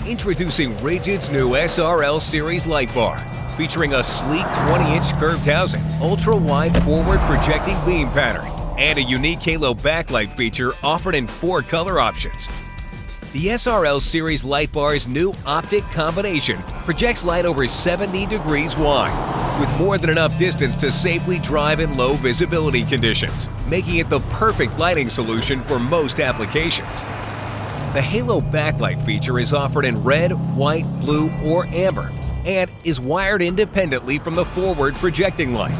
Introducing Rigid's new SRL Series light bar, featuring a sleek 20-inch curved housing, ultra-wide forward projecting beam pattern, and a unique halo backlight feature offered in 4 color options. The SRL Series light bar's new optic combination projects light over 70 degrees wide, with more than enough distance to safely drive in low visibility conditions, making it the perfect lighting solution for most applications. The halo backlight feature is offered in red, white, blue, or amber, and is wired independently from the forward projecting light.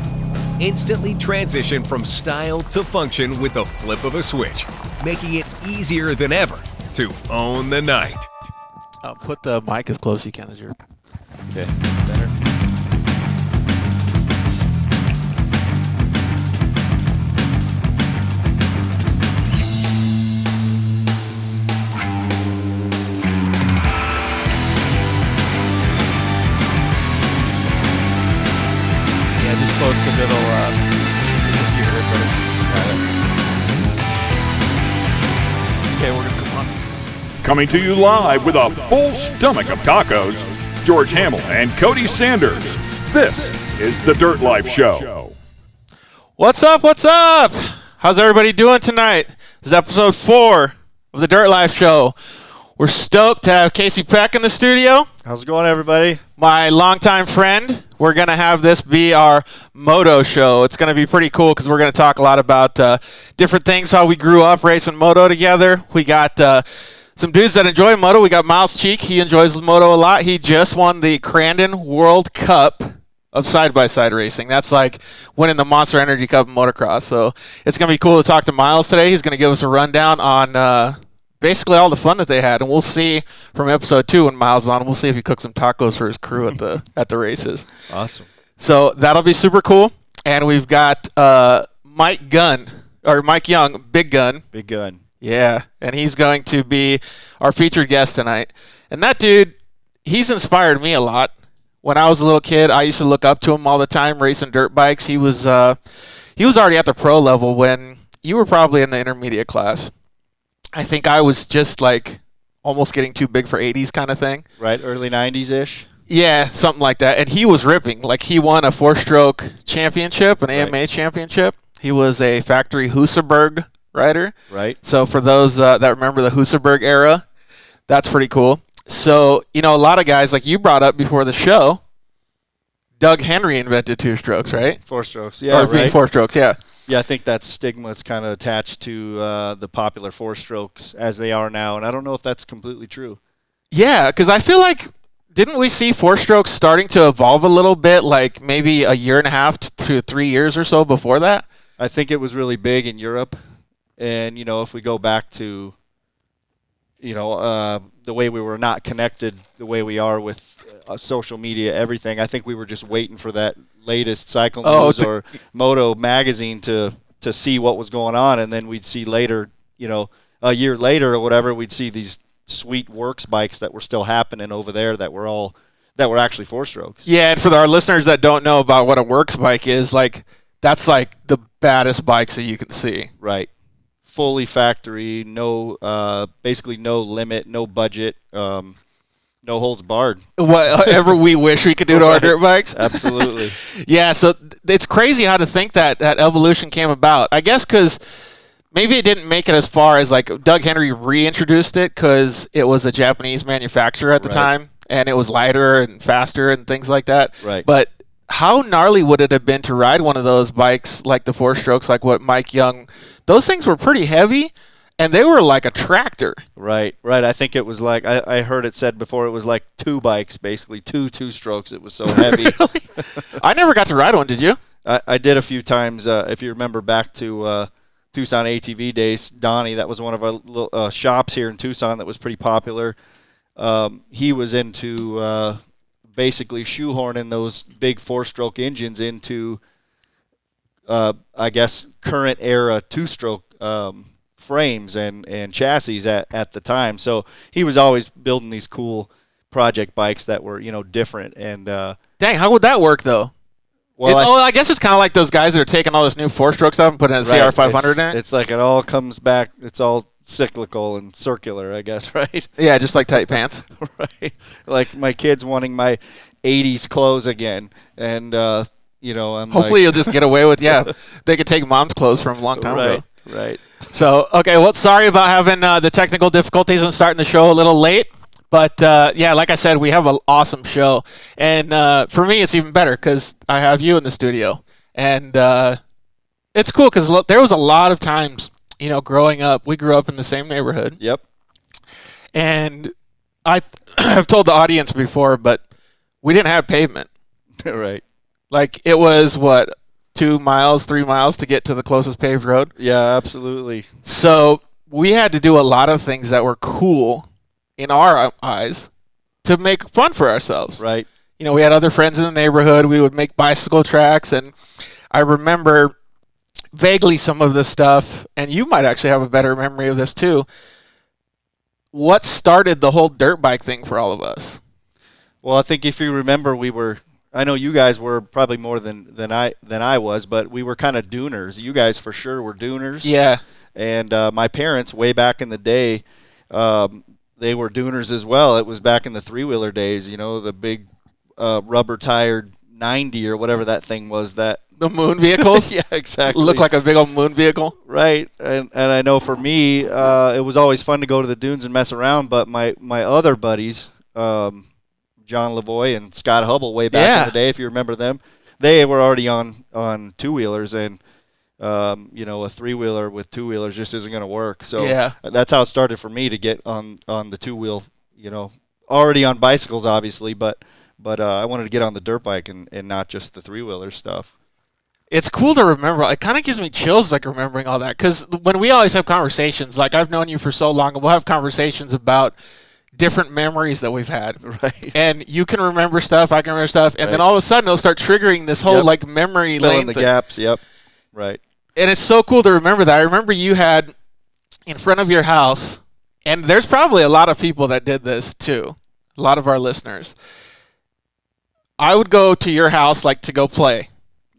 Instantly transition from style to function with the flip of a switch, making it easier than ever to own the night. Put the mic as close as you can as your... Okay, better. Close because it'll hear it, but okay, we're gonna come on. Coming to you live with a full stomach of tacos, George Hammel and Cody Sanders. This is the Dirt Life Show. What's up? What's up? How's everybody doing tonight? This is episode 4 of the Dirt Life Show. We're stoked to have Casey Peck in the studio. How's it going, everybody? My longtime friend. We're going to have this be our Moto show. It's going to be pretty cool because we're going to talk a lot about different things, how we grew up racing Moto together. We got some dudes that enjoy Moto. We got Myles Cheek. He enjoys Moto a lot. He just won the Crandon World Cup of side-by-side racing. That's like winning the Monster Energy Cup in motocross. So it's going to be cool to talk to Myles today. He's going to give us a rundown on basically all the fun that they had, and we'll see from episode 2 when Myles is on. We'll see if he cooks some tacos for his crew at the races. Awesome. So that'll be super cool. And we've got Mike Young, Big Gun. Big Gun. Yeah, and he's going to be our featured guest tonight. And that dude, he's inspired me a lot. When I was a little kid, I used to look up to him all the time racing dirt bikes. He was already at the pro level when you were probably in the intermediate class. I think I was just like almost getting too big for 80s kind of thing. Right, early 90s-ish? Yeah, something like that. And he was ripping. Like, he won a 4-stroke championship, an AMA championship. He was a factory Husaberg rider. Right. So for those that remember the Husaberg era, that's pretty cool. So, a lot of guys, like you brought up before the show, Doug Henry invented 2-strokes, right? 4-strokes, yeah, or being 4-strokes, yeah. Yeah, I think that stigma is kind of attached to the popular 4-strokes as they are now, and I don't know if that's completely true. Yeah, because I feel like, didn't we see 4-strokes starting to evolve a little bit, like maybe a year and a half to 3 years or so before that? I think it was really big in Europe, and, if we go back to, the way we were not connected the way we are with social media, everything, I think we were just waiting for that latest cycle news or Moto magazine to see what was going on, and then we'd see later, a year later or whatever, we'd see these sweet works bikes that were still happening over there that were actually 4-strokes. Yeah, and for our listeners that don't know about what a works bike is, like that's like the baddest bikes that you can see. Right. Fully factory, no basically no limit, no budget, no holds barred. Whatever we wish we could do to our dirt bikes. Absolutely. Yeah, so it's crazy how to think that evolution came about. I guess because maybe it didn't make it as far as like Doug Henry reintroduced it because it was a Japanese manufacturer at the time, and it was lighter and faster and things like that. Right. But how gnarly would it have been to ride one of those bikes like the 4-strokes, like what Mike Young? Those things were pretty heavy. And they were like a tractor. Right. I think it was like, I heard it said before, it was like 2 bikes, basically, 2-strokes. It was so heavy. Really? I never got to ride one, did you? I did a few times. If you remember back to Tucson ATV days, Donnie, that was one of our little, shops here in Tucson that was pretty popular. He was into basically shoehorning those big 4-stroke engines into, I guess, current era 2-stroke frames and chassis at the time. So he was always building these cool project bikes that were, different. And dang, how would that work though? Well, I guess it's kind of like those guys that are taking all this new 4-stroke stuff and putting a CR500 in it. It's like it all comes back. It's all cyclical and circular, I guess, right? Yeah, just like tight pants. Right. Like my kids wanting my 80s clothes again. And, I'm Hopefully you'll just get away with, they could take mom's clothes from a long time ago. Right. So, okay, well, sorry about having the technical difficulties and starting the show a little late. But, like I said, we have an awesome show. And for me, it's even better because I have you in the studio. And it's cool because there was a lot of times, growing up, we grew up in the same neighborhood. Yep. And I've told the audience before, but we didn't have pavement. Right. Like, it was, 2 miles, 3 miles to get to the closest paved road? Yeah, absolutely. So we had to do a lot of things that were cool in our eyes to make fun for ourselves. Right. We had other friends in the neighborhood. We would make bicycle tracks, and I remember vaguely some of this stuff, and you might actually have a better memory of this too. What started the whole dirt bike thing for all of us? Well, I think if you remember, I know you guys were probably more than I was, but we were kind of dooners. You guys for sure were dooners. Yeah. And my parents, way back in the day, they were dooners as well. It was back in the three-wheeler days, the big rubber-tired 90 or whatever that thing was. The moon vehicles? Yeah, exactly. Looked like a big old moon vehicle. Right. And I know for me, it was always fun to go to the dunes and mess around, but my other buddies, John Lavoie and Scott Hubble, way back in the day, if you remember them, they were already on two-wheelers, and a three-wheeler with two-wheelers just isn't going to work. So that's how it started for me to get on the two-wheel, already on bicycles, obviously, but I wanted to get on the dirt bike and not just the three-wheeler stuff. It's cool to remember. It kind of gives me chills, like, remembering all that. Because when we always have conversations, like, I've known you for so long, and we'll have conversations about different memories that we've had. Right. And you can remember stuff, I can remember stuff, and then all of a sudden it'll start triggering this whole, memory lane. Filling the gaps, yep. Right. And it's so cool to remember that. I remember you had, in front of your house, and there's probably a lot of people that did this, too. A lot of our listeners. I would go to your house, to go play.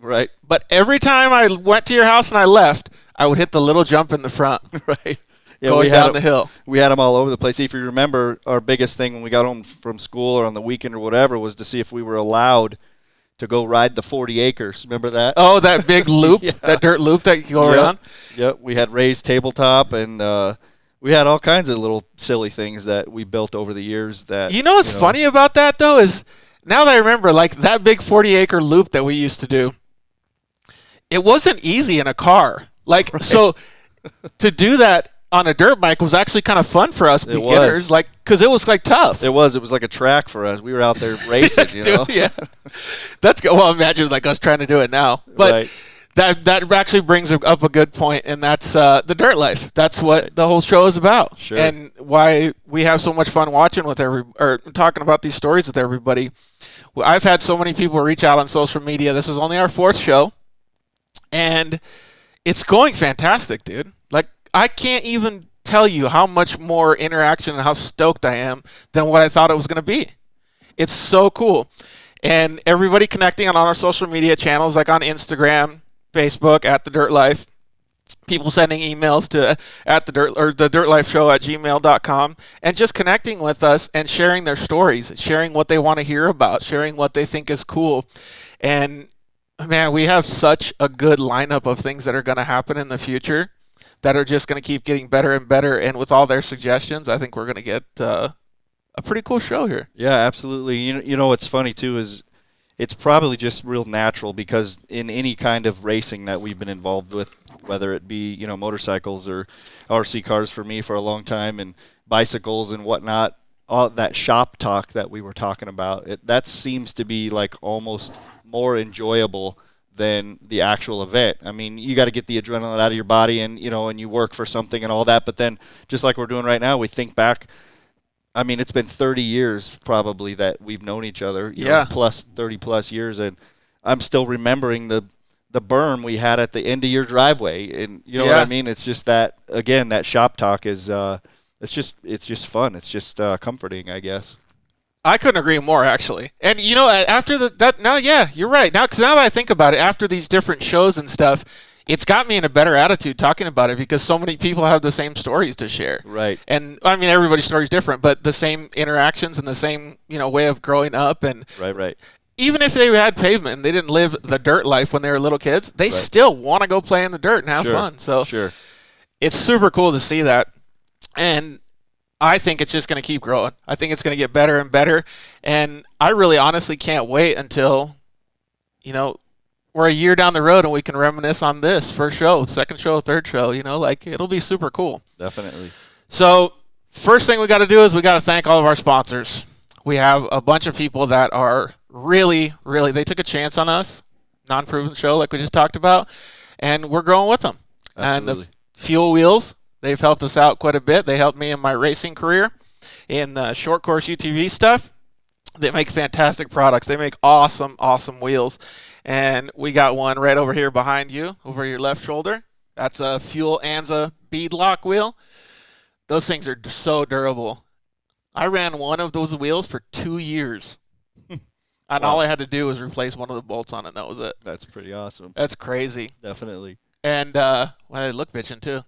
Right. But every time I went to your house and I left, I would hit the little jump in the front. Right. Yeah, going down the hill. We had them all over the place. If you remember, our biggest thing when we got home from school or on the weekend or whatever was to see if we were allowed to go ride the 40 acres. Remember that? Oh, that big loop, that dirt loop that you go around? Yep. We had raised tabletop, and we had all kinds of little silly things that we built over the years. That what's funny about that, though, is now that I remember, that big 40-acre loop that we used to do, it wasn't easy in a car. Right. So to do that on a dirt bike was actually kind of fun for us beginners, because it was tough. It was like a track for us. We were out there racing, Yeah, that's good. Well, imagine us trying to do it now, but that actually brings up a good point, and that's the dirt life. That's what the whole show is about, sure. And why we have so much fun watching with or talking about these stories with everybody. I've had so many people reach out on social media. This is only our 4th show, and it's going fantastic, dude. I can't even tell you how much more interaction and how stoked I am than what I thought it was going to be. It's so cool. And everybody connecting on our social media channels, like on Instagram, Facebook, @TheDirtLife. People sending emails to the Dirt Life Show at gmail.com, and just connecting with us and sharing their stories, sharing what they want to hear about, sharing what they think is cool. And man, we have such a good lineup of things that are going to happen in the future that are just going to keep getting better and better. And with all their suggestions, I think we're going to get a pretty cool show here. Yeah, absolutely. You know what's funny, too, is it's probably just real natural because in any kind of racing that we've been involved with, whether it be, motorcycles or RC cars for me for a long time and bicycles and whatnot, all that shop talk that we were talking about, that seems to be almost more enjoyable than the actual event. I mean, you got to get the adrenaline out of your body and, and you work for something and all that. But then just like we're doing right now, we think back. I mean, it's been 30 years probably that we've known each other, plus 30 plus years. And I'm still remembering the berm we had at the end of your driveway. And you know what I mean? It's just that, again, that shop talk is, it's just fun. It's just comforting, I guess. I couldn't agree more, actually. And after you're right. Now, because now that I think about it, after these different shows and stuff, it's got me in a better attitude talking about it because so many people have the same stories to share. Right. And I mean, everybody's story is different, but the same interactions and the same, way of growing up. And Right. even if they had pavement and they didn't live the dirt life when they were little kids, they still want to go play in the dirt and have fun. So it's super cool to see that. And I think it's just going to keep growing. I think it's going to get better and better. And I really honestly can't wait until, we're a year down the road and we can reminisce on this first show, second show, third show, it'll be super cool. Definitely. So first thing we got to do is we got to thank all of our sponsors. We have a bunch of people that are really, they took a chance on us, non-proven show like we just talked about, and we're growing with them. Absolutely. And the Fuel Wheels, they've helped us out quite a bit. They helped me in my racing career in short course UTV stuff. They make fantastic products. They make awesome wheels. And we got one right over here behind you, over your left shoulder. That's a Fuel Anza beadlock wheel. Those things are so durable. I ran one of those wheels for 2 years. And all I had to do was replace one of the bolts on it, and that was it. That's pretty awesome. That's crazy. Definitely. And they look bitchin' too.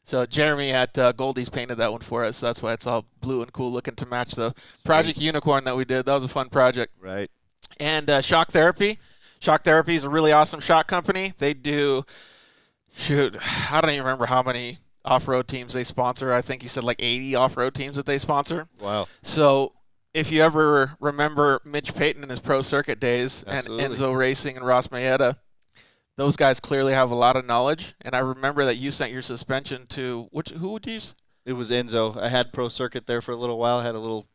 So Jeremy at Goldie's painted that one for us. That's why it's all blue and cool looking to match the Project Unicorn that we did. That was a fun project. Right. And Shock Therapy. Shock Therapy is a really awesome shock company. They do, I don't even remember how many off-road teams they sponsor. I think he said like 80 off-road teams that they sponsor. Wow. So if you ever remember Mitch Payton in his pro circuit days, Absolutely. and Enzo Racing and Ross Mayetta, those guys clearly have a lot of knowledge. And I remember that you sent your suspension to who would you use? It was Enzo. I had pro circuit there for a little while. I had a little,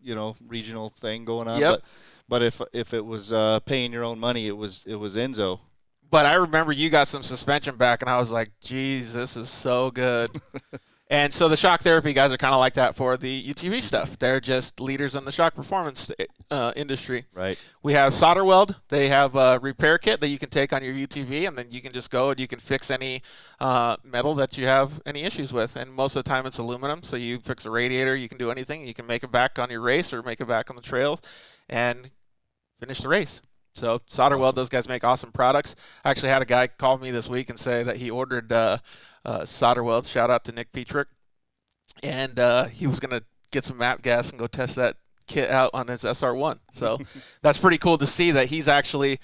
regional thing going on. Yep. But if it was paying your own money, it was Enzo. But I remember you got some suspension back, and I was like, geez, this is so good. And so the Shock Therapy guys are kind of like that for the UTV stuff. They're just leaders in the shock performance industry. Right. We have Solder Weld. They have a repair kit that you can take on your UTV, and then you can just go and you can fix any metal that you have any issues with. And most of the time it's aluminum, so you fix a radiator, you can do anything. You can make it back on your race or make it back on the trail and finish the race. So Solder Weld, those guys make awesome products. I actually had a guy call me this week and say that he ordered Solder Weld. Shout out to Nick Petrick. And he was going to get some map gas and go test that kit out on his SR1. So that's pretty cool to see that he's actually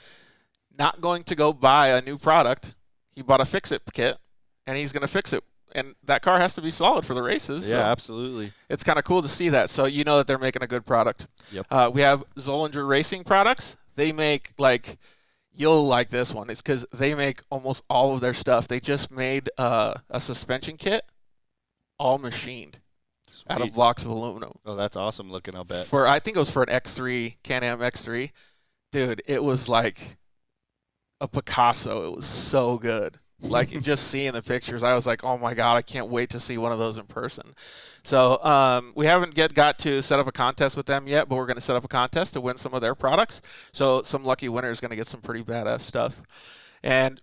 not going to go buy a new product. He bought a fix-it kit, and he's going to fix it. And that car has to be solid for the races. Yeah, so absolutely. it's kind of cool to see that. So you know that they're making a good product. Yep. We have Zollinger Racing products. They make, you'll like this one. It's because they make almost all of their stuff. They just made a suspension kit, all machined out of blocks of aluminum. Oh, that's awesome looking, I'll bet. I think it was for an X3, Can-Am X3. Dude, it was like a Picasso. It was so good. Just seeing the pictures, I was like, oh my God, I can't wait to see one of those in person. So we haven't got to set up a contest with them yet, but we're going to set up a contest to win some of their products. So some lucky winner is going to get some pretty badass stuff. And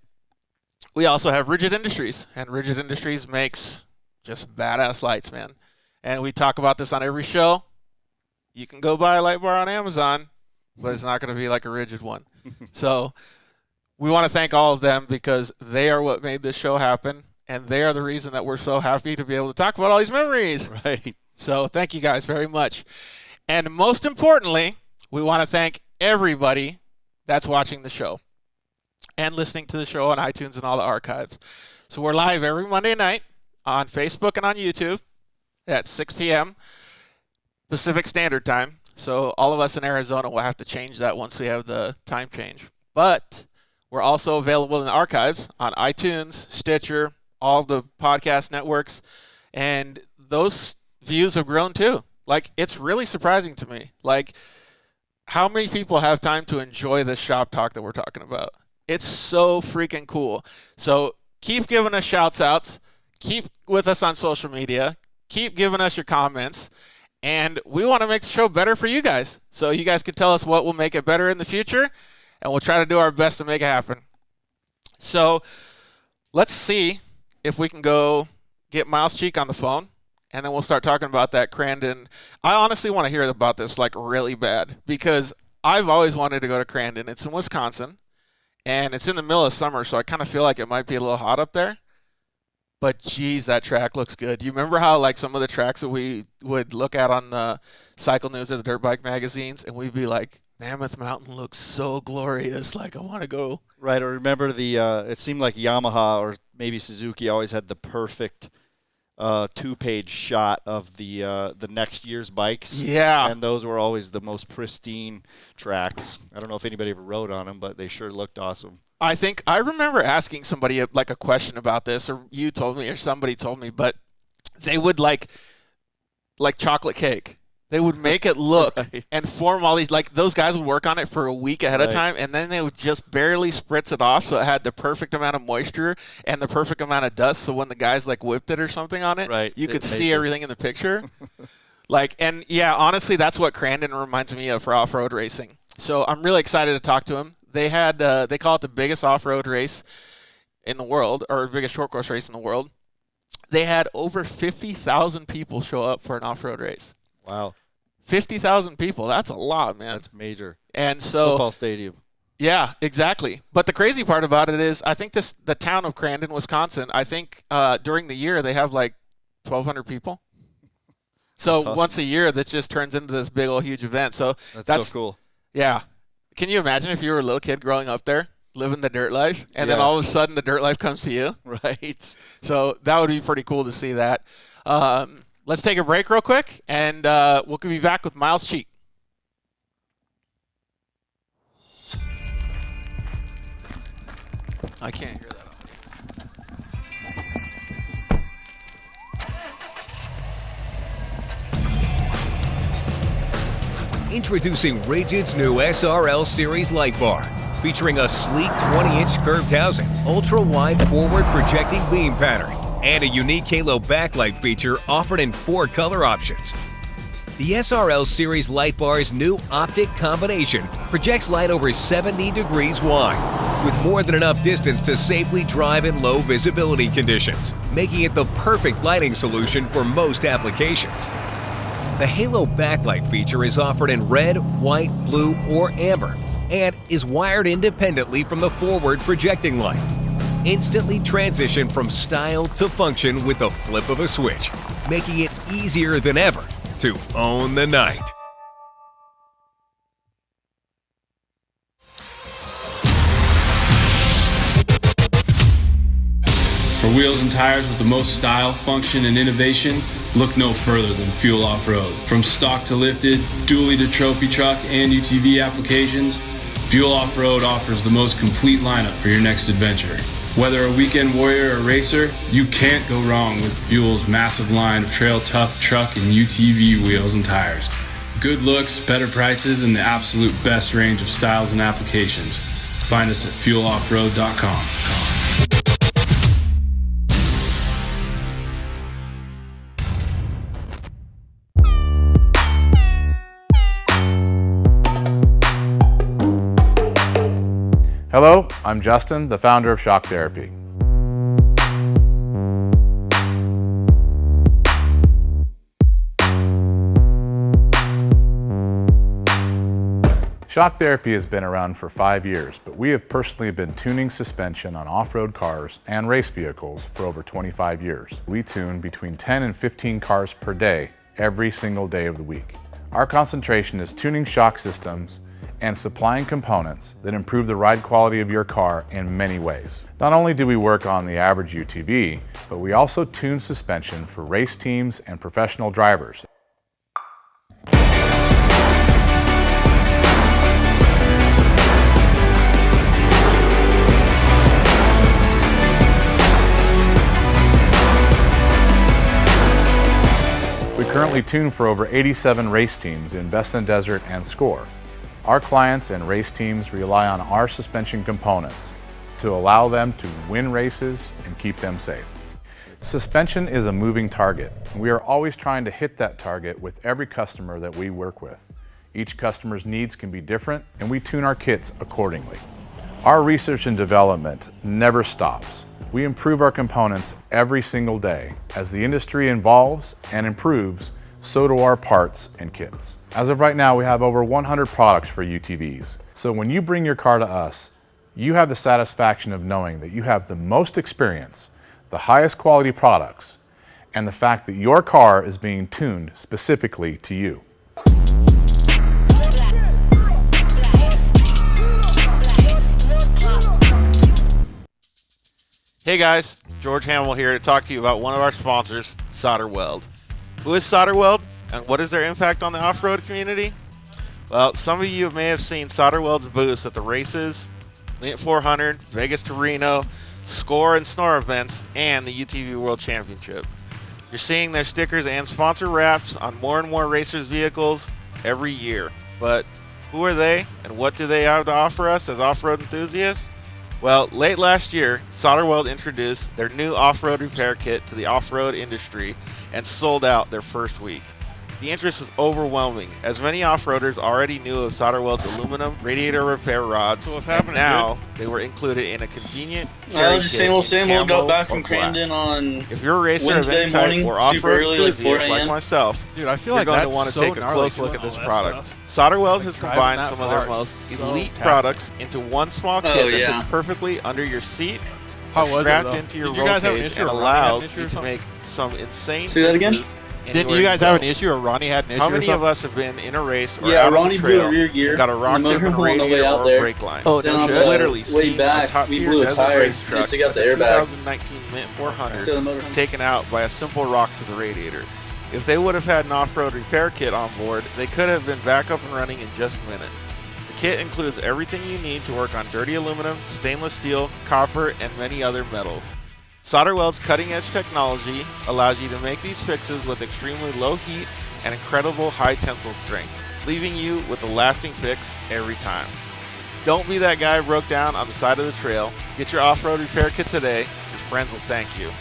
we also have Rigid Industries, and Rigid Industries makes just badass lights, man. And we talk about this on every show. You can go buy a light bar on Amazon, but it's not going to be like a Rigid one. So we want to thank all of them because they are what made this show happen, and they are the reason that we're so happy to be able to talk about all these memories. Right. So thank you guys very much. And most importantly, we want to thank everybody that's watching the show and listening to the show on iTunes and all the archives. So we're live every Monday night on Facebook and on YouTube at 6 p.m. Pacific Standard Time. So all of us in Arizona will have to change that once we have the time change. But we're also available in the archives on iTunes, Stitcher, all the podcast networks, and those views have grown too. It's really surprising to me. How many people have time to enjoy this shop talk that we're talking about? It's so freaking cool. So keep giving us shouts outs. Keep with us on social media. Keep giving us your comments. And we want to make the show better for you guys. So you guys can tell us what will make it better in the future, and we'll try to do our best to make it happen. So let's see if we can go get Myles Cheek on the phone, and then we'll start talking about that Crandon. I honestly want to hear about this really bad because I've always wanted to go to Crandon. It's in Wisconsin, and it's in the middle of summer, so I kind of feel like it might be a little hot up there. But geez, that track looks good. Do you remember how like some of the tracks that we would look at on the cycle news or the dirt bike magazines, and we'd be like, Mammoth Mountain looks so glorious. Like, I want to go. Right, or remember it seemed like Yamaha or maybe Suzuki always had the perfect two-page shot of the next year's bikes. Yeah. And those were always the most pristine tracks. I don't know if anybody ever rode on them, but they sure looked awesome. I remember asking somebody like a question about this, or you told me, or somebody told me, but they would like chocolate cake. They would make it look right. and form all these, like those guys would work on it for a week ahead of time, and then they would just barely spritz it off so it had the perfect amount of moisture and the perfect amount of dust, so when the guys like whipped it or something on it, right. you could see everything in the picture. Like, and yeah, honestly, that's what Crandon reminds me of for off-road racing. So I'm really excited to talk to him. They had, they call it the biggest off-road race in the world, or biggest short course race in the world. They had over 50,000 people show up for an off-road race. Wow. 50,000 people. That's a lot, man. That's major. And so football stadium. Yeah, exactly. But the crazy part about it is, I think the town of Crandon, Wisconsin, I think during the year they have like 1,200 people. So awesome. Once a year, that just turns into this big old huge event. So that's so cool. Yeah. Can you imagine if you were a little kid growing up there, living the dirt life, and then all of a sudden the dirt life comes to you? Right. So that would be pretty cool to see that. Let's take a break real quick, and we'll be back with Myles Cheek. I can't hear that. Introducing Rigid's new SRL Series light bar, featuring a sleek 20-inch curved housing, ultra-wide forward projecting beam pattern, and a unique halo backlight feature offered in 4 color options. The SRL Series light bar's new optic combination projects light over 70 degrees wide, with more than enough distance to safely drive in low visibility conditions, making it the perfect lighting solution for most applications. The halo backlight feature is offered in red, white, blue, or amber, and is wired independently from the forward projecting light. Instantly transition from style to function with the flip of a switch, making it easier than ever to own the night. For wheels and tires with the most style, function, and innovation, look no further than Fuel Off-Road. From stock to lifted, dually to trophy truck, and UTV applications, Fuel Off-Road offers the most complete lineup for your next adventure. Whether a weekend warrior or racer, you can't go wrong with Fuel's massive line of trail tough truck and UTV wheels and tires. Good looks, better prices, and the absolute best range of styles and applications. Find us at fueloffroad.com. Hello, I'm Justin, the founder of Shock Therapy. Shock Therapy has been around for 5 years, but we have personally been tuning suspension on off-road cars and race vehicles for over 25 years. We tune between 10 and 15 cars per day, every single day of the week. Our concentration is tuning shock systems and supplying components that improve the ride quality of your car in many ways. Not only do we work on the average UTV, but we also tune suspension for race teams and professional drivers. We currently tune for over 87 race teams in Best in Desert and Score. Our clients and race teams rely on our suspension components to allow them to win races and keep them safe. Suspension is a moving target. We are always trying to hit that target with every customer that we work with. Each customer's needs can be different, and we tune our kits accordingly. Our research and development never stops. We improve our components every single day. As the industry evolves and improves, so do our parts and kits. As of right now, we have over 100 products for UTVs. So when you bring your car to us, you have the satisfaction of knowing that you have the most experience, the highest quality products, and the fact that your car is being tuned specifically to you. Hey guys, George Hammel here to talk to you about one of our sponsors, Solder Weld. Who is Solder Weld, and what is their impact on the off-road community? Well, some of you may have seen Solder Weld's booths at the races, Lint 400, Vegas to Reno, Score and Snore events, and the UTV World Championship. You're seeing their stickers and sponsor wraps on more and more racers' vehicles every year. But who are they, and what do they have to offer us as off-road enthusiasts? Well, late last year, Solder Weld introduced their new off-road repair kit to the off-road industry and sold out their first week. The interest was overwhelming, as many off-roaders already knew of Solder Weld's aluminum radiator repair rods, and now they were included in a convenient carry kit same old in got back camo from or black. Crandon on If you're a racer Wednesday of any morning, type or super off-road early, like enthusiast 4 like a.m. myself, Dude, I feel you're like going that's to want to so take a gnarly close doing look at this all that product. stuff. Solder Weld Like has driving combined that some of their far, most it's so elite taxing. products into one small kit that yeah. fits perfectly under your seat, How was it, strapped though? into your Did you roll guys have an cage, issue and or Ronnie had an allows issue or you to something? make some insane Say that again? fixes Didn't anywhere you guys go. have an issue, or Ronnie had an issue? How or many something? of us have been in a race or Yeah, out Ronnie on the blew trail a rear gear and got a rock on the tip in a motorhome on the way radiator out or a there. brake line? Oh, Then no on shit. the Literally way seen back, a top we tier blew a desert tire race and truck took out the with a airbag. 2019 Mint 400 So the motorhome. taken out by a simple rock to the radiator. If they would have had an off-road repair kit on board, they could have been back up and running in just a minute. The kit includes everything you need to work on dirty aluminum, stainless steel, copper, and many other metals. Solder Weld's cutting-edge technology allows you to make these fixes with extremely low heat and incredible high tensile strength, leaving you with a lasting fix every time. Don't be that guy who broke down on the side of the trail. Get your off-road repair kit today. Your friends will thank you.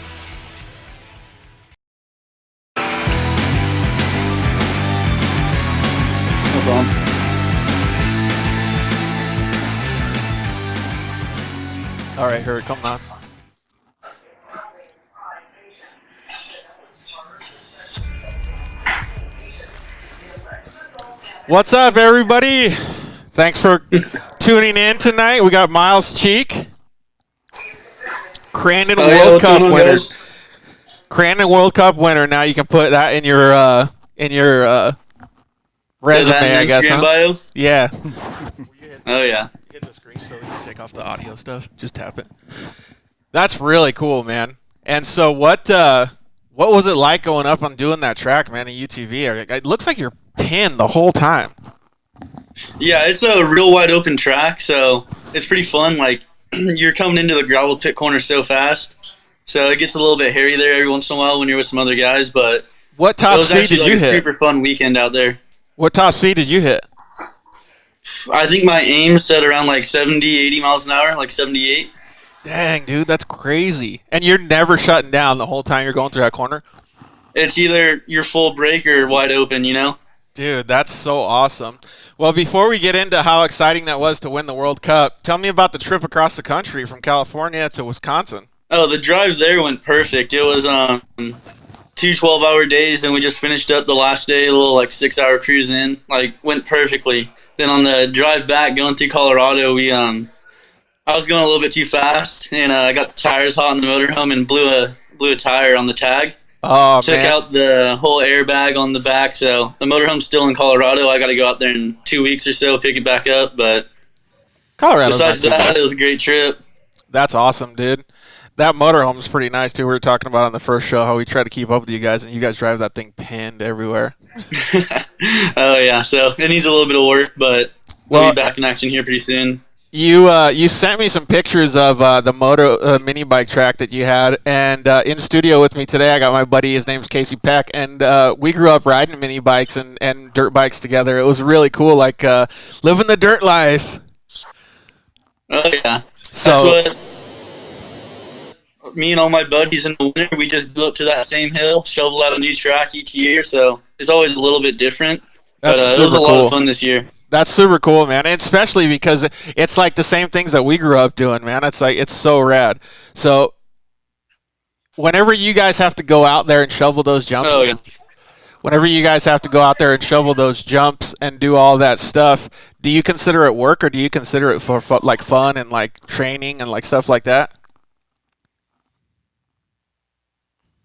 No problem. All right, here it comes on. What's up, everybody? Thanks for tuning in tonight. We got Myles Cheek, Crandon World Cup winner. Crandon World Cup winner. Now you can put that in your resume, I guess. Instagram Huh? bio? Yeah. Oh, yeah. Hit the screen so we can take off the audio stuff. Just tap it. That's really cool, man. And so what was it like going up and doing that track, man, at UTV? It looks like you're pinned the whole time. Yeah, it's a real wide open track, so it's pretty fun. Like, you're coming into the gravel pit corner so fast, so it gets a little bit hairy there every once in a while when you're with some other guys, but What it top was speed actually did like you a hit? super fun weekend out there. What top speed did you hit? I think my aim set around like 70, 80 miles an hour, like 78. Dang, dude, that's crazy. And you're never shutting down the whole time you're going through that corner? It's either your full brake or wide open, you know? Dude, that's so awesome. Well, before we get into how exciting that was to win the World Cup, tell me about the trip across the country from California to Wisconsin. Oh, the drive there went perfect. It was 2 12-hour days, and we just finished up the last day, a little like 6-hour cruise in. Like, went perfectly. Then on the drive back, going through Colorado, I was going a little bit too fast, and I got the tires hot in the motorhome and blew a tire on the tag. Oh, Took man. out the whole airbag on the back, so the motorhome's still in Colorado. I got to go out there in 2 weeks or so, pick it back up. But Colorado's besides not too that, bad. it was a great trip. That's awesome, dude. That motorhome is pretty nice, too. We were talking about on the first show how we try to keep up with you guys, and you guys drive that thing pinned everywhere. Oh, yeah, so it needs a little bit of work, but we'll Well- be back in action here pretty soon. You sent me some pictures of the Moto mini bike track that you had, and in studio with me today I got my buddy. His name's Casey Peck, and we grew up riding mini bikes and dirt bikes together. It was really cool, like living the dirt life. Oh, yeah. So That's what me and all my buddies in the winter, we just go up to that same hill, shovel out a new track each year, so it's always a little bit different. But That's it was a super lot cool. of fun this year. that's super cool, man, and especially because it's like the same things that we grew up doing, man. It's so rad. So whenever you guys have to go out there and shovel those jumps, Oh, yeah. Whenever you guys have to go out there and shovel those jumps and do all that stuff, do you consider it work or do you consider it for like fun and like training and like stuff like that?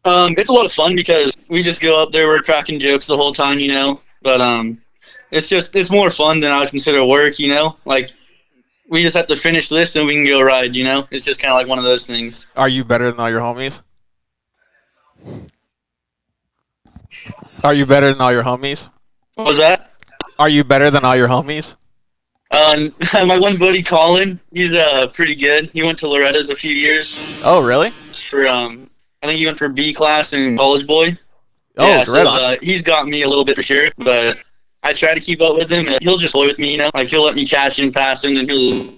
It's a lot of fun because we just go up there, we're cracking jokes the whole time, you know. But it's more fun than I would consider work, you know. Like we just have to finish this and we can go ride, you know. It's just kind of like one of those things. Are you better than all your homies? Are you better than all your homies? What was that? Are you better than all your homies? My one buddy Colin, he's pretty good. He went to Loretta's a few years. Oh, really? For I think he went for B class in College Boy. Oh, yeah, right so on. he's got me a little bit for sure, but I try to keep up with him, and he'll just play with me, you know. Like he'll let me catch him, pass him, and he'll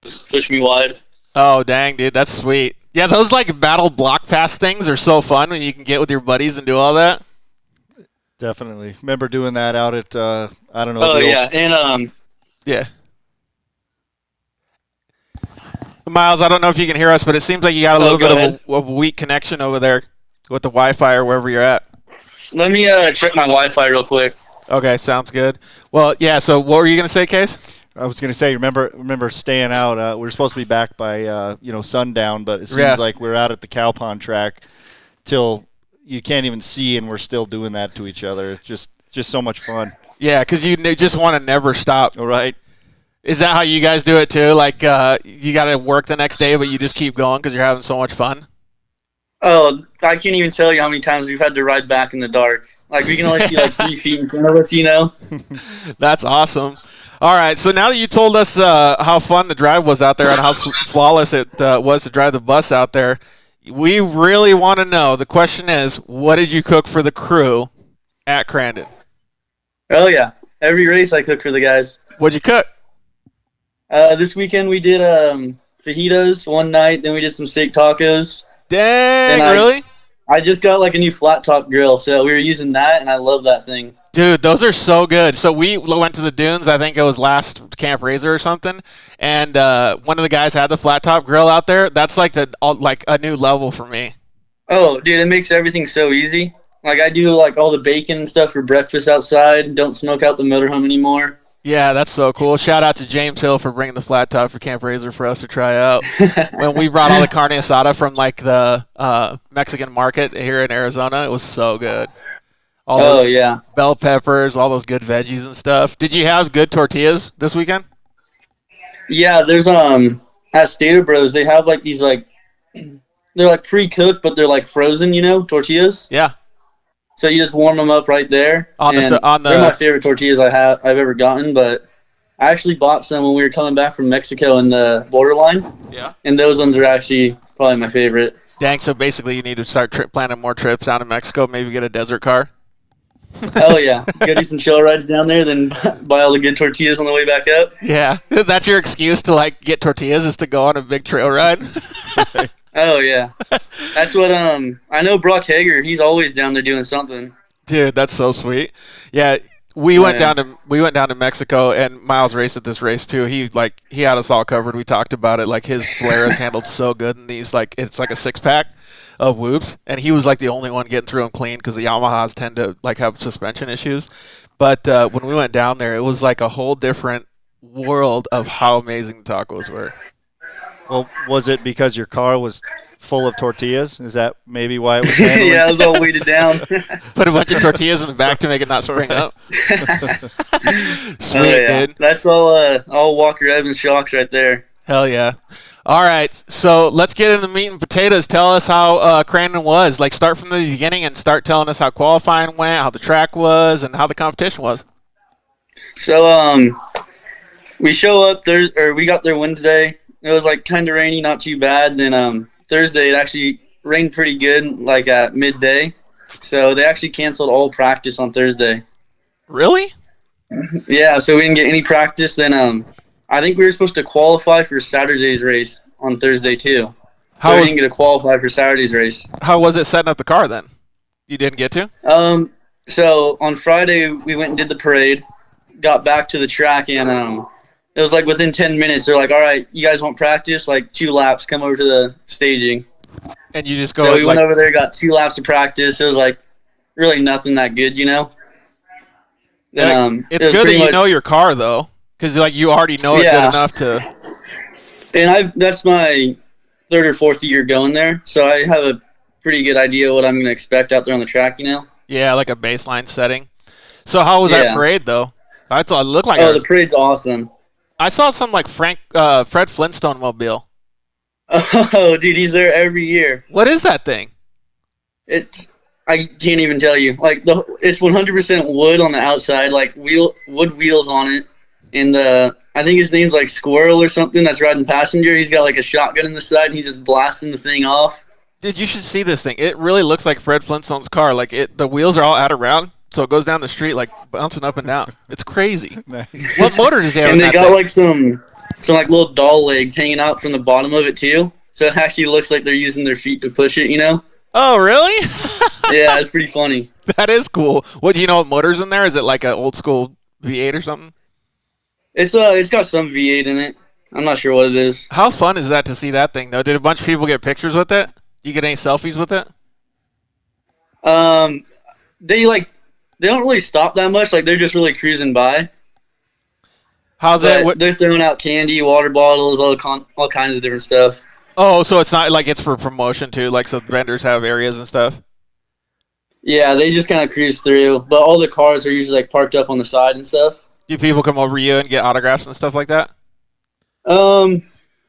just push me wide. Oh, dang, dude, that's sweet. Yeah, those like battle block pass things are so fun when you can get with your buddies and do all that. Definitely. Remember doing that out at I don't know. Oh yeah, and Yeah. Myles, I don't know if you can hear us, but it seems like you got a little bit of a weak connection over there with the Wi-Fi or wherever you're at. let me check my Wi-Fi real quick. Okay, sounds good. Well, yeah, so what were you going to say, Case? I was going to say, remember staying out. We were supposed to be back by sundown, but it seems like we're out at the cow pond track till you can't even see, and we're still doing that to each other. It's just so much fun. Yeah, because you just want to never stop. All right. Is that how you guys do it too? Like you got to work the next day, but you just keep going because you're having so much fun? Oh, I can't even tell you how many times we've had to ride back in the dark. Like, we can only see, 3 feet in front of us, you know? That's awesome. All right, so now that you told us how fun the drive was out there and how flawless it was to drive the bus out there, we really want to know. The question is, what did you cook for the crew at Crandon? Oh, yeah. Every race I cook for the guys. What'd you cook? This weekend we did fajitas one night, then we did some steak tacos. Dang, really? I just got a new flat top grill, so we were using that, and I love that thing. Dude, those are so good. So we went to the dunes, I think it was last Camp Razor or something, and one of the guys had the flat top grill out there. That's like a new level for me. Oh, dude, it makes everything so easy. Like, I do all the bacon and stuff for breakfast outside, don't smoke out the motorhome anymore. Yeah, that's so cool. Shout out to James Hill for bringing the flat top for Camp Razor for us to try out. When we brought all the carne asada from the Mexican market here in Arizona, it was so good. All those bell peppers, all those good veggies and stuff. Did you have good tortillas this weekend? Yeah, there's at Stater Bros, they have these they're pre-cooked, but they're frozen, tortillas. Yeah. So you just warm them up right there. They're my favorite tortillas I've ever gotten, but I actually bought some when we were coming back from Mexico in the borderline. Yeah. And those ones are actually probably my favorite. Dang, so basically you need to start planning more trips down to Mexico, maybe get a desert car. Oh, yeah. Go do some chill rides down there, then buy all the good tortillas on the way back up. Yeah. That's your excuse to, get tortillas is to go on a big trail ride? Oh, yeah. That's what, I know Brock Hager, he's always down there doing something. Dude, that's so sweet. Yeah, we went down to Mexico, and Myles raced at this race too. He had us all covered. We talked about it. His Blair is handled so good in these, it's like a 6-pack of whoops, and he was the only one getting through them clean because the Yamahas tend to have suspension issues. But when we went down there, it was a whole different world of how amazing the tacos were. Well, was it because your car was full of tortillas? Is that maybe why it was handling? Yeah, it was all weighted down. Put a bunch of tortillas in the back to make it not spring up. Sweet, dude. That's all Walker Evans shocks right there. Hell yeah. All right, so let's get into the meat and potatoes. Tell us how Crandon was. Start from the beginning and start telling us how qualifying went, how the track was, and how the competition was. So, we show up we got there Wednesday. It was kind of rainy, not too bad. Then Thursday it actually rained pretty good, at midday. So they actually canceled all practice on Thursday. Really? Yeah, so we didn't get any practice. Then I think we were supposed to qualify for Saturday's race on Thursday too. So we didn't get to qualify for Saturday's race. How was it setting up the car then? You didn't get to? So on Friday we went and did the parade, got back to the track, and it was within 10 minutes. They're all right, you guys want practice? 2 laps, come over to the staging. And you just go. So we went over there, got 2 laps of practice. It was really nothing that good, you know. Then, It's it was good that pretty you much- know your car though, because like you already know it Yeah. good enough to. And that's my third or fourth year going there, so I have a pretty good idea what I'm going to expect out there on the track, you know. Yeah, like a baseline setting. So how was that Yeah. parade though? I thought it looked like Oh, the parade's awesome. I saw some like Fred Flintstone mobile. Oh, dude, he's there every year. What is that thing? I can't even tell you. Like it's 100% wood on the outside, like wood wheels on it, and I think his name's like Squirrel or something. That's riding passenger. He's got like a shotgun in the side, and he's just blasting the thing off. Dude, you should see this thing. It really looks like Fred Flintstone's car. Like the wheels are all out around, so it goes down the street like bouncing up and down. It's crazy. Nice. What motor does he have? And in they that got thing? like some like little doll legs hanging out from the bottom of it too. So it actually looks like they're using their feet to push it, you know? Oh, really? Yeah, it's pretty funny. That is cool. What do you know? What motor's in there? Is it like an old school V8 or something? It's got some V8 in it. I'm not sure what it is. How fun is that to see that thing though? Did a bunch of people get pictures with it? You get any selfies with it? They don't really stop that much. Like they're just really cruising by. How's that? But they're throwing out candy, water bottles, all kinds of different stuff. Oh, so it's not like it's for promotion too, like so vendors have areas and stuff. Yeah, they just kind of cruise through, but all the cars are usually like parked up on the side and stuff. Do people come over to you and get autographs and stuff like that? I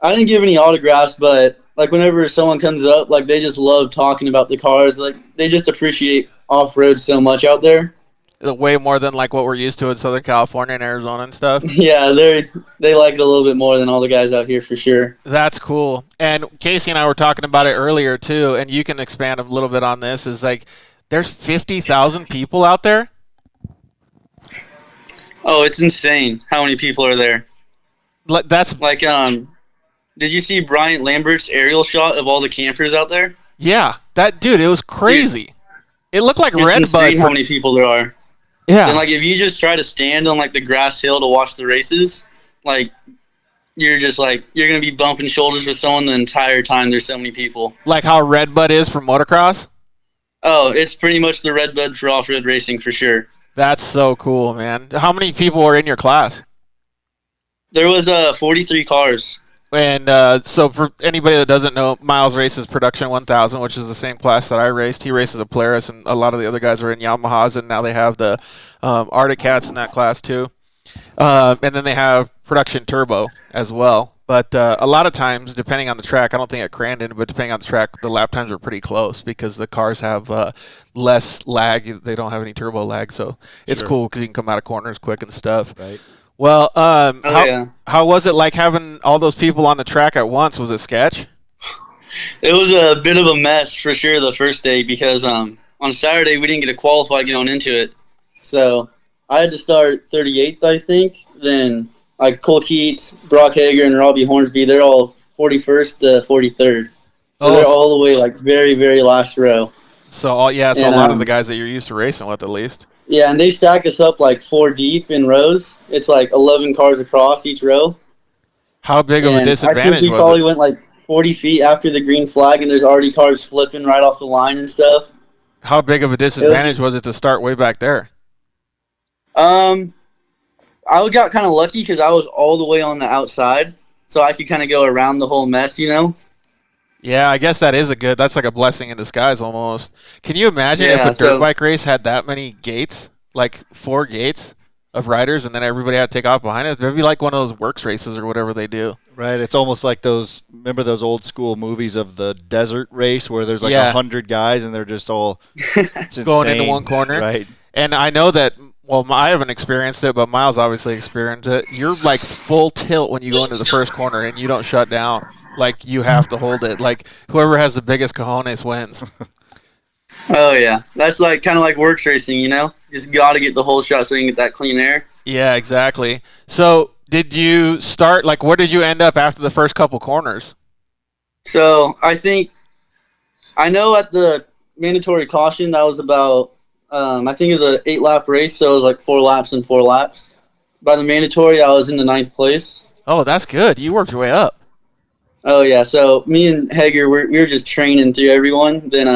didn't give any autographs, but like whenever someone comes up, like they just love talking about the cars. Like they just appreciate off-road so much out there. Way more than like what we're used to in Southern California and Arizona and stuff. Yeah, they like it a little bit more than all the guys out here for sure. That's cool. And Casey and I were talking about it earlier too, and you can expand a little bit on this. Is like there's 50,000 people out there. Oh, it's insane how many people are there. That's like did you see Bryant Lambert's aerial shot of all the campers out there? Yeah, that dude, it was crazy. Dude, it looked like it's Redbud. Insane how many people there are. Yeah. And like if you just try to stand on like the grass hill to watch the races, like you're gonna be bumping shoulders with someone the entire time. There's so many people. Like how Redbud is for motocross. Oh, it's pretty much the Redbud for off-road racing for sure. That's so cool, man. How many people were in your class? There was 43 cars. And so for anybody that doesn't know, Myles races Production 1000, which is the same class that I raced. He races a Polaris, and a lot of the other guys are in Yamahas, and now they have the Arctic Cats in that class too. And then they have Production Turbo as well. But a lot of times, depending on the track, I don't think at Crandon, but depending on the track, the lap times are pretty close because the cars have less lag. They don't have any turbo lag, so it's cool because you can come out of corners quick and stuff. Right. Well, how was it like having all those people on the track at once? Was it sketch? It was a bit of a mess for sure the first day because on Saturday we didn't get to qualify going into it. So I had to start 38th, I think. Then like Cole Keats, Brock Hager, and Robbie Hornsby, they're all 41st to 43rd. So they're all the way like very, very last row. So a lot of the guys that you're used to racing with at least. Yeah, and they stack us up like 4 deep in rows. It's like 11 cars across each row. How big of a disadvantage I think we probably went like 40 feet after the green flag, and there's already cars flipping right off the line and stuff. How big of a disadvantage was it to start way back there? I got kind of lucky because I was all the way on the outside, so I could kind of go around the whole mess, you know? Yeah, I guess that's like a blessing in disguise almost. Can you imagine if a dirt bike race had that many gates, like 4 gates of riders, and then everybody had to take off behind it? It'd be like one of those works races or whatever they do. Right, it's almost like remember those old school movies of the desert race where there's like 100 guys and they're just all going into one corner. Right. And I know that, well, I haven't experienced it, but Myles obviously experienced it. You're like full tilt when you go into the first corner and you don't shut down. Like, you have to hold it. Like, whoever has the biggest cojones wins. Oh, yeah. That's like kind of like works racing, you know? Just got to get the whole shot so you can get that clean air. Yeah, exactly. So, did you start, like, where did you end up after the first couple corners? So, I know at the mandatory caution, that was about, I think it was an 8-lap race, so it was like 4 laps and 4 laps. By the mandatory, I was in the 9th place. Oh, that's good. You worked your way up. Oh, yeah. So me and Hager, we were just training through everyone. Then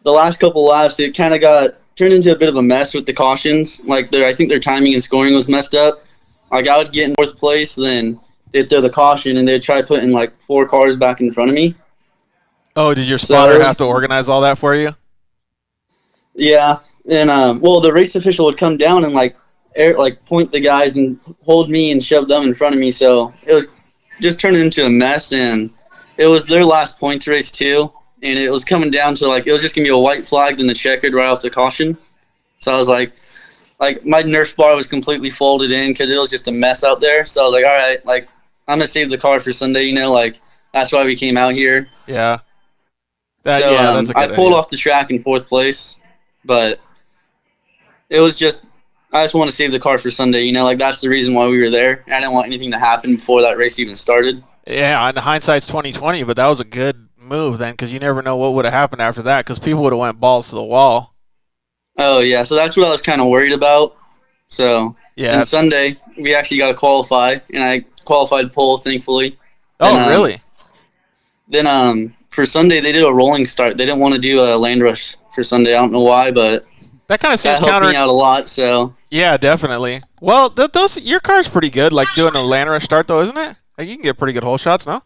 the the last couple laps, it kind of got turned into a bit of a mess with the cautions. Like, I think their timing and scoring was messed up. Like, I would get in fourth place, then they'd throw the caution, and they'd try putting, like, 4 cars back in front of me. Oh, did your spotter have to organize all that for you? Yeah. And, the race official would come down and, point the guys and hold me and shove them in front of me. So it was just turning into a mess, and it was their last points race, too. And it was coming down to, it was just going to be a white flag, then the checkered right off the caution. So I was like, my Nerf bar was completely folded in because it was just a mess out there. So I was like, all right, I'm going to save the car for Sunday, that's why we came out here. Yeah. That's a good I pulled off the track in fourth place, but it was just, I just want to save the car for Sunday, that's the reason why we were there. I didn't want anything to happen before that race even started. Yeah, and hindsight's 20/20, but that was a good move then, because you never know what would have happened after that, because people would have went balls to the wall. Oh yeah, so that's what I was kind of worried about. So yeah, and Sunday we actually got to qualify, and I qualified pole, thankfully. Oh really? Then for Sunday they did a rolling start. They didn't want to do a land rush for Sunday. I don't know why, but that kind of seems helped me out a lot. So yeah, definitely. Well, your car's pretty good. Like doing a land rush start though, isn't it? Like you can get pretty good hole shots, no?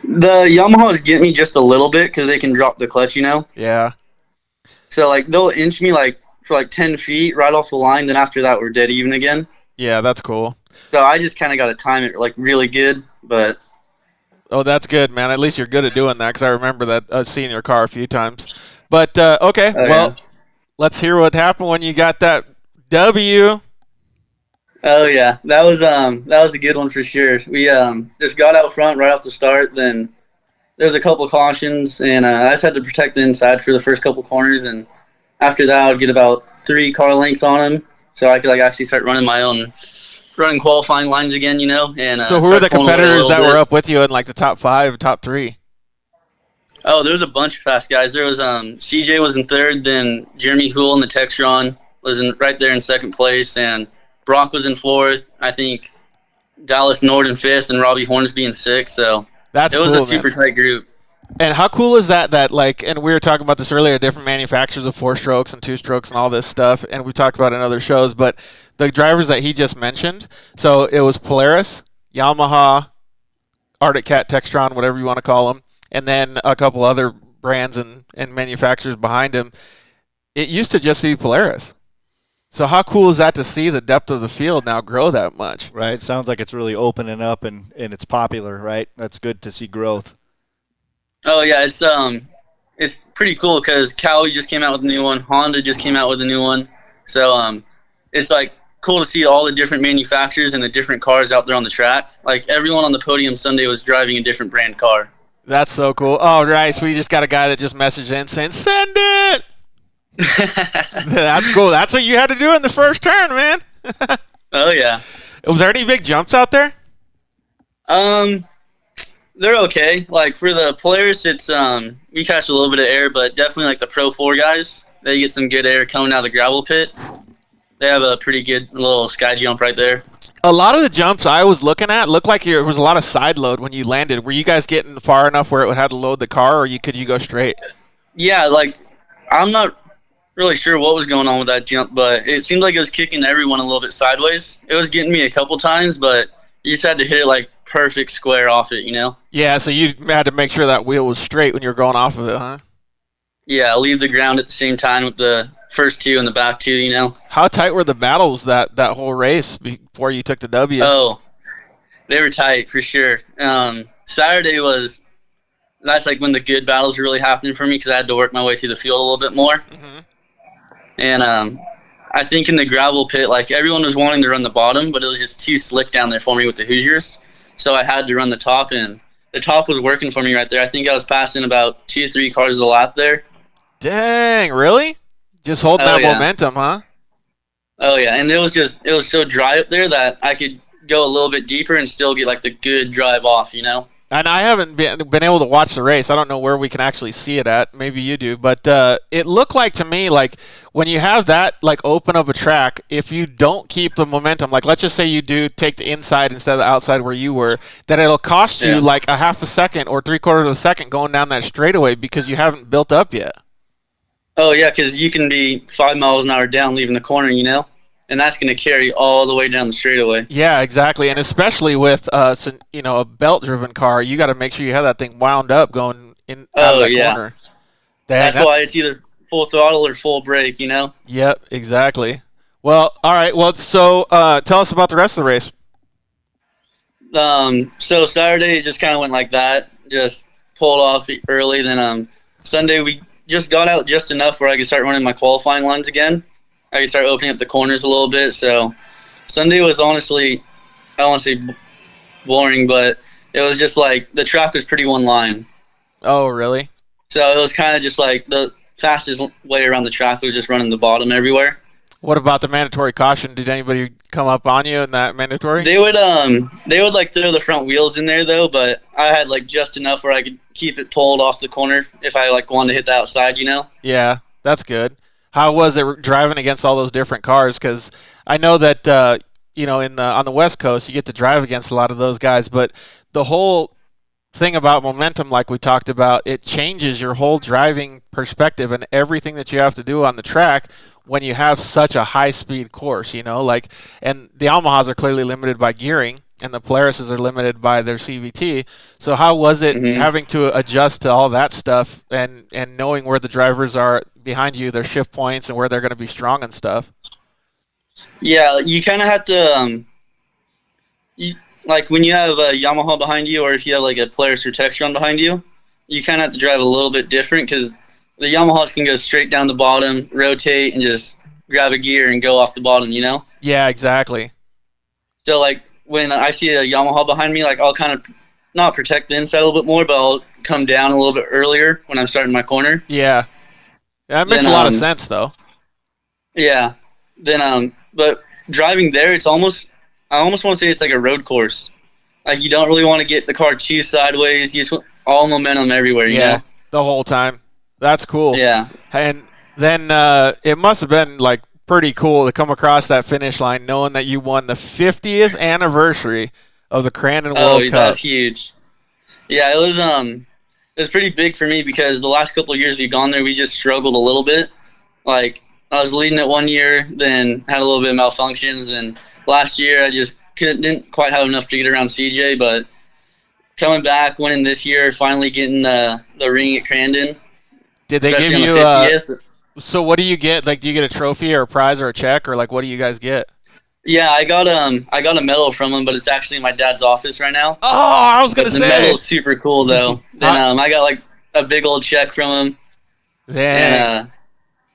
The Yamahas get me just a little bit because they can drop the clutch, Yeah. So, they'll inch me, for 10 feet right off the line. Then after that, we're dead even again. Yeah, that's cool. So I just kind of got to time it, really good. But oh, that's good, man. At least you're good at doing that because I remember that seeing your car a few times. But, okay, let's hear what happened when you got that W. Oh yeah, that was a good one for sure. We just got out front right off the start. Then there was a couple cautions, and I just had to protect the inside for the first couple corners. And after that, I would get about 3 car lengths on him, so I could actually start running my own qualifying lines again. And so who were the competitors that were up with you in the top 5, top 3? Oh, there was a bunch of fast guys. There was CJ was in third, then Jeremy Hool and the Textron was right there in second place, and Brock was in fourth. I think Dallas Nord in fifth, and Robbie Hornsby in sixth. So it was a super tight group. And how cool is that, and we were talking about this earlier, different manufacturers of 4-strokes and 2-strokes and all this stuff, and we talked about it in other shows, but the drivers that he just mentioned, so it was Polaris, Yamaha, Arctic Cat, Textron, whatever you want to call them, and then a couple other brands and manufacturers behind him. It used to just be Polaris. So how cool is that to see the depth of the field now grow that much? Right. Sounds like it's really opening up and it's popular, right? That's good to see growth. Oh yeah, it's pretty cool because Cowie just came out with a new one. Honda just came out with a new one. So it's cool to see all the different manufacturers and the different cars out there on the track. Everyone on the podium Sunday was driving a different brand car. That's so cool. Oh, right. So we just got a guy that just messaged in saying, "Send it." That's cool. That's what you had to do in the first turn, man. Oh yeah. Was there any big jumps out there? They're okay. For the Polaris, it's we catch a little bit of air, but definitely the Pro 4 guys, they get some good air coming out of the gravel pit. They have a pretty good little sky jump right there. A lot of the jumps I was looking at looked like there was a lot of side load when you landed. Were you guys getting far enough where it had to load the car, or could you go straight? Yeah, I'm not really sure what was going on with that jump, but it seemed like it was kicking everyone a little bit sideways. It was getting me a couple times, but you just had to hit it perfect square off it, Yeah, so you had to make sure that wheel was straight when you were going off of it, huh? Yeah, leave the ground at the same time with the first 2 and the back 2, How tight were the battles that whole race before you took the W? Oh, they were tight for sure. Saturday that's when the good battles were really happening for me because I had to work my way through the field a little bit more. Mm-hmm. And I think in the gravel pit, everyone was wanting to run the bottom, but it was just too slick down there for me with the Hoosiers. So I had to run the top, and the top was working for me right there. I think I was passing about 2 or 3 cars a lap there. Dang, really? Just holding that momentum, huh? Oh, yeah, and it was so dry up there that I could go a little bit deeper and still get the good drive off, And I haven't been able to watch the race. I don't know where we can actually see it at. Maybe you do. But it looked like to me, when you have that, open up a track, if you don't keep the momentum, let's just say you do take the inside instead of the outside where you were, that it'll cost you a half a second or 3/4 of a second going down that straightaway because you haven't built up yet. Oh yeah, because you can be 5 miles an hour down leaving the corner, and that's going to carry all the way down the straightaway. Yeah, exactly. And especially with a belt-driven car, you got to make sure you have that thing wound up going in out of that corner. Dang, that's why it's either full throttle or full brake. Yep, exactly. Well, all right. Well, so tell us about the rest of the race. So Saturday it just kind of went like that. Just pulled off early. Then Sunday we just got out just enough where I could start running my qualifying lines again. I could start opening up the corners a little bit. So Sunday was honestly, I don't want to say boring, but it was just like the track was pretty one line. Oh, really? So it was kind of just like the fastest way around the track was just running the bottom everywhere. What about the mandatory caution? Did anybody come up on you in that mandatory? They would like throw the front wheels in there though, but I had like just enough where I could keep it pulled off the corner if I like wanted to hit the outside, Yeah, that's good. How was it driving against all those different cars? Because I know that on the West Coast you get to drive against a lot of those guys, but the whole thing about momentum, like we talked about, it changes your whole driving perspective and everything that you have to do on the track when you have such a high-speed course, and the Yamahas are clearly limited by gearing, and the Polarises are limited by their CVT. So how was it having to adjust to all that stuff and knowing where the drivers are behind you, their shift points, and where they're going to be strong and stuff? Yeah, you kind of have to like when you have a Yamaha behind you, or if you have like a Polaris or Textron behind you, you kind of have to drive a little bit different because the Yamahas can go straight down the bottom, rotate, and just grab a gear and go off the bottom, Yeah, exactly. So, like, when I see a Yamaha behind me, like, I'll kind of not protect the inside a little bit more, but I'll come down a little bit earlier when I'm starting my corner. Yeah. That makes a lot of sense, though. Yeah. Then, but driving there, I almost want to say it's like a road course. Like, you don't really want to get the car too sideways. You just want all momentum everywhere, you know? The whole time. That's cool. Yeah. And then it must have been, like, pretty cool to come across that finish line knowing that you won the 50th anniversary of the Crandon World Cup. That was huge. Yeah, it was pretty big for me because the last couple of years we've gone there, we just struggled a little bit. Like, I was leading it one year, then had a little bit of malfunctions, and last year I just didn't quite have enough to get around CJ, but coming back, winning this year, finally getting the ring at Crandon. Did they give you so what do you get? Like, do you get a trophy or a prize or a check, or like what do you guys get? Yeah, I got a medal from him, but it's actually in my dad's office right now. Oh, I was gonna say the medal's super cool though. Then I got like a big old check from him. Dang. And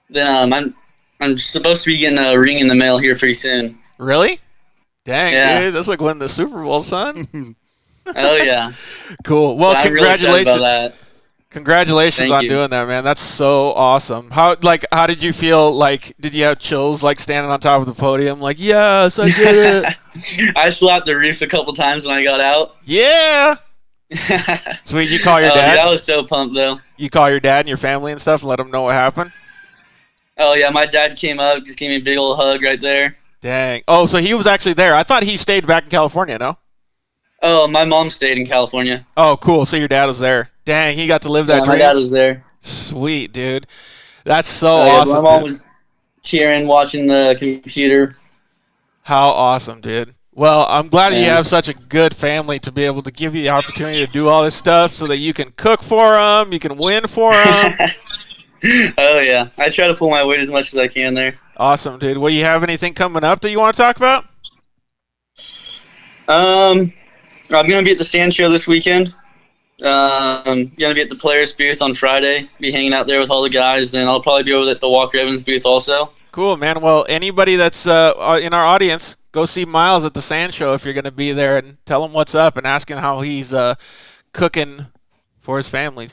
then I'm supposed to be getting a ring in the mail here pretty soon. Really? Dang, dude, that's like winning the Super Bowl, son. Oh yeah. Cool. Well, but congratulations. I'm really excited about that. Congratulations on doing that, man. That's so awesome. How did you feel? Like, did you have chills, like, standing on top of the podium? Like, yes, I did it. I slapped the roof a couple times when I got out. Yeah. Sweet. You call your dad? Dude, I was so pumped, though. You call your dad and your family and stuff and let them know what happened? Oh, yeah. My dad came up, just gave me a big old hug right there. Dang. Oh, so he was actually there. I thought he stayed back in California, no? Oh, my mom stayed in California. Oh, cool. So your dad was there. Dang, he got to live that dream. My dad was there. Sweet, dude. That's so awesome. My mom was cheering, watching the computer. How awesome, dude. Well, I'm glad you have such a good family to be able to give you the opportunity to do all this stuff so that you can cook for them, you can win for them. Oh, yeah. I try to pull my weight as much as I can there. Awesome, dude. Well, you have anything coming up that you want to talk about? I'm going to be at the Sand Show this weekend. Going to be at the Polaris booth on Friday. Be hanging out there with all the guys, and I'll probably be over at the Walker Evans booth also. Cool, man. Well, anybody that's in our audience, go see Myles at the Sand Show if you're going to be there, and tell him what's up and ask him how he's cooking for his family.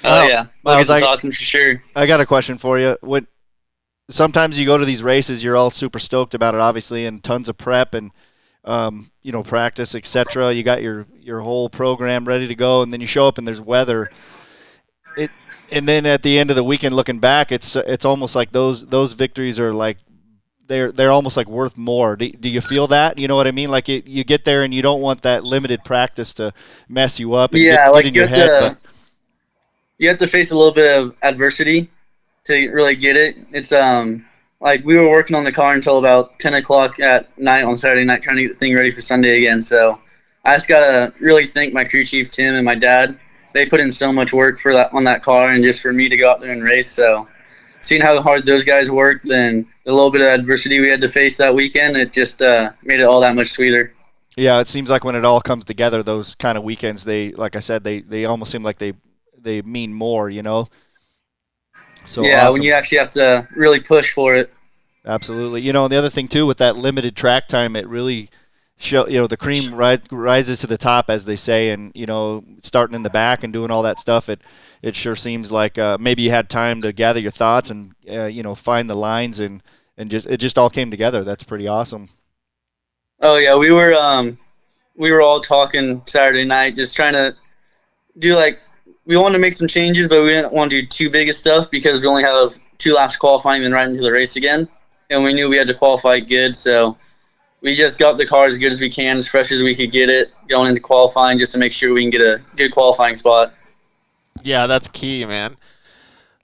Yeah. Myles, talking for sure. I got a question for you. Sometimes you go to these races, you're all super stoked about it, obviously, and tons of prep and practice, etc. You got your whole program ready to go, and then you show up and there's weather. And then at the end of the weekend, looking back, it's almost like those victories are like they're almost like worth more. Do you feel that? You know what I mean? Like you get there and you don't want that limited practice to mess you up and get in your head. you have to face a little bit of adversity to really get it. It's like we were working on the car until about 10 o'clock at night on Saturday night trying to get the thing ready for Sunday again. So I just got to really thank my crew chief, Tim, and my dad. They put in so much work for that on that car and just for me to go out there and race. So seeing how hard those guys worked and the little bit of adversity we had to face that weekend, it just made it all that much sweeter. Yeah, it seems like when it all comes together, those kind of weekends, like I said, they almost seem like they mean more, you know? So yeah, awesome. when you actually have to really push for it. Absolutely. You know, and the other thing, too, with that limited track time, it really the cream rises to the top, as they say, and, starting in the back and doing all that stuff, it sure seems like maybe you had time to gather your thoughts and, find the lines and it just all came together. That's pretty awesome. Oh, yeah, we were all talking Saturday night, just trying to do, we wanted to make some changes, but we didn't want to do too big of stuff because we only have 2 laps qualifying and right into the race again, and we knew we had to qualify good, so we just got the car as good as we can, as fresh as we could get it, going into qualifying just to make sure we can get a good qualifying spot. Yeah, that's key, man.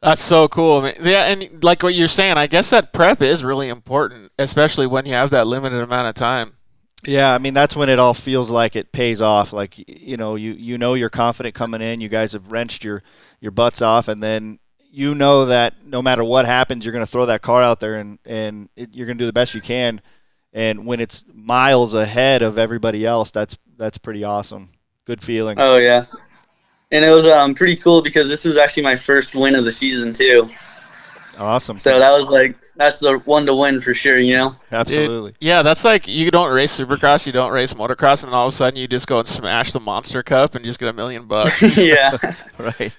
That's so cool, man. Yeah, and like what you're saying, I guess that prep is really important, especially when you have that limited amount of time. Yeah, I mean, that's when it all feels like it pays off. Like, you're confident coming in. You guys have wrenched your butts off, and then you know that no matter what happens, you're going to throw that car out there and you're going to do the best you can. And when it's miles ahead of everybody else, that's pretty awesome. Good feeling. Oh, yeah. And it was pretty cool because this was actually my first win of the season, too. Awesome. So that was that's the one to win for sure, Absolutely. Yeah, that's like you don't race Supercross, you don't race motocross, and all of a sudden you just go and smash the Monster Cup and just get $1 million. Yeah. Right.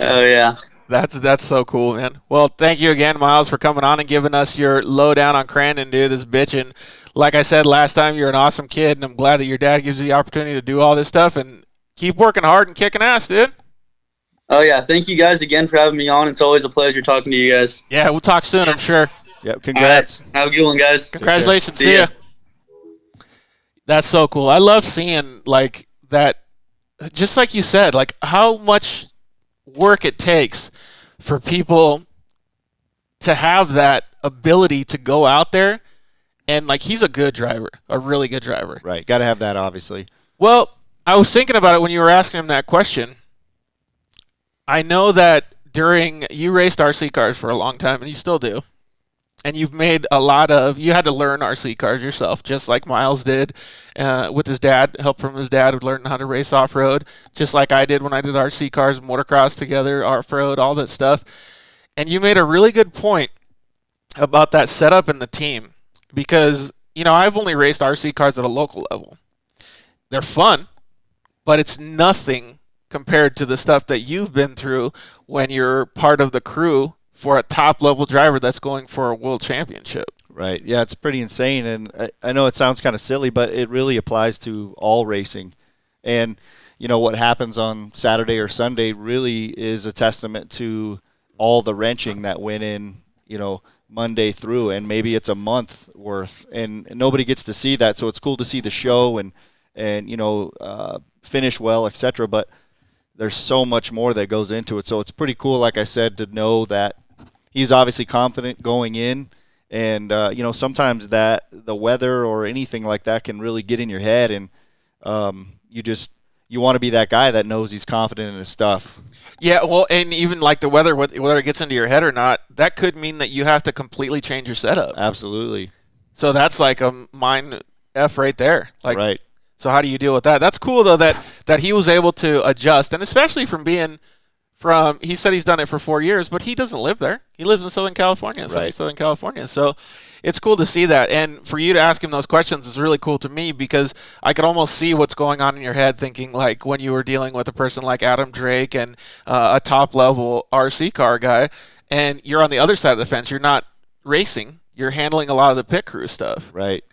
Oh, yeah. That's so cool, man. Well, thank you again, Myles, for coming on and giving us your lowdown on Crandon, dude. This bitchin'. Like I said last time, you're an awesome kid, and I'm glad that your dad gives you the opportunity to do all this stuff, and keep working hard and kicking ass, dude. Oh, yeah. Thank you guys again for having me on. It's always a pleasure talking to you guys. Yeah, we'll talk soon, I'm sure. Yep, congrats. Right. Have a good one, guys. Congratulations. See ya. That's so cool. I love seeing, like, that, just like you said, like, how much work it takes for people to have that ability to go out there and, like, he's a good driver, a really good driver. Right. Got to have that, obviously. Well, I was thinking about it when you were asking him that question. I know that you raced RC cars for a long time, and you still do. And you've made you had to learn RC cars yourself, just like Myles did with his dad, help from his dad, learning how to race off-road, just like I did when I did RC cars, motocross together, off-road, all that stuff. And you made a really good point about that setup and the team because, I've only raced RC cars at a local level. They're fun, but it's nothing compared to the stuff that you've been through when you're part of the crew for a top-level driver that's going for a world championship. Right. Yeah, it's pretty insane, and I know it sounds kind of silly, but it really applies to all racing. And, what happens on Saturday or Sunday really is a testament to all the wrenching that went in, Monday through, and maybe it's a month worth, and nobody gets to see that, so it's cool to see the show and finish well, etc., but there's so much more that goes into it. So it's pretty cool, like I said, to know that he's obviously confident going in. And, sometimes that the weather or anything like that can really get in your head. And you want to be that guy that knows he's confident in his stuff. Yeah, well, and even like the weather, whether it gets into your head or not, that could mean that you have to completely change your setup. Absolutely. So that's like a mind F right there. Like, right. So how do you deal with that? That's cool, though, that he was able to adjust, and especially he said he's done it for 4 years, but he doesn't live there. He lives in Southern California, Southern California. So it's cool to see that. And for you to ask him those questions is really cool to me because I could almost see what's going on in your head thinking like when you were dealing with a person like Adam Drake and a top-level RC car guy, and you're on the other side of the fence. You're not racing. You're handling a lot of the pit crew stuff. Right.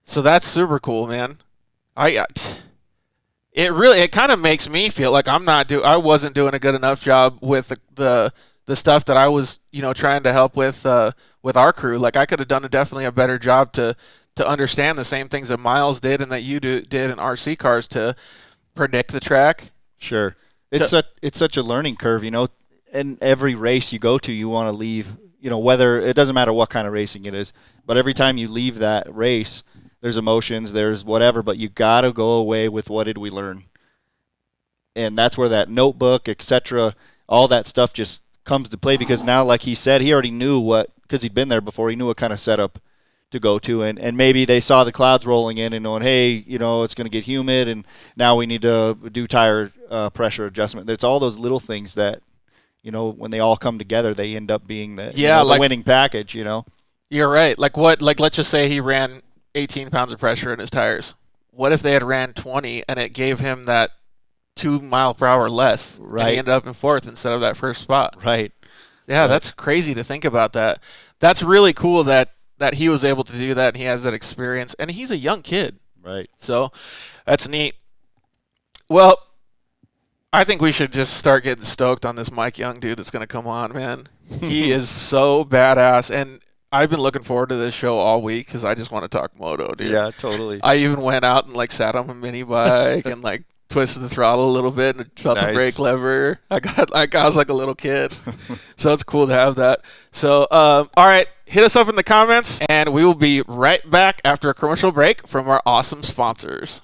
So that's super cool, man. It kind of makes me feel like I wasn't doing a good enough job with the stuff that I was trying to help with our crew. Like I could have done definitely a better job to understand the same things that Myles did and that you did in RC cars to predict the track. Sure. It's such a learning curve, you know. In every race you go to, you want to leave, you know, whether it doesn't matter what kind of racing it is, but every time you leave that race, there's emotions, there's whatever, but you got to go away with what did we learn. And that's where that notebook, etc., all that stuff just comes to play, because now, like he said, he already knew what, because he'd been there before, he knew what kind of setup to go to, and maybe they saw the clouds rolling in and knowing, hey, you know, it's going to get humid, and now we need to do tire pressure adjustment. It's all those little things that, you know, when they all come together, they end up being the, the winning package, you know. You're right. Like let's just say he ran 18 pounds of pressure in his tires. What if they had ran 20 and it gave him that 2 mile per hour less, right? And he ended up in 4th instead of that first spot. Right. Yeah, that's crazy to think about that. That's really cool that he was able to do that, and he has that experience, and he's a young kid. Right. So that's neat. Well, I think we should just start getting stoked on this Mike Young dude that's going to come on, man. He is so badass, and I've been looking forward to this show all week because I just want to talk moto, dude. Yeah, totally. I even went out and, like, sat on a mini bike and, like, twisted the throttle a little bit and felt the brake lever. I was like a little kid. So it's cool to have that. So, all right, hit us up in the comments, and we will be right back after a commercial break from our awesome sponsors.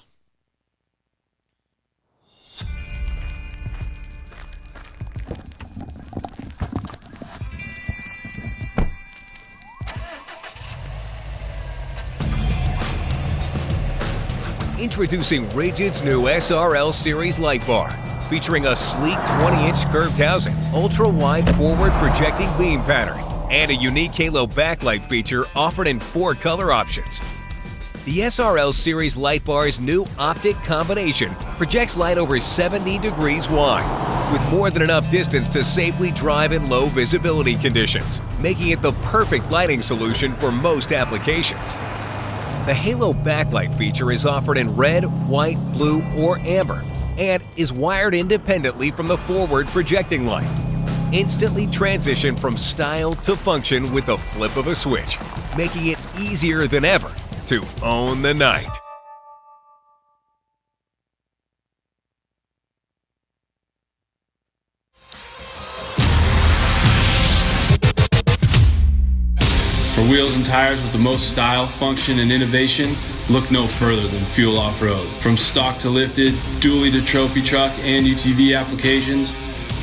Introducing Rigid's new SRL Series light bar, featuring a sleek 20-inch curved housing, ultra-wide forward projecting beam pattern, and a unique halo backlight feature offered in 4 color options. The SRL Series light bar's new optic combination projects light over 70 degrees wide, with more than enough distance to safely drive in low visibility conditions, making it the perfect lighting solution for most applications. The Halo backlight feature is offered in red, white, blue, or amber, and is wired independently from the forward projecting light. Instantly transition from style to function with the flip of a switch, making it easier than ever to own the night. For wheels and tires with the most style, function, and innovation, look no further than Fuel Off-Road. From stock to lifted, dually to trophy truck, and UTV applications,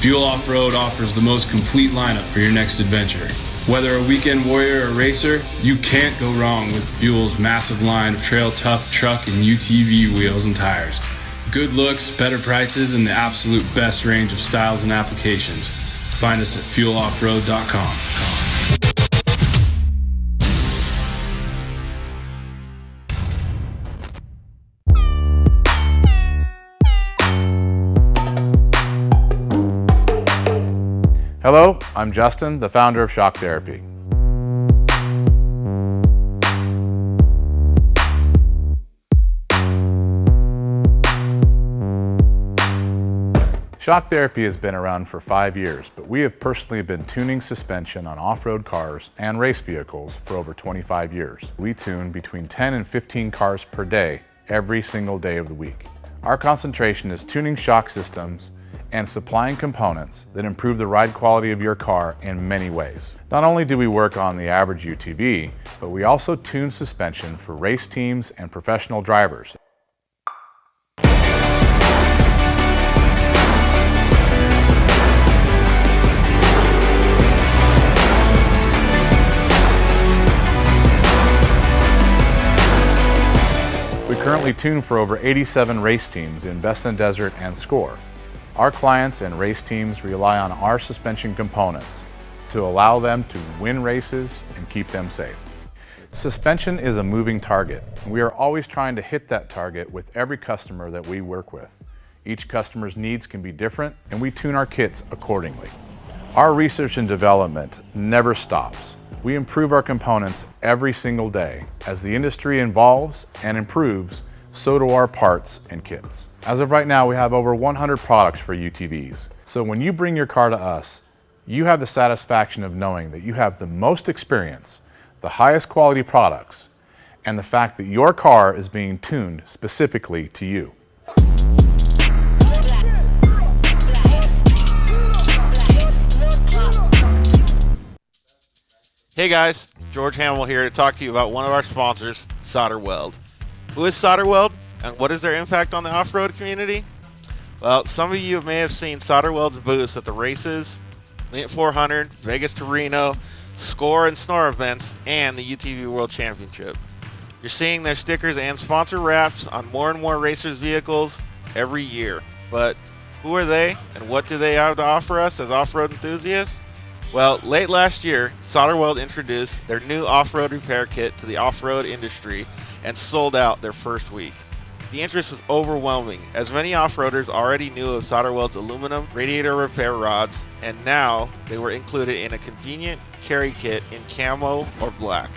Fuel Off-Road offers the most complete lineup for your next adventure. Whether a weekend warrior or racer, you can't go wrong with Fuel's massive line of trail tough truck and UTV wheels and tires. Good looks, better prices, and the absolute best range of styles and applications. Find us at fueloffroad.com. Hello, I'm Justin, the founder of Shock Therapy. Shock Therapy has been around for 5 years, but we have personally been tuning suspension on off-road cars and race vehicles for over 25 years. We tune between 10 and 15 cars per day, every single day of the week. Our concentration is tuning shock systems and supplying components that improve the ride quality of your car in many ways. Not only do we work on the average UTV, but we also tune suspension for race teams and professional drivers. We currently tune for over 87 race teams in Best in Desert and Score. Our clients and race teams rely on our suspension components to allow them to win races and keep them safe. Suspension is a moving target, and we are always trying to hit that target with every customer that we work with. Each customer's needs can be different, and we tune our kits accordingly. Our research and development never stops. We improve our components every single day. As the industry evolves and improves, so do our parts and kits. As of right now, we have over 100 products for UTVs. So when you bring your car to us, you have the satisfaction of knowing that you have the most experience, the highest quality products, and the fact that your car is being tuned specifically to you. Hey guys, George Hammel here to talk to you about one of our sponsors, Solder Weld. Who is Solder Weld, and what is their impact on the off-road community? Well, some of you may have seen Solder Weld's booths at the races, Lint 400, Vegas to Reno, Score and Snore events, and the UTV World Championship. You're seeing their stickers and sponsor wraps on more and more racers' vehicles every year. But who are they, and what do they have to offer us as off-road enthusiasts? Well, late last year, Solder Weld introduced their new off-road repair kit to the off-road industry and sold out their first week. The interest was overwhelming, as many off-roaders already knew of Solder Weld's aluminum radiator repair rods, and now they were included in a convenient carry kit in camo or black.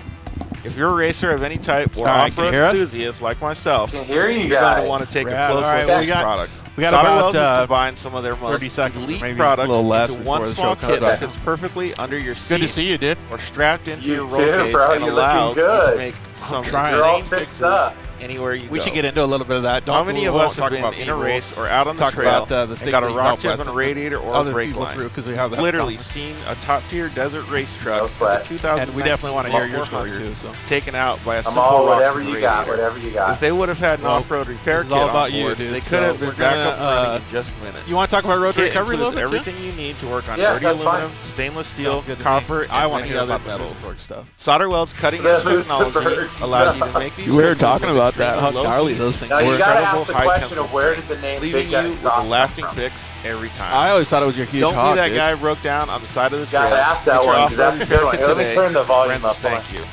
If you're a racer of any type or off-road enthusiast like myself, can hear you you're guys. going to want to take a close look Right, at this product. We got Solder about Weld has combined some of their most 30 seconds, elite maybe products a little less into before one the small show kit that comes. fits perfectly under your seat. Good to see you, dude. Or strapped into You your roll too, cage bro. and You're allows looking you to good. make some trying. You're all insane fixed fixes up. anywhere you We go. should get into a little bit of that. How many of us have been about in a race or out on the Talk trail about, the and stick got a that you rock help chip us and a to radiator or a other brake people line? through because we have that Literally confidence. seen a top-tier desert race truck No with sweat. the 2019 And we definitely want to hear your story 400 too. So taken out by a I'm simple all rock whatever to the you got, radiator. whatever you If got. they would have had an Well, off-road repair this is kit all on about you, board, dude. they So could have been we're back gonna, up running in just a minute. you want to talk about road Kit recovery a little includes bit too? everything you need to work on Yeah, dirty that's aluminum, fine. stainless steel, Sounds good to copper, me. I and want to many hear other about the metals. Lucifer stuff. Solder Weld's cutting-edge The technology Lucifer allows you to stuff. make these We were fixes talking with about that, extremely how low gnarly heat those things Now and you gotta incredible ask the high question tensile of where strength, did the name leaving Big you Gun with a Exhaust come lasting from? fix every time. I always thought it was your huge Don't hog, be that dude. guy broke down on the side of the trail. Gotta ask that Get your one, 'cause off-road that's a good repair one. kit Here, let me today. turn the volume Friends, up. Hold thank you.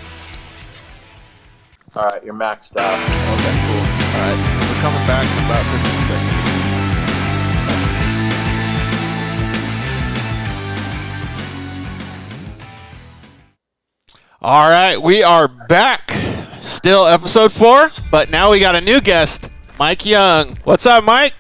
All right, you're maxed out. Okay, cool. All right, we're coming back in about 15 seconds. All right, we are back. Still episode 4, but now we got a new guest, Mike Young. What's up, Mike?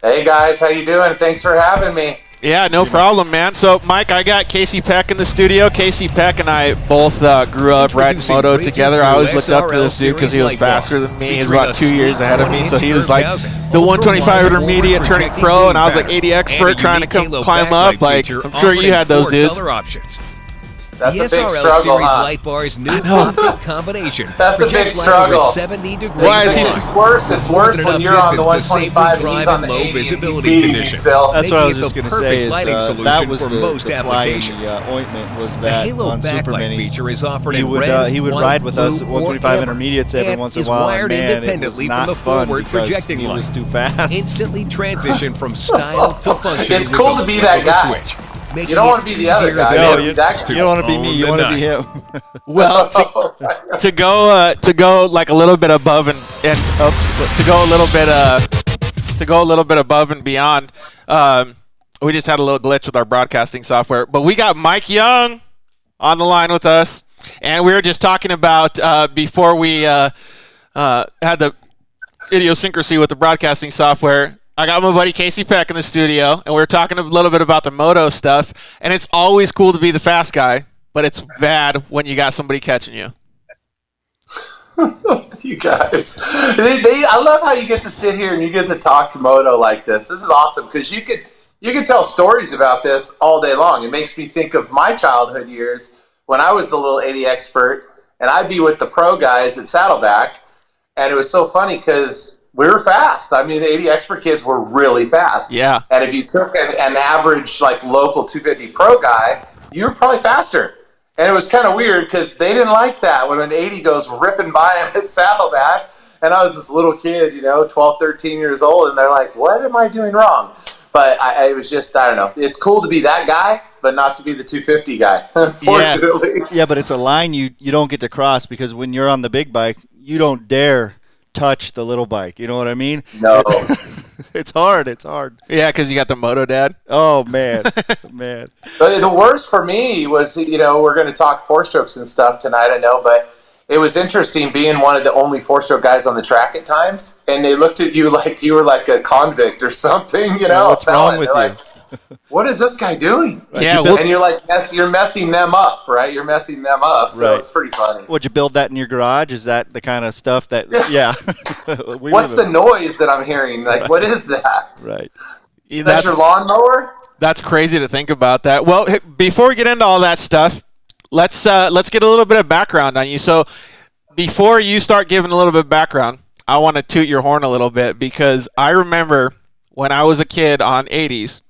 Hey guys, how you doing? Thanks for having me. Yeah, no problem, man. So, Mike, I got Casey Peck in the studio. Casey Peck and I both grew up riding Introducing Moto Regions together. I always looked up to SRL this dude because he was Series Light Bar, faster than me. He was featuring about a 2 years sleek ahead of me, so he was 20-inch like housing, the ultra-wide 125 intermediate forward turning projecting pro, and I was beam like 80 pattern, expert and a trying to unique come halo climb backlight up. Like, feature I'm sure you offering had those 4 dudes. color options. That's The a big SRL struggle, Series huh? Light Bar's new optic combination That's a big projects light over struggle. 70 degrees. Why is he- long. It's worse. It's More worse than when enough you're on the distance to safely 125 and he's drive on in the low 80 and he's visibility beating me conditions. still. That's what I was Making just it going the to say. perfect Is, lighting that solution was for the, most the flying, applications. ointment was The that Halo on Super backlight Minis. feature is offered He in would red, he would white, ride with us blue, at or 125 amber, intermediates every and once in a is while. wired and man, independently it from was the not fun forward because projecting he was light. too fast. Instantly transition from style to function. It's with cool the to be flip that of a guy. switch, making You don't it want to be the other easier guy. than You No, ever you, that you guy. don't want to be me. own You the want to be night. him. Well, to go like a little bit above and to go a little bit above and beyond. We just had a little glitch with our broadcasting software, but we got Mike Young on the line with us, and we were just talking about before we had the idiosyncrasy with the broadcasting software. I got my buddy Casey Peck in the studio, and we were talking a little bit about the Moto stuff, and it's always cool to be the fast guy, but it's bad when you got somebody catching you. You guys, I love how you get to sit here and you get to talk Moto like this. This is awesome because you could tell stories about this all day long. It makes me think of my childhood years when I was the little 80 expert, and I'd be with the pro guys at Saddleback, and it was so funny because we were fast. I mean, the 80 expert kids were really fast. Yeah. And if you took an average like local 250 pro guy, you were probably faster. And it was kind of weird because they didn't like that when an 80 goes ripping by him at Saddleback. And I was this little kid, 12, 13 years old, and they're like, what am I doing wrong? But it was just, I don't know. It's cool to be that guy, but not to be the 250 guy, unfortunately. Yeah, but it's a line you don't get to cross because when you're on the big bike, you don't dare touch the little bike. You know what I mean? No. It's hard. It's hard. Yeah, because you got the Moto Dad. Oh, man. Man. But the worst for me was, we're going to talk four-strokes and stuff tonight, I know, but it was interesting being one of the only four-stroke guys on the track at times, and they looked at you like you were like a convict or something, What's wrong with you? Like, what is this guy doing? Yeah, And you're like, you're messing them up, right? You're messing them up, so Right. it's pretty funny. Would you build that in your garage? Is that the kind of stuff that, yeah. What's the noise that I'm hearing? Like, what is that? Right. Is that your lawnmower? That's crazy to think about that. Well, before we get into all that stuff, let's get a little bit of background on you. So before you start giving a little bit of background, I want to toot your horn a little bit because I remember when I was a kid on 80s,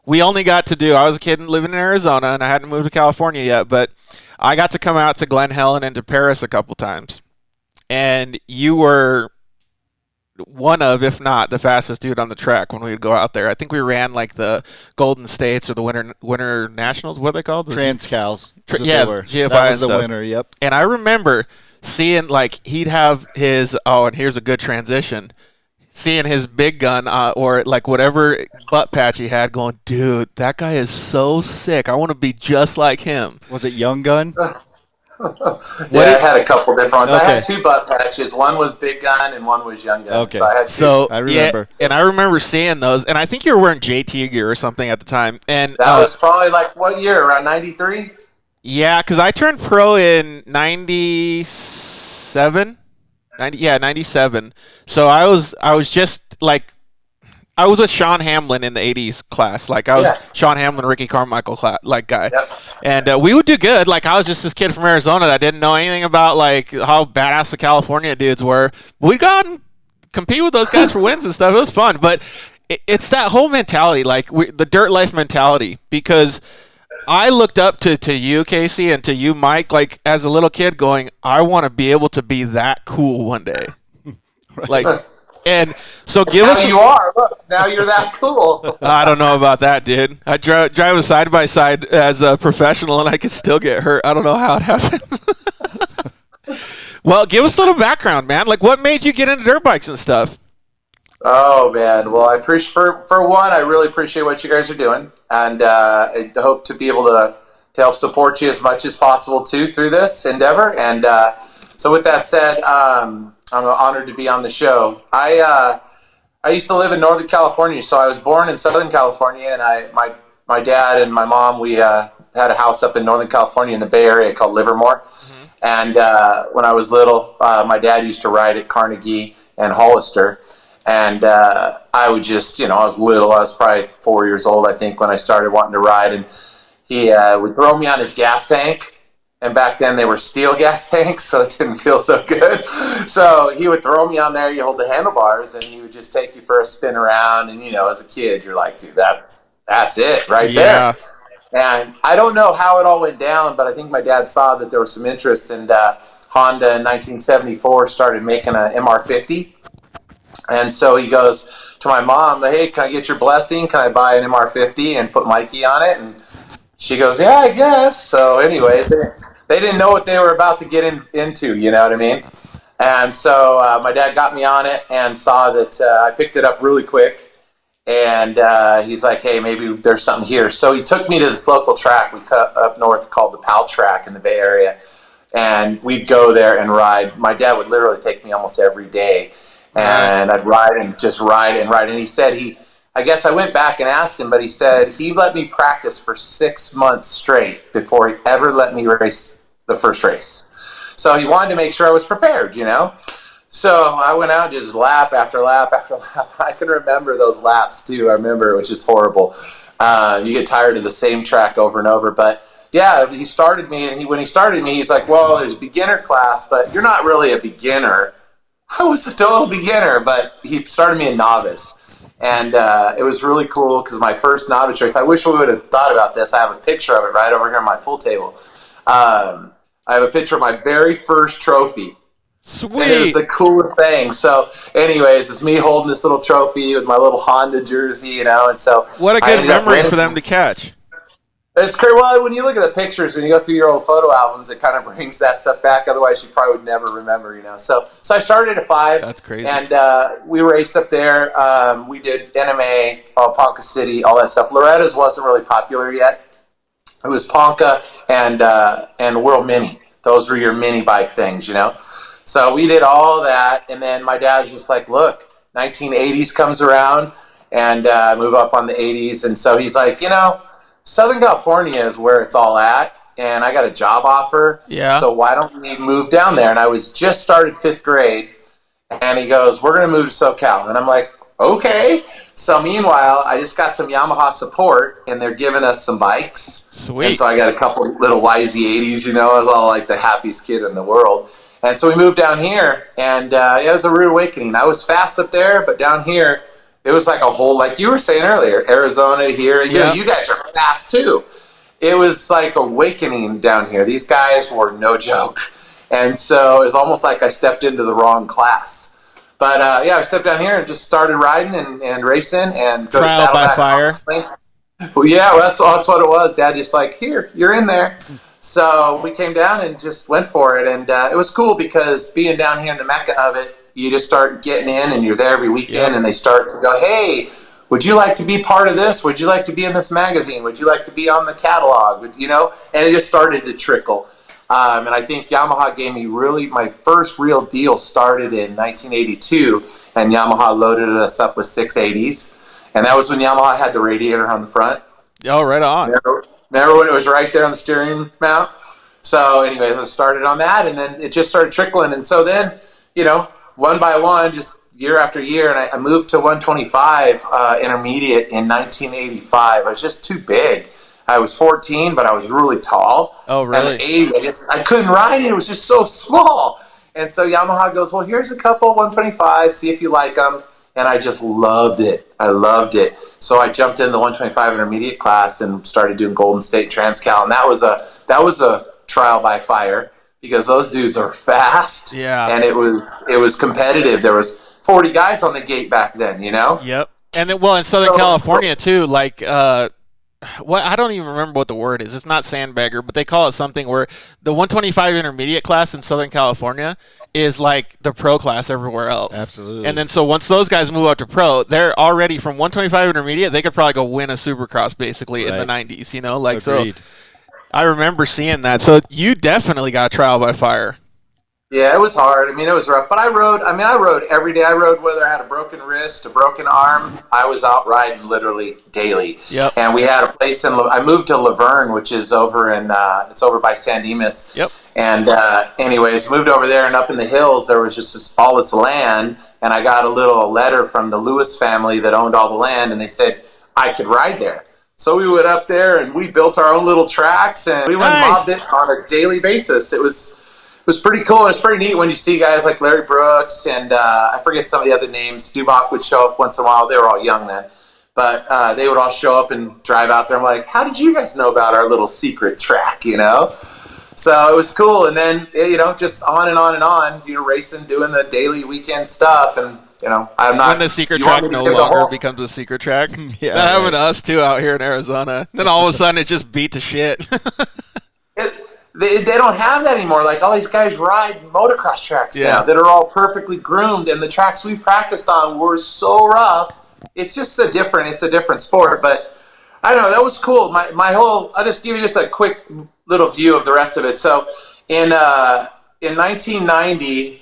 we only got to do, I was a kid living in Arizona and I hadn't moved to California yet, but I got to come out to Glen Helen and to Paris a couple times. And you were one of, if not the fastest dude on the track when we would go out there. I think we ran like the Golden States or the Winter Nationals. What are they called? Transcals. Yeah, that GFI was and the stuff. winner. Yep. And I remember seeing like he'd have his and here's a good transition. Seeing his big gun or like whatever butt patch he had, going, dude, that guy is so sick. I want to be just like him. Was it Young Gun? Yeah, I had a couple different ones. Okay. I had 2 butt patches. One was Big Gun and one was Young Gun. Okay. So I had 2. So I remember. Yeah, and I remember seeing those, and I think you were wearing JT gear or something at the time. And that was probably like what year? Around 93? Yeah, because I turned pro in 97. 97. So I was just like, I was with Sean Hamlin in the 80s class. Like I was Sean Hamlin, Ricky Carmichael guy. Yep. And we would do good. Like I was just this kid from Arizona that didn't know anything about like how badass the California dudes were. We'd go out and compete with those guys for wins and stuff. It was fun. But it's that whole mentality, like the dirt life mentality, because I looked up to you, Casey, and to you, Mike, like as a little kid going, I want to be able to be that cool one day. Like, and so give us. Now you are. Look, now you're that cool. I don't know about that, dude. I drive a side by side as a professional, and I could still get hurt. I don't know how it happens. Well, give us a little background, man. Like, what made you get into dirt bikes and stuff? Oh man, well I appreciate for one, I really appreciate what you guys are doing, and I hope to be able to help support you as much as possible too through this endeavor. And so with that said, I'm honored to be on the show. I used to live in Northern California, so I was born in Southern California, and my dad and my mom, we had a house up in Northern California in the Bay Area called Livermore. Mm-hmm. And when I was little, my dad used to ride at Carnegie and Hollister. And I would just, I was little. I was probably 4 years old, I think, when I started wanting to ride. And he would throw me on his gas tank. And back then they were steel gas tanks, so it didn't feel so good. So he would throw me on there. You hold the handlebars, and he would just take you for a spin around. And, as a kid, you're like, dude, that's it right there. And I don't know how it all went down, but I think my dad saw that there was some interest. And Honda in 1974 started making an MR50. And so he goes to my mom, hey, can I get your blessing? Can I buy an MR50 and put Mikey on it? And she goes, yeah, I guess. So anyway, they didn't know what they were about to get into, you know what I mean? And so my dad got me on it and saw that I picked it up really quick. And he's like, hey, maybe there's something here. So he took me to this local track we cut up north called the Powell Track in the Bay Area. And we'd go there and ride. My dad would literally take me almost every day. And I'd ride and just ride and ride. And he said I guess I went back and asked him, but he said he let me practice for 6 months straight before he ever let me race the first race. So he wanted to make sure I was prepared, So I went out just lap after lap after lap. I can remember those laps too. I remember it was just horrible. You get tired of the same track over and over. But yeah, he started me, and when he started me, he's like, well, there's beginner class, but you're not really a beginner. I was a total beginner, but he started me a novice. And it was really cool because my first novice race, I wish we would have thought about this. I have a picture of it right over here on my pool table. I have a picture of my very first trophy. Sweet. And it was the coolest thing. So anyways, it's me holding this little trophy with my little Honda jersey, and so. What a good memory for them to catch. It's crazy. Well, when you look at the pictures, when you go through your old photo albums, it kind of brings that stuff back. Otherwise, you probably would never remember, So I started at 5. That's crazy. And we raced up there. We did NMA, Ponca City, all that stuff. Loretta's wasn't really popular yet. It was Ponca and World Mini. Those were your mini bike things, So we did all that. And then my dad's just like, look, 1980s comes around, and move up on the 80s. And so he's like, Southern California is where it's all at, and I got a job offer. Yeah. So why don't we move down there? And I was just started 5th grade, and he goes, we're going to move to SoCal. And I'm like, okay. So meanwhile, I just got some Yamaha support, and they're giving us some bikes. Sweet. And so I got a couple little YZ80s, I was all like the happiest kid in the world. And so we moved down here, and it was a rude awakening. I was fast up there, but down here, it was like a whole, like you were saying earlier, Arizona here. Yep. You guys are fast too. It was like awakening down here. These guys were no joke. And so it was almost like I stepped into the wrong class. But I stepped down here and just started riding and racing and go Trial to by fire. Well, yeah, that's what it was. Dad just like, here, you're in there. So we came down and just went for it. And it was cool because being down here in the mecca of it, you just start getting in and you're there every weekend and they start to go, hey, would you like to be part of this? Would you like to be in this magazine? Would you like to be on the catalog? And it just started to trickle. And I think Yamaha gave me my first real deal started in 1982, and Yamaha loaded us up with 680s. And that was when Yamaha had the radiator on the front. Oh, right on. Remember when it was right there on the steering mount? So anyways, I started on that, and then it just started trickling. And so then, one by one, just year after year, and I moved to 125 intermediate in 1985. I was just too big. I was 14, but I was really tall. Oh, really? And the 80, I couldn't ride it. It was just so small. And so Yamaha goes, well, here's a couple 125. See if you like them. And I just loved it. I loved it. So I jumped in the 125 intermediate class and started doing Golden State Transcal. And that was a trial by fire because those dudes are fast. Yeah. And it was competitive. There was 40 guys on the gate back then, Yep. And then, in Southern California too, like I don't even remember what the word is. It's not sandbagger, but they call it something where the 125 intermediate class in Southern California is like the pro class everywhere else. Absolutely. And then so once those guys move up to pro, they're already from 125 intermediate. They could probably go win a Supercross basically in the 90s. Agreed. So. I remember seeing that. So you definitely got trial by fire. Yeah, it was hard. It was rough. But I rode every day. I rode whether I had a broken wrist, a broken arm. I was out riding literally daily. Yep. And we had a place I moved to Laverne, which is over it's over by San Dimas. Yep. And anyways, moved over there, and up in the hills, there was just all this land. And I got a little letter from the Lewis family that owned all the land, and they said I could ride there. So we went up there, and we built our own little tracks, and we went and mobbed it on a daily basis. It was pretty cool, and it's pretty neat when you see guys like Larry Brooks and I forget some of the other names. Dubach would show up once in a while. They were all young then. But they would all show up and drive out there. I'm like, how did you guys know about our little secret track, So it was cool. And then, just on and on and on, racing, doing the daily weekend stuff. And, I'm not... When the secret track no longer becomes a secret track. Yeah, that happened to us, too, out here in Arizona. Then all of a sudden, it just beat to shit. They don't have that anymore. Like, all these guys ride motocross tracks now that are all perfectly groomed, and the tracks we practiced on were so rough. It's just a different sport. But I don't know, that was cool. I'll just give you just a quick little view of the rest of it. So in 1990,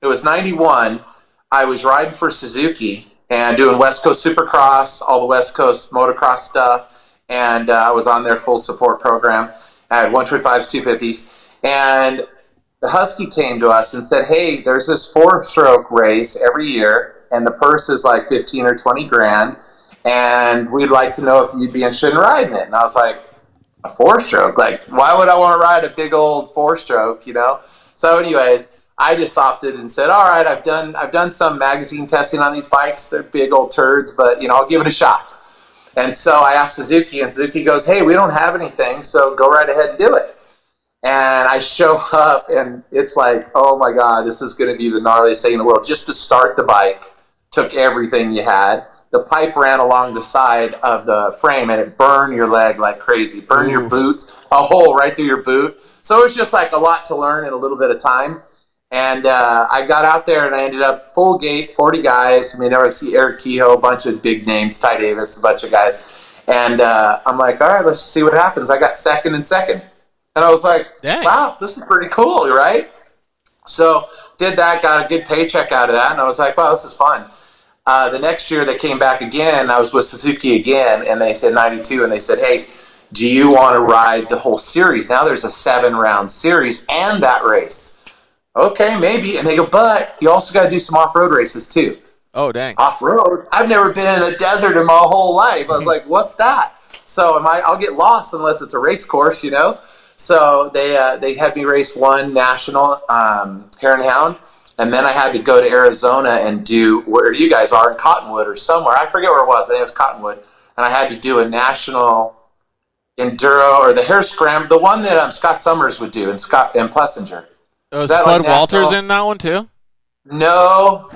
it was 91, I was riding for Suzuki and doing West Coast Supercross, all the West Coast motocross stuff, and I was on their full support program. I had 125s, 250s, and the Husky came to us and said, hey, there's this 4-stroke race every year, and the purse is like 15 or 20 grand, and we'd like to know if you'd be interested in riding it. And I was like, a 4-stroke? Like, why would I want to ride a big old 4-stroke, So anyways, I just opted and said, all right, I've done some magazine testing on these bikes. They're big old turds, but, I'll give it a shot. And so I asked Suzuki, and Suzuki goes, hey, we don't have anything, so go right ahead and do it. And I show up, and it's like, oh, my God, this is going to be the gnarliest thing in the world. Just to start the bike took everything you had. The pipe ran along the side of the frame, and it burned your leg like crazy. Burned your boots, a hole right through your boot. So it was just like a lot to learn in a little bit of time. And I got out there, and I ended up full gate, 40 guys. There was Eric Kehoe, a bunch of big names, Ty Davis, a bunch of guys. And I'm like, all right, let's see what happens. I got second and second. And I was like, dang, wow, this is pretty cool, right? So did that, got a good paycheck out of that. And I was like, wow, this is fun. The next year they came back again. I was with Suzuki again, and they said 92, and they said, hey, do you want to ride the whole series? Now there's a 7-round series and that race. Okay, maybe. And they go, but you also got to do some off-road races too. Oh, dang. Off-road? I've never been in a desert in my whole life. I was like, what's that? So I'll get lost unless it's a race course, you know? So they had me race one national Hare and Hound, and then I had to go to Arizona and do where you guys are in Cottonwood or somewhere. I forget where it was. I think it was Cottonwood. And I had to do a national enduro or the hare scramble, the one that Scott Summers would do and Plessinger. Was Spud Walters in that one too? No,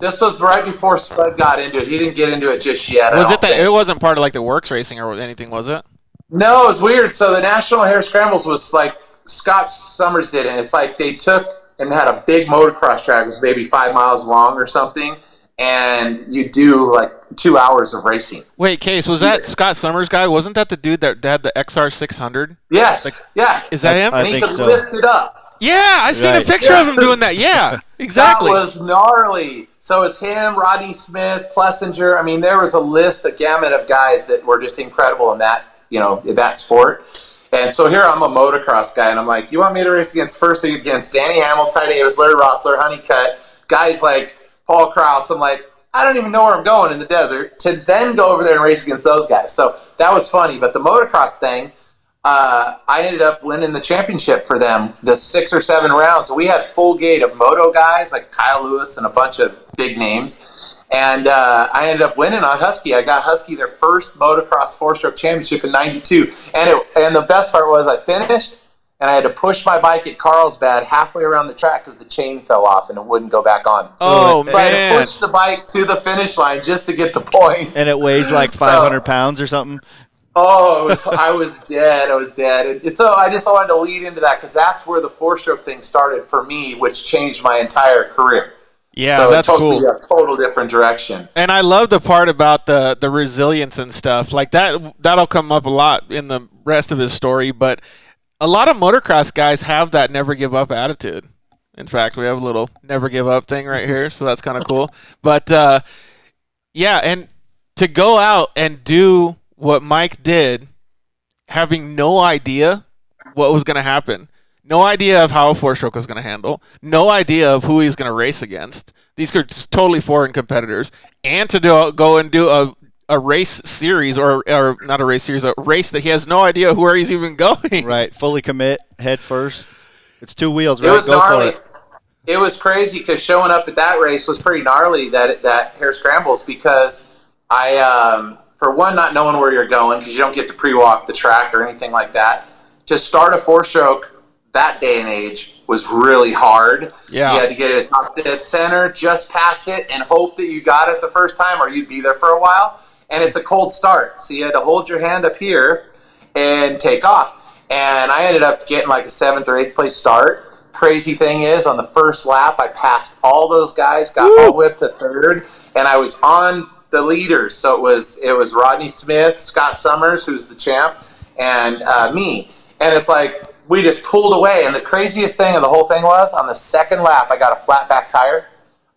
this was right before Spud got into it. He didn't get into it just yet. Was it that it wasn't part of like the works racing or anything, was it? No, it was weird. So the National Hare Scrambles was like Scott Summers did it. And it's like they took and had a big motocross track. It was maybe 5 miles long or something. And you do like 2 hours of racing. Wait, Case, was that Scott Summers guy? Wasn't that the dude that had the XR 600? Yes. Yeah. Is that him? And he could lift it up. Yeah, I seen a picture of him doing that. Yeah, exactly. That was gnarly. So it was him, Rodney Smith, Plessinger. I mean, there was a gamut of guys that were just incredible in that, in that sport. And so here I'm a motocross guy, and I'm like, you want me to race first against Danny Hamill, Ty Davis, Larry Rossler, Honeycutt, guys like Paul Krause. I'm like, I don't even know where I'm going in the desert to then go over there and race against those guys. So that was funny. But the motocross thing, I ended up winning the championship for them, the 6 or 7 rounds. So we had full gate of moto guys like Kyle Lewis and a bunch of big names. And I ended up winning on Husky. I got Husky their first motocross 4-stroke championship in '92. And the best part was I finished, and I had to push my bike at Carlsbad halfway around the track because the chain fell off and it wouldn't go back on. Oh, so I had to push the bike to the finish line just to get the points. And it weighs like 500 pounds or something? Oh, I was dead. And so I just wanted to lead into that because that's where the 4-stroke thing started for me, which changed my entire career. Yeah, so that's totally cool. A total different direction. And I love the part about the resilience and stuff. Like that'll come up a lot in the rest of his story, but a lot of motocross guys have that never give up attitude. In fact, we have a little never give up thing right here, so that's kind of cool. But yeah, and to go out and do what Mike did, having no idea what was going to happen. No idea of how a 4-stroke was going to handle. No idea of who he's going to race against. These are just totally foreign competitors. And to go and do a race series, or not a race series, a race that he has no idea where he's even going. Right. Fully commit, head first. It's 2 wheels, right? It was gnarly. It was crazy because showing up at that race was pretty gnarly, that Hare Scrambles, because I, for one, not knowing where you're going because you don't get to pre-walk the track or anything like that. To start a 4-stroke that day and age was really hard. Yeah. You had to get it top dead center, just past it, and hope that you got it the first time or you'd be there for a while. And it's a cold start. So you had to hold your hand up here and take off. And I ended up getting like a 7th or 8th place start. Crazy thing is, on the first lap, I passed all those guys, got all the way up to 3rd, and I was on the leaders. So it was Rodney Smith, Scott Summers, who's the champ, and me. And it's like, we just pulled away, and the craziest thing of the whole thing was, on the 2nd lap, I got a flat back tire.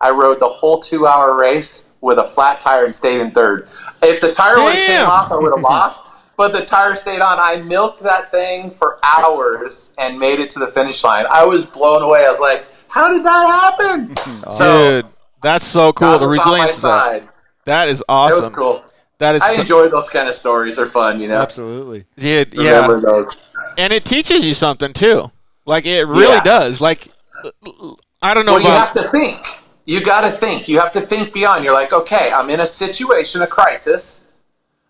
I rode the whole 2-hour race with a flat tire and stayed in 3rd. If the tire would have came off, I would have lost, but the tire stayed on. I milked that thing for hours and made it to the finish line. I was blown away. I was like, how did that happen? Dude, that's so cool. The resilience side. That is awesome. It was cool. I enjoy those kind of stories. They're fun, Absolutely. Yeah. Remember those. And it teaches you something too. Like it really does. Like I don't know. Well, you have to think. You got to think. You have to think beyond. You're like, okay, I'm in a situation, a crisis.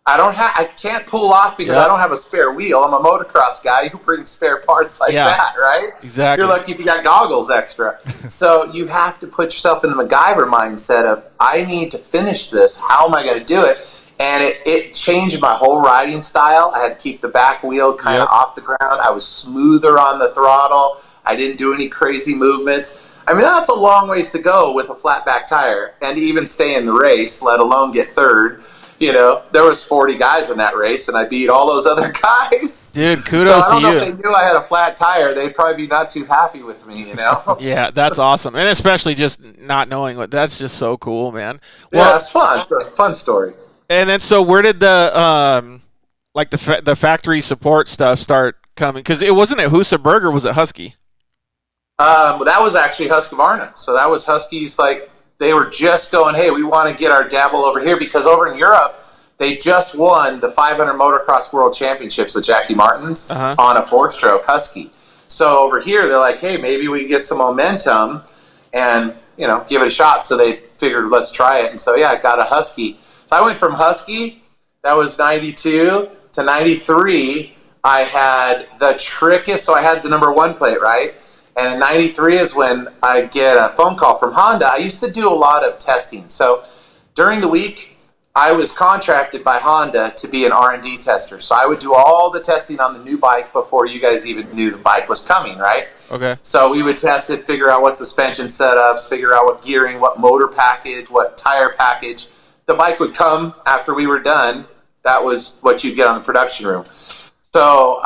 I can't pull off because I don't have a spare wheel. I'm a motocross guy who brings spare parts like that, right? Exactly. You're lucky if you got goggles extra. So you have to put yourself in the MacGyver mindset of, I need to finish this. How am I going to do it? And it changed my whole riding style. I had to keep the back wheel kind of off the ground. I was smoother on the throttle. I didn't do any crazy movements. I mean, that's a long ways to go with a flat back tire and to even stay in the race, let alone get 3rd. There was 40 guys in that race, and I beat all those other guys. Dude, kudos to you. So I don't know if they knew I had a flat tire. They'd probably be not too happy with me, Yeah, that's awesome. And especially just not knowing that's just so cool, man. Well, it's fun. It's a fun story. And then, so where did the the factory support stuff start coming? Because it wasn't at Husa Burger, was it Husky? That was actually Husqvarna. So that was Husky's they were just going, hey, we want to get our dabble over here, because over in Europe, they just won the 500 Motocross World Championships with Jackie Martins on a 4-stroke Husky. So over here, they're like, hey, maybe we can get some momentum and, give it a shot. So they figured, let's try it. And so, I got a Husky. So I went from Husky, that was 92, to 93. I had the trickiest, so I had the number 1 plate, right? And in 93 is when I get a phone call from Honda. I used to do a lot of testing. So during the week, I was contracted by Honda to be an R&D tester. So I would do all the testing on the new bike before you guys even knew the bike was coming, right? Okay. So we would test it, figure out what suspension setups, figure out what gearing, what motor package, what tire package. The bike would come after we were done. That was what you'd get on the production room. So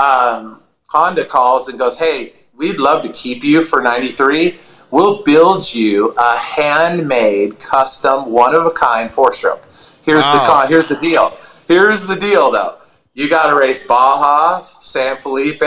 Honda calls and goes, hey, we'd love to keep you for 93. We'll build you a handmade, custom, one-of-a-kind 4-stroke. Here's the deal. Here's the deal, though. You got to race Baja, San Felipe,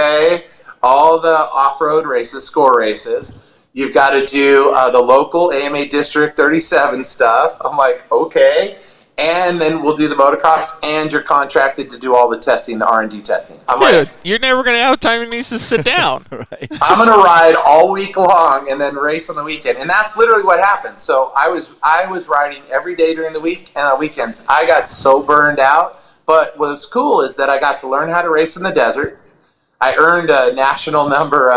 all the off-road races, score races. You've got to do the local AMA District 37 stuff. I'm like, okay. And then we'll do the motocross, and you're contracted to do all the testing, the R&D testing. I'm Dude, you're never going to have time to sit down. Right. I'm going to ride all week long and then race on the weekend. And that's literally what happened. So I was riding every day during the week and on weekends. I got so burned out. But what's cool is that I got to learn how to race in the desert. I earned a national number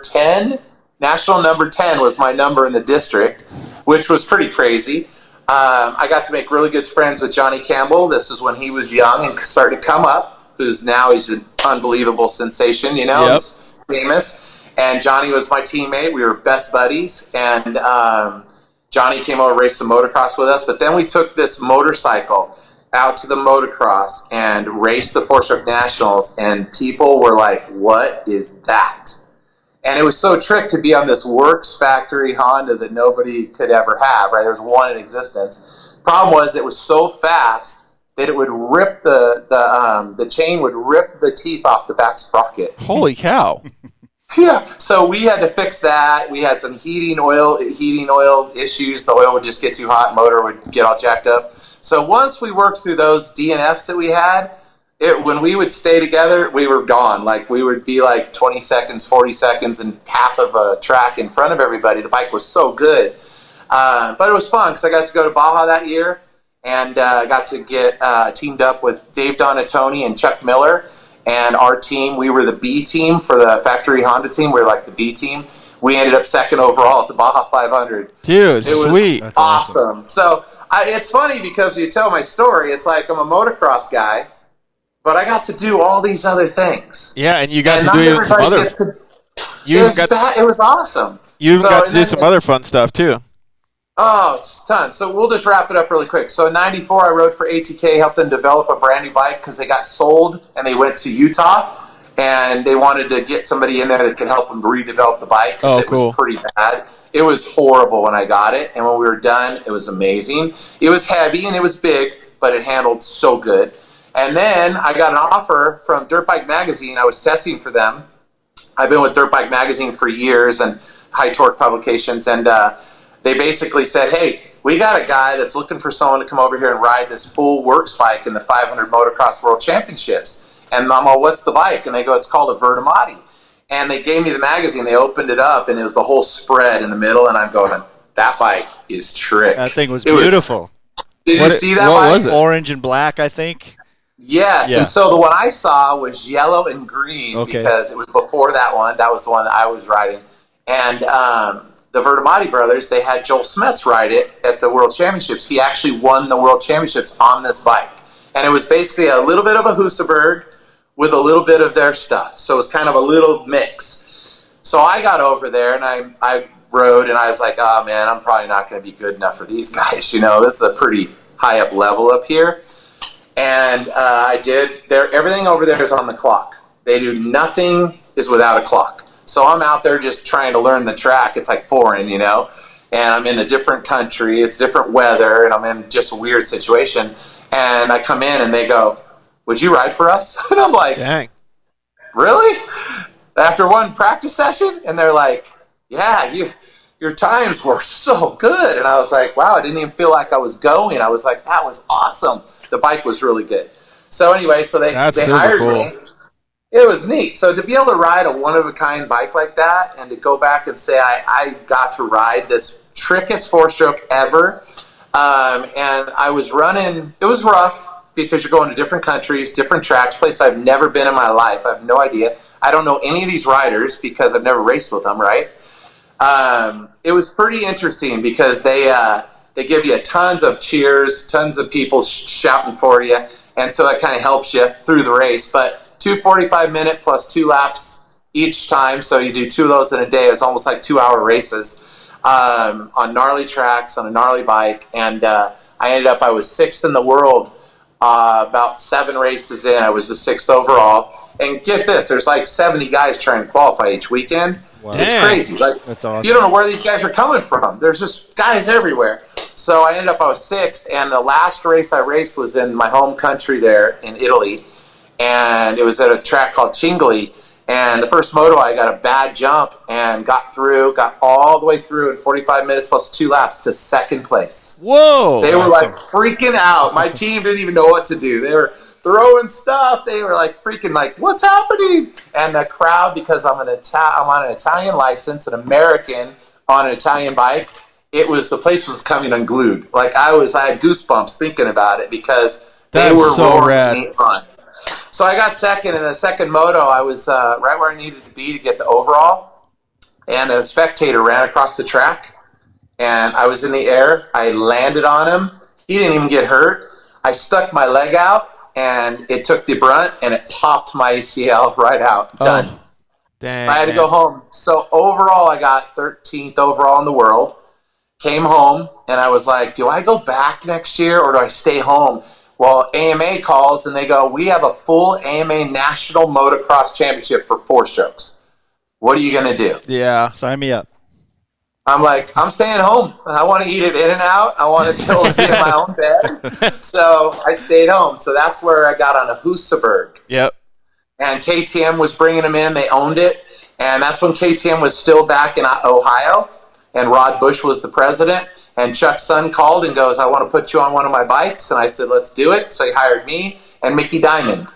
10. National number 10 was my number in the district, which was pretty crazy. I got to make really good friends with Johnny Campbell. This is when he was young and started to come up, he's an unbelievable sensation, He's famous. And Johnny was my teammate. We were best buddies. And Johnny came over and raced some motocross with us. But then we took this motorcycle out to the motocross and raced the 4-stroke nationals. And people were like, what is that? And it was so tricked to be on this Works Factory Honda that nobody could ever have, right? There's one in existence. Problem was it was so fast that it would rip the chain would rip the teeth off the back sprocket. Holy cow. Yeah. So we had to fix that. We had some heating oil issues. The oil would just get too hot, motor would get all jacked up. So once we worked through those DNFs that we had, when we would stay together, we were gone. Like, we would be like 20 seconds, 40 seconds, and half of a track in front of everybody. The bike was so good. But it was fun because I got to go to Baja that year and got to get teamed up with Dave Donatoni and Chuck Miller. And our team, we were the B team for the factory Honda team. We were like the B team. We ended up second overall at the Baja 500. Dude, sweet. It was awesome. So it's funny because you tell my story, it's like I'm a motocross guy, but I got to do all these other things. Yeah, and you got to do some other. It was awesome. You got to do some other fun stuff too. Oh, it's tons. So we'll just wrap it up really quick. So in '94, I rode for ATK, helped them develop a brand new bike because they got sold and they went to Utah, and they wanted to get somebody in there that could help them redevelop the bike because it was pretty bad. It was horrible when I got it, and when we were done, it was amazing. It was heavy and it was big, but it handled so good. And then I got an offer from Dirt Bike Magazine. I was testing for them. I've been with Dirt Bike Magazine for years and High Torque Publications, and they basically said, hey, we got a guy that's looking for someone to come over here and ride this full works bike in the 500 Motocross World Championships. And I'm all, what's the bike? And they go, it's called a Vertimati. And they gave me the magazine. They opened it up, and it was the whole spread in the middle. And I'm going, that bike is trick. That thing was beautiful. Did you see that what bike? Was it? Orange and black, I think. Yes, yeah. And so the one I saw was yellow and green because it was before that one. That was the one that I was riding. And the Vertimati brothers, they had Joel Smets ride it at the World Championships. He actually won the World Championships on this bike. And it was basically a little bit of a Husaberg with a little bit of their stuff. So it was kind of a little mix. So I got over there and I rode and I was like, oh man, I'm probably not going to be good enough for these guys. You know, this is a pretty high up level up here. And I did. Everything over there is on the clock. They do nothing is without a clock. So I'm out there just trying to learn the track. It's like foreign, you know. And I'm in a different country. It's different weather, and I'm in just a weird situation. And I come in, and they go, would you ride for us? And I'm like, dang. Really? After one practice session? And they're like, yeah, your times were so good. And I was like, wow, I didn't even feel like I was going. I was like, that was awesome. The bike was really good. So anyway, so they hired me. It was neat. So to be able to ride a one-of-a-kind bike like that and to go back and say I got to ride this trickiest four-stroke ever, and I was running, it was rough because you're going to different countries, different tracks, place I've never been in my life. I have no idea. I don't know any of these riders because I've never raced with them, right? It was pretty interesting because they give you tons of cheers, tons of people shouting for you, and so that kind of helps you through the race. But 2 45-minute plus 2 laps each time, so you do 2 of those in a day. It's almost like 2-hour races on gnarly tracks on a gnarly bike, and I was 6th in the world about 7 races in. I was the 6th overall. And get this, there's like 70 guys trying to qualify each weekend. Wow. It's crazy. Like, that's awesome. You don't know where these guys are coming from. There's just guys everywhere. So I was 6th, and the last race I raced was in my home country there in Italy. And it was at a track called Cingoli. And the first moto, I got a bad jump and got all the way through in 45 minutes plus 2 laps to 2nd place. Whoa. They were like freaking out. My team didn't even know what to do. They were throwing stuff. They were like freaking like, what's happening? And the crowd, because I'm on an Italian license, an American on an Italian bike, the place was coming unglued. Like I had goosebumps thinking about it because they were so roaring me on. So I got 2nd in the 2nd moto. I was right where I needed to be to get the overall, and a spectator ran across the track, and I was in the air. I landed on him. He didn't even get hurt. I stuck my leg out, and it took the brunt, and it popped my ACL right out. Done. Oh, dang, I had to go home. So overall, I got 13th overall in the world. Came home, and I was like, do I go back next year, or do I stay home? Well, AMA calls, and they go, we have a full AMA National Motocross Championship for 4 strokes. What are you going to do? Yeah, sign me up. I'm like, I'm staying home. I want to eat it in and out. I want to be in my own bed. So I stayed home. So that's where I got on a Husaberg. Yep. And KTM was bringing them in. They owned it. And that's when KTM was still back in Ohio. And Rod Bush was the president. And Chuck's son called and goes, I want to put you on one of my bikes. And I said, let's do it. So he hired me and Mickey Diamond.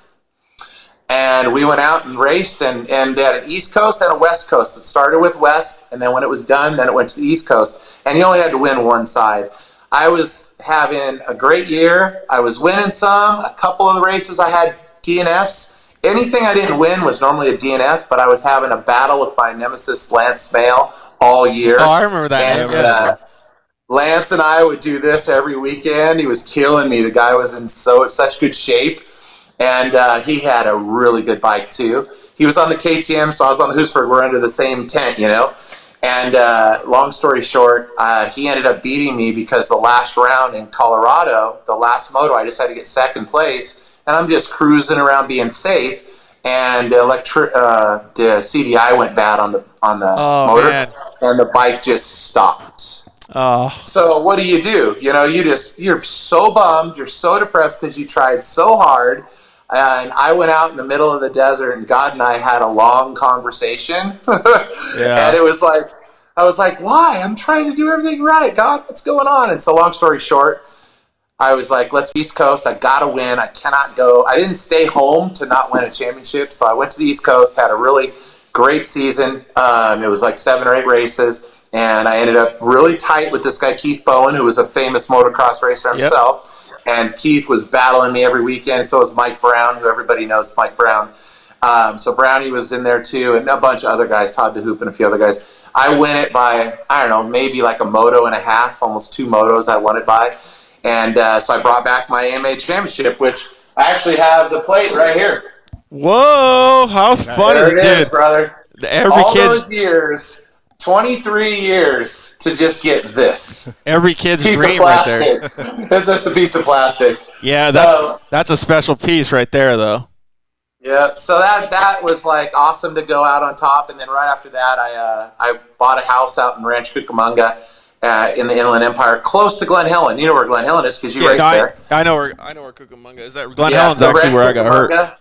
And we went out and raced, and they had an East Coast and a West Coast. It started with West, and then when it was done, then it went to the East Coast. And you only had to win one side. I was having a great year. I was winning some. A couple of the races I had DNFs. Anything I didn't win was normally a DNF, but I was having a battle with my nemesis, Lance Smale, all year. Oh, I remember that. And, Lance and I would do this every weekend. He was killing me. The guy was in such good shape. And he had a really good bike, too. He was on the KTM, so I was on the Husaberg. We're under the same tent, you know. And long story short, he ended up beating me because the last round in Colorado, the last moto, I just had to get 2nd place. And I'm just cruising around being safe. And the CDI went bad on the motor. Man. And the bike just stopped. Oh. So what do? You know, you're so bummed. You're so depressed because you tried so hard. And I went out in the middle of the desert, and God and I had a long conversation. Yeah. And it was like, I was like, why? I'm trying to do everything right. God, what's going on? And so long story short, I was like, let's East Coast. I got to win. I cannot go. I didn't stay home to not win a championship. So I went to the East Coast, had a really great season. It was like 7 or 8 races. And I ended up really tight with this guy, Keith Bowen, who was a famous motocross racer himself. Yep. And Keith was battling me every weekend. So was Mike Brown, who everybody knows Mike Brown. So Brownie was in there too, and a bunch of other guys, Todd DeHoop and a few other guys. I win it by, I don't know, maybe like a moto and a half, almost 2 motos I won it by. And so I brought back my AMA championship, which I actually have the plate right here. Whoa, how fun there is it is, brother. All those years. 23 years to just get this. Every kid's piece dream of right there. It's just a piece of plastic. Yeah, so, that's a special piece right there, though. Yeah, so that was like awesome to go out on top. And then right after that, I bought a house out in Ranch Cucamonga in the Inland Empire, close to Glen Helen. You know where Glen Helen is because you raced there. I know where Cucamonga is. That Glen Helen's actually where I got hurt.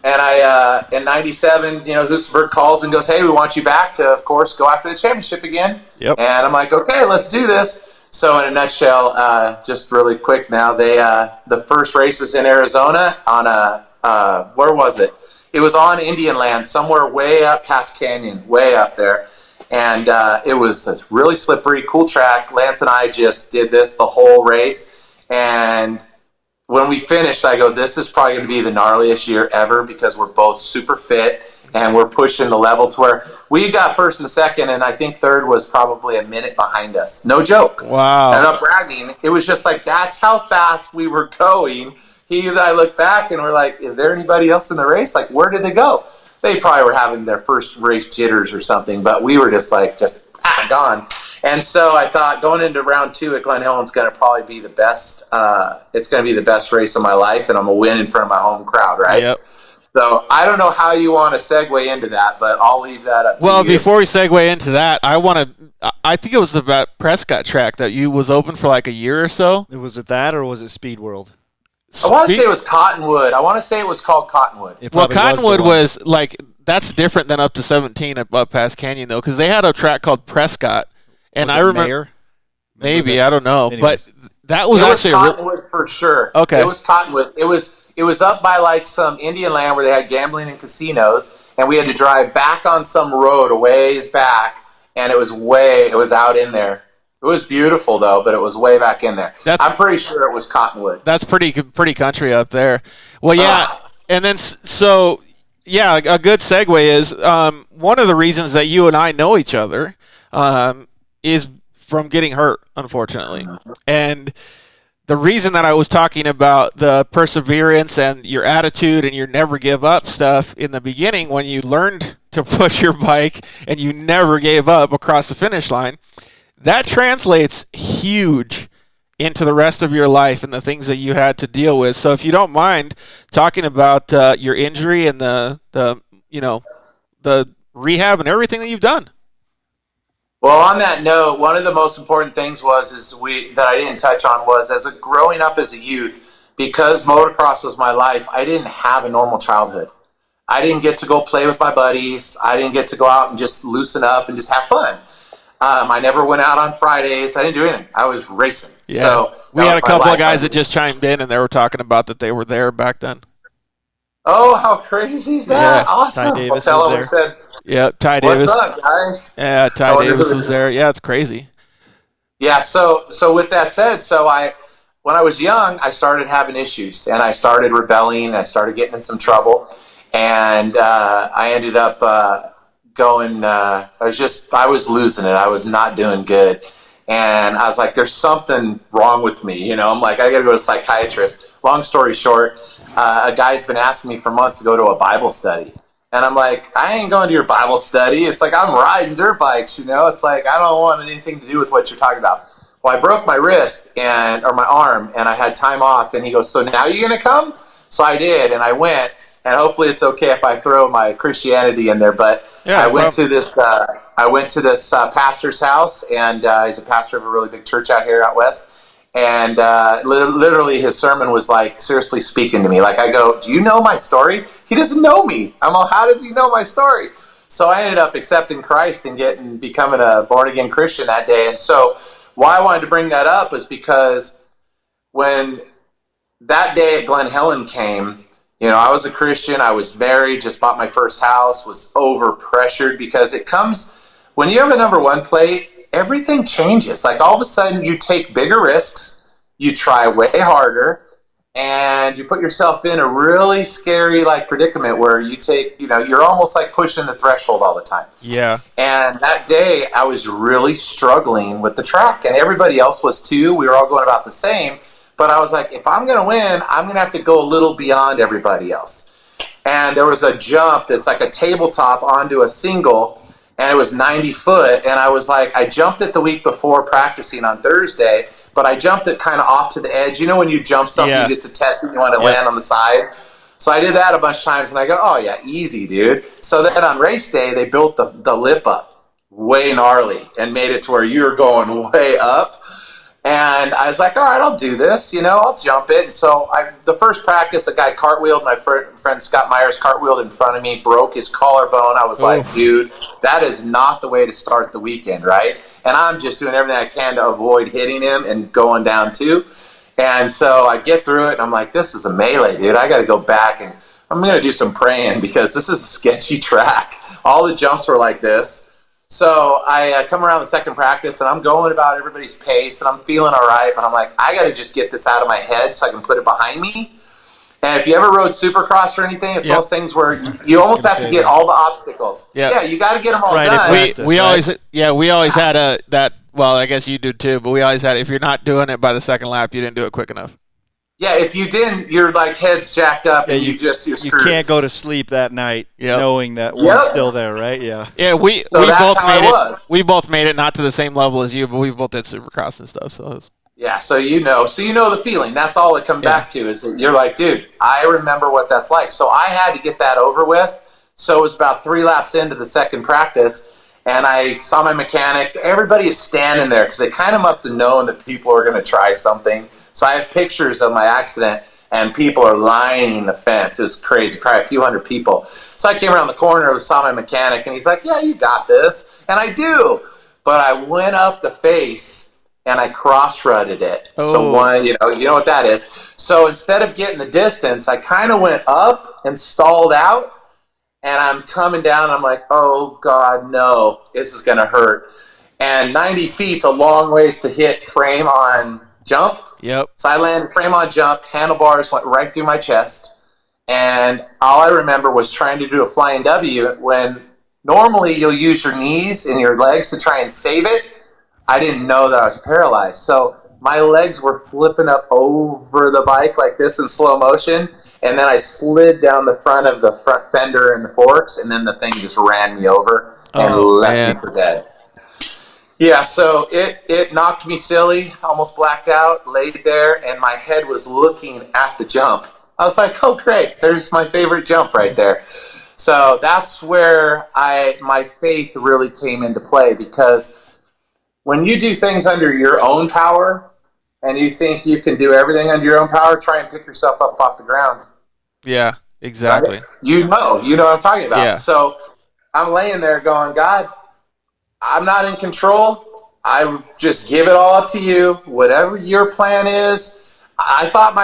And in 97, Hustenberg calls and goes, hey, we want you back to, of course, go after the championship again. Yep. And I'm like, okay, let's do this. So in a nutshell, just really quick now, the first race is in Arizona on where was it? It was on Indian land, somewhere way up past Canyon, way up there. And it was a really slippery, cool track. Lance and I just did this the whole race. And when we finished, I go, this is probably going to be the gnarliest year ever because we're both super fit and we're pushing the level to where we got first and second, and I think third was probably a minute behind us. No joke. Wow. I'm not bragging. It was just like, that's how fast we were going. He and I look back and we're like, is there anybody else in the race? Like, where did they go? They probably were having their first race jitters or something, but we were just gone. And so I thought going into round 2 at Glen Helen's going to probably be the best. It's going to be the best race of my life, and I'm going to win in front of my home crowd, right? Yep. So I don't know how you want to segue into that, but I'll leave that up to you. Well, before we segue into that, I think it was the Prescott track that you was open for like a year or so. Was it that, or was it Speed World? I want to say it was Cottonwood. I want to say it was called Cottonwood. Well, Cottonwood was like, that's different than up to 17 up past Canyon, though, because they had a track called Prescott. And I remember, maybe, I don't know, anyways. but that was actually Cottonwood for sure. Okay. It was Cottonwood. It was up by like some Indian land where they had gambling and casinos, and we had to drive back on some road a ways back, and it was out in there. It was beautiful though, but it was way back in there. I'm pretty sure it was Cottonwood. That's pretty country up there. Well, yeah, and then so yeah, a good segue is one of the reasons that you and I know each other is from getting hurt, unfortunately. And the reason that I was talking about the perseverance and your attitude and your never give up stuff in the beginning, when you learned to push your bike and you never gave up across the finish line, that translates huge into the rest of your life and the things that you had to deal with. So if you don't mind talking about your injury and the rehab and everything that you've done. Well, on that note, one of the most important things that I didn't touch on was growing up as a youth, because motocross was my life, I didn't have a normal childhood. I didn't get to go play with my buddies. I didn't get to go out and just loosen up and just have fun. I never went out on Fridays. I didn't do anything. I was racing. Yeah. So we had a couple of guys that just chimed in, and they were talking about that they were there back then. Oh, how crazy is that? Yeah. Awesome. Ty Davis tell was them I said, yeah, Ty Davis. what's up, guys? Yeah, Ty Davis was there. Yeah, it's crazy. Yeah, so with that said, when I was young, I started having issues, and I started rebelling, I started getting in some trouble, and I ended up going, I was losing it. I was not doing good. And I was like, there's something wrong with me. I'm like, I got to go to a psychiatrist. Long story short, a guy's been asking me for months to go to a Bible study. And I'm like, I ain't going to your Bible study. It's like, I'm riding dirt bikes, It's like, I don't want anything to do with what you're talking about. Well, I broke my wrist or my arm, and I had time off. And he goes, so now you're going to come? So I did, and I went. And hopefully it's okay if I throw my Christianity in there. But yeah, I went to this pastor's house, and he's a pastor of a really big church out west. And literally his sermon was like seriously speaking to me. Like, I go, do you know my story? He doesn't know me. I'm like, how does he know my story? So I ended up accepting Christ and becoming a born-again Christian that day. And so why I wanted to bring that up is because when that day at Glen Helen came, I was a Christian. I was married, just bought my first house, was over-pressured because it comes, when you have a number one plate, everything changes. Like all of a sudden you take bigger risks, you try way harder, and you put yourself in a really scary predicament where you take, you're almost like pushing the threshold all the time. Yeah. And that day I was really struggling with the track, and everybody else was too. We were all going about the same. But I was like, if I'm going to win, I'm going to have to go a little beyond everybody else. And there was a jump that's like a tabletop onto a single, and it was 90 foot. And I was like, I jumped it the week before practicing on Thursday, but I jumped it kind of off to the edge. When you jump something just to test it, you want to land on the side. So I did that a bunch of times, and I go, oh, yeah, easy, dude. So then on race day, they built the lip up way gnarly and made it to where you're going way up. And I was like, all right, I'll do this. I'll jump it. And so the first practice, a guy cartwheeled. My friend Scott Myers cartwheeled in front of me, broke his collarbone. I was like, dude, that is not the way to start the weekend, right? And I'm just doing everything I can to avoid hitting him and going down too. And so I get through it, and I'm like, this is a melee, dude. I got to go back, and I'm going to do some praying because this is a sketchy track. All the jumps were like this. So I come around the second practice, and I'm going about everybody's pace, and I'm feeling all right. But I'm like, I got to just get this out of my head so I can put it behind me. And if you ever rode Supercross or anything, it's those things where you almost have to get all the obstacles. Yeah, you got to get them all done. We always had that. Well, I guess you do too, but we always had, if you're not doing it by the second lap, you didn't do it quick enough. Yeah, if you didn't, you're like head's jacked up, and you're screwed. You can't go to sleep that night knowing that one's still there, right? Yeah. Yeah, we both made it. We both made it, not to the same level as you, but we both did Supercross and stuff. So yeah, so you know the feeling. That's all it comes back to is that you're like, dude, I remember what that's like. So I had to get that over with. So it was about 3 laps into the second practice, and I saw my mechanic. Everybody is standing there because they kind of must have known that people are going to try something. So I have pictures of my accident, and people are lining the fence. It was crazy, probably a few hundred people. So I came around the corner, saw my mechanic, and he's like, yeah, you got this. And I do. But I went up the face, and I cross-rutted it. So you know what that is. So instead of getting the distance, I kind of went up and stalled out, and I'm coming down, and I'm like, oh, God, no, this is going to hurt. And 90 feet's a long ways to hit frame on jump. Yep. So I landed frame on jump, handlebars went right through my chest, and all I remember was trying to do a flying W when normally you'll use your knees and your legs to try and save it. I didn't know that I was paralyzed. So my legs were flipping up over the bike like this in slow motion, and then I slid down the front of the front fender and the forks, and then the thing just ran me over and left me for dead. Yeah, so it knocked me silly, almost blacked out, laid there, and my head was looking at the jump. I was like, oh, great, there's my favorite jump right there. So that's where my faith really came into play, because when you do things under your own power and you think you can do everything under your own power, try and pick yourself up off the ground. Yeah, exactly. Right? You know what I'm talking about. Yeah. So I'm laying there going, God, I'm not in control. I just give it all up to you. Whatever your plan is. I thought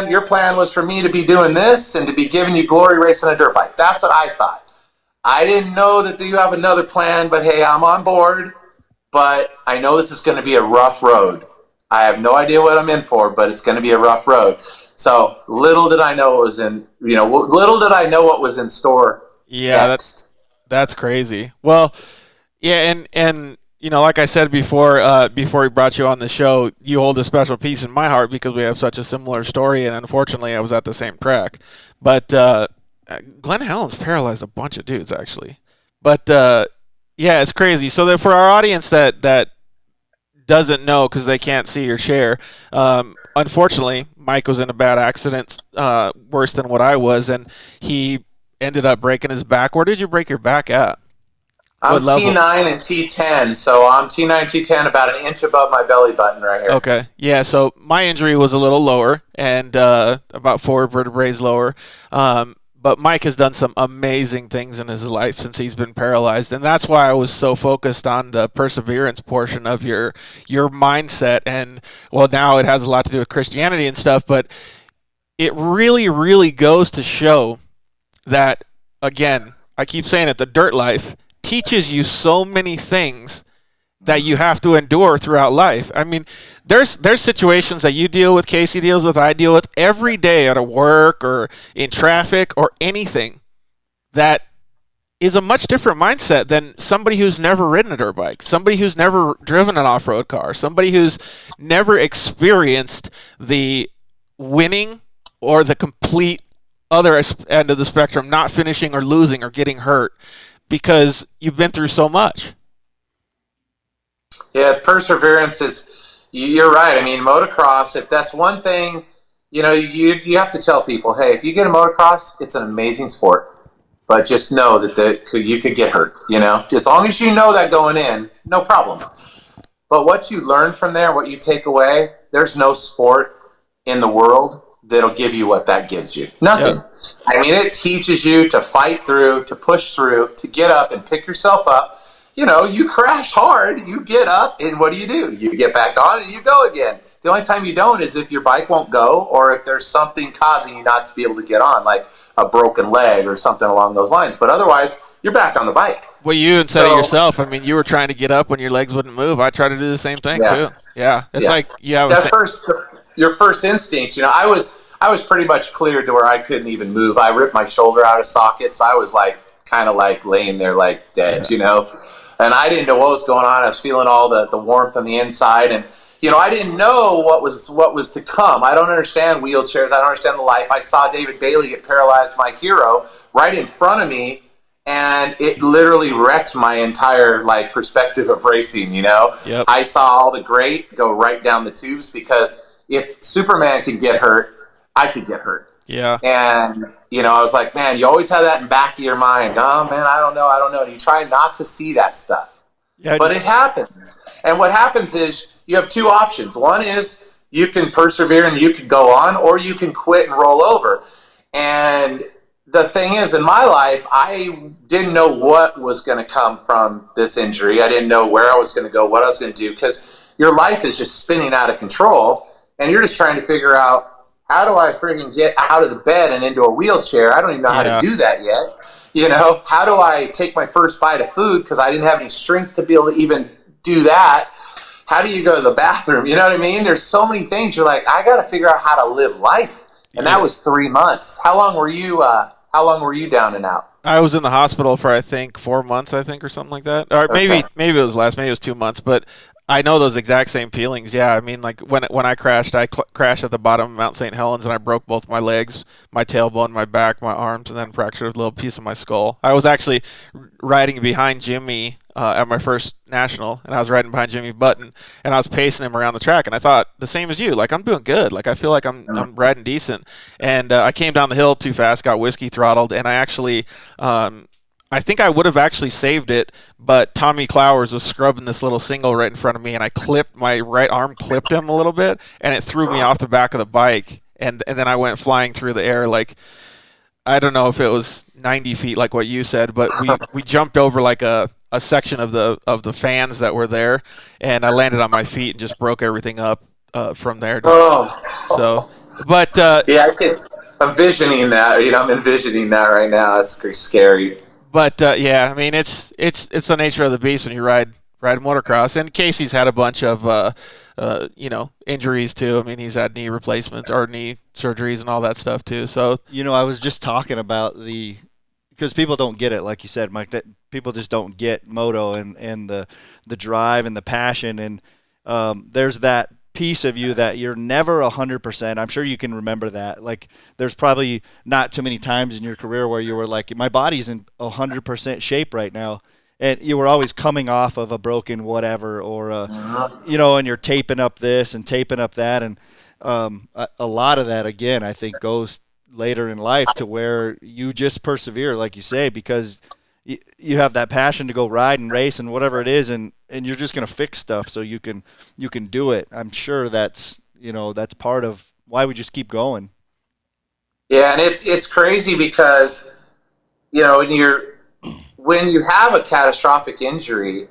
your plan was for me to be doing this and to be giving you glory racing a dirt bike. That's what I thought. I didn't know that you have another plan, but hey, I'm on board. But I know this is going to be a rough road. I have no idea what I'm in for, but it's going to be a rough road. So little did I know what was in store. Yeah, next. that's crazy. Well, yeah, and like I said before we brought you on the show, you hold a special piece in my heart because we have such a similar story, and unfortunately I was at the same track. But Glenn Helens paralyzed a bunch of dudes, actually. But, yeah, it's crazy. So for our audience that doesn't know because they can't see or share, unfortunately, Mike was in a bad accident, worse than what I was, and he ended up breaking his back. Where did you break your back at? I'm T9 and T10, so I'm T9, T10, about an inch above my belly button right here. Okay, yeah, so my injury was a little lower, and about 4 vertebrae lower, but Mike has done some amazing things in his life since he's been paralyzed, and that's why I was so focused on the perseverance portion of your mindset, and, well, now it has a lot to do with Christianity and stuff, but it really, really goes to show that, again, I keep saying it, the dirt life teaches you so many things that you have to endure throughout life. I mean, there's situations that you deal with, Casey deals with, I deal with every day at work or in traffic or anything that is a much different mindset than somebody who's never ridden a dirt bike, somebody who's never driven an off-road car, somebody who's never experienced the winning or the complete other end of the spectrum, not finishing or losing or getting hurt, because you've been through so much. Yeah, perseverance is, you're right. I mean, motocross, if that's one thing, you have to tell people, hey, if you get a motocross, it's an amazing sport. But just know that you could get hurt, As long as you know that going in, no problem. But what you learn from there, what you take away, there's no sport in the world that'll give you what that gives you. Nothing. Yep. I mean, it teaches you to fight through, to push through, to get up and pick yourself up. You know, you crash hard, you get up, and what do? You get back on and you go again. The only time you don't is if your bike won't go or if there's something causing you not to be able to get on, like a broken leg or something along those lines. But otherwise, you're back on the bike. Well, you even said it yourself. I mean, you were trying to get up when your legs wouldn't move. I try to do the same thing, too. Yeah. It's like you have your first instinct, you know, I was pretty much cleared to where I couldn't even move. I ripped my shoulder out of socket, so I was like kind of like laying there like dead, you know. And I didn't know what was going on. I was feeling all the warmth on the inside, and you know, I didn't know what was to come. I don't understand wheelchairs. I don't understand the life. I saw David Bailey get paralyzed, my hero, right in front of me, and it literally wrecked my entire like perspective of racing. You know, I saw all the great go right down the tubes because if Superman can get hurt, I could get hurt. Yeah. And, you know, I was like, man, you always have that in the back of your mind. Oh, man, I don't know. And you try not to see that stuff. Yeah, but it happens. And what happens is you have two options. One is you can persevere and you can go on, or you can quit and roll over. And the thing is, in my life, I didn't know what was going to come from this injury. I didn't know where I was going to go, what I was going to do, because your life is just spinning out of control, and you're just trying to figure out, how do I friggin' get out of the bed and into a wheelchair? I don't even know how to do that yet. You know, how do I take my first bite of food because I didn't have any strength to be able to even do that? How do you go to the bathroom? You know what I mean? There's so many things. You're like, I got to figure out how to live life. And that was 3 months. How long were you down and out? I was in the hospital for, I think, 4 months, I think, or something like that. Or maybe it was less. Maybe it was 2 months. But I know those exact same feelings. Yeah, I mean, like when I crashed, I crashed at the bottom of Mount St. Helens, and I broke both my legs, my tailbone, my back, my arms, and then fractured a little piece of my skull. I was actually riding behind Jimmy at my first national, and I was riding behind Jimmy Button, and I was pacing him around the track, and I thought the same as you, like I'm doing good, like I feel like I'm riding decent, and I came down the hill too fast, got whiskey throttled, and I actually. I think I would have actually saved it, but Tommy Clowers was scrubbing this little single right in front of me, and my right arm clipped him a little bit, and it threw me off the back of the bike, and then I went flying through the air like, I don't know if it was 90 feet like what you said, but we jumped over like a section of the fans that were there, and I landed on my feet and just broke everything up from there. But yeah, I'm envisioning that. You know, I'm envisioning that right now. It's pretty scary. But yeah, I mean, it's the nature of the beast when you ride motocross. And Casey's had a bunch of injuries too. I mean, he's had knee replacements or knee surgeries and all that stuff too. So you know, I was just talking about because people don't get it, like you said, Mike. That people just don't get moto and the drive and the passion. And there's that piece of you that you're never 100%. I'm sure you can remember that. Like, there's probably not too many times in your career where you were like, my body's in 100% shape right now, and you were always coming off of a broken whatever, or you know, and you're taping up this and taping up that, and a lot of that, again, I think goes later in life to where you just persevere, like you say, because you have that passion to go ride and race and whatever it is, and you're just going to fix stuff so you can do it. I'm sure that's part of why we just keep going. Yeah, and it's crazy because, you know, when you have a catastrophic injury,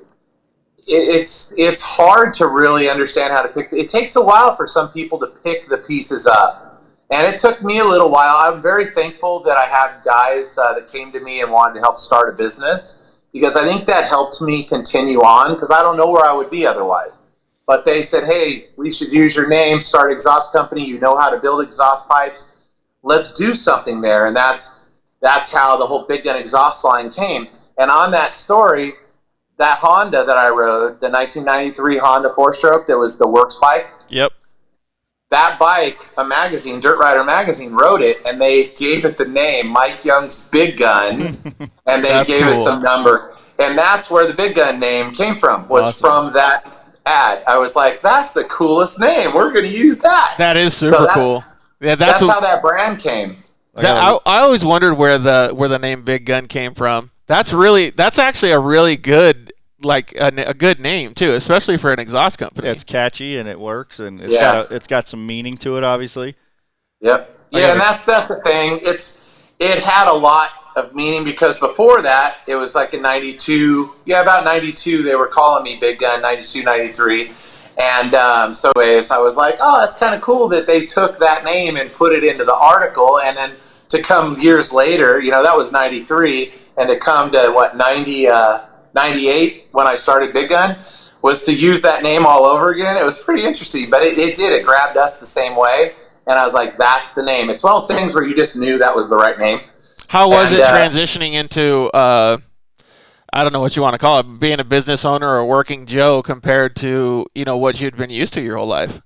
it's hard to really understand how to pick. It takes a while for some people to pick the pieces up. And it took me a little while. I'm very thankful that I have guys that came to me and wanted to help start a business, because I think that helped me continue on, because I don't know where I would be otherwise. But they said, hey, we should use your name, start an exhaust company. You know how to build exhaust pipes. Let's do something there. And that's how the whole Big Gun exhaust line came. And on that story, that Honda that I rode, the 1993 Honda 4-stroke that was the works bike. Yep. That bike, a magazine, Dirt Rider magazine, wrote it, and they gave it the name Mike Young's Big Gun, and they gave it some number. And that's where the Big Gun name came from, was from that ad. I was like, that's the coolest name. We're going to use that. That is super cool. Yeah, that's how that brand came. I always wondered where the name Big Gun came from. That's actually a really good like a good name too, especially for an exhaust company. Yeah, it's catchy and it works, and it's got some meaning to it, obviously. Yep. Yeah, and that's the thing. It had a lot of meaning because before that, it was like in 92. Yeah, about 92, they were calling me Big Gun, 92, 93. And so anyways, I was like, oh, that's kind of cool that they took that name and put it into the article. And then to come years later, that was 93. And to come to, 98 when I started Big Gun, was to use that name all over again. It was pretty interesting. But it did. It grabbed us the same way. And I was like, that's the name. It's one of those things where you just knew that was the right name. How was it transitioning into, I don't know what you want to call it, being a business owner or working Joe compared to, what you'd been used to your whole life?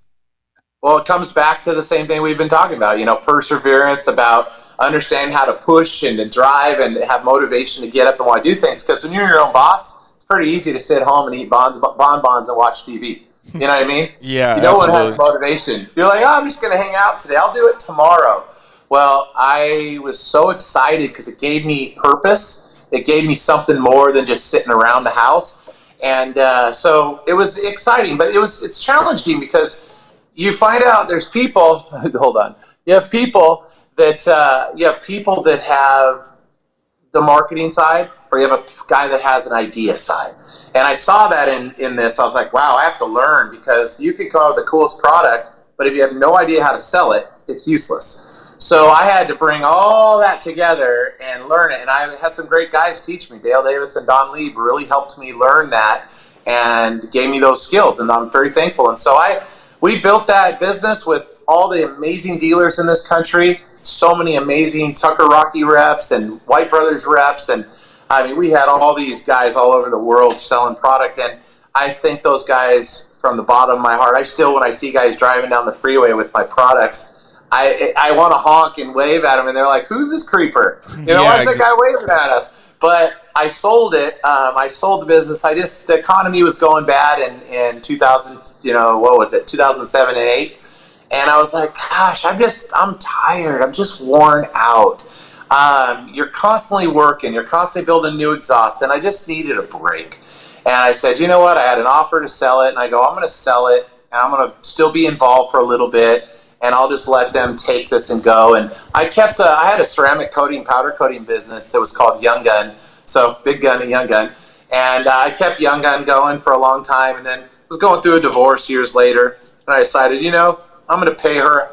Well, it comes back to the same thing we've been talking about, perseverance, about understanding how to push and to drive and have motivation to get up and want to do things. Because when you're your own boss, it's pretty easy to sit home and eat bonbons and watch TV. You know what I mean? Yeah. No one has motivation. You're like, I'm just going to hang out today. I'll do it tomorrow. Well, I was so excited because it gave me purpose. It gave me something more than just sitting around the house. And so it was exciting, but it's challenging because you find out there's people, hold on, you have people that have the marketing side, or you have a guy that has an idea side. And I saw that in this. I was like, wow, I have to learn, because you can come up with the coolest product, but if you have no idea how to sell it, it's useless. So I had to bring all that together and learn it. And I had some great guys teach me. Dale Davis and Don Lieb really helped me learn that and gave me those skills. And I'm very thankful. And so we built that business with all the amazing dealers in this country, so many amazing Tucker Rocky reps and White Brothers reps. And I mean, we had all these guys all over the world selling product. And I thank those guys from the bottom of my heart. I still, when I see guys driving down the freeway with my products, I want to honk and wave at them, and they're like, who's this creeper? Why is that guy waving at us? But I sold it. I sold the business. The economy was going bad in 2000, 2007 and 8. And I was like, gosh, I'm tired. I'm just worn out. You're constantly working. You're constantly building new exhaust. And I just needed a break. And I said, you know what? I had an offer to sell it. And I go, I'm going to sell it. And I'm going to still be involved for a little bit. And I'll just let them take this and go. And I had a ceramic coating, powder coating business that was called Young Gun. So Big Gun and Young Gun. And I kept Young Gun going for a long time. And then was going through a divorce years later. And I decided, I'm going to pay her,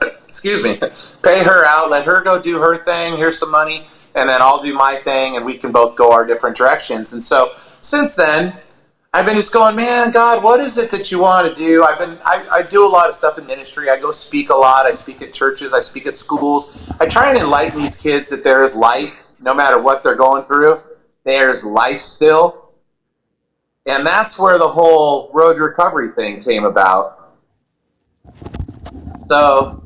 pay her out, let her go do her thing. Here's some money. And then I'll do my thing, and we can both go our different directions. And so since then, I've been just going, man, God, what is it that you want to do? I do a lot of stuff in ministry. I go speak a lot. I speak at churches. I speak at schools. I try and enlighten these kids that there is life, no matter what they're going through. There's life still. And that's where the whole road recovery thing came about. So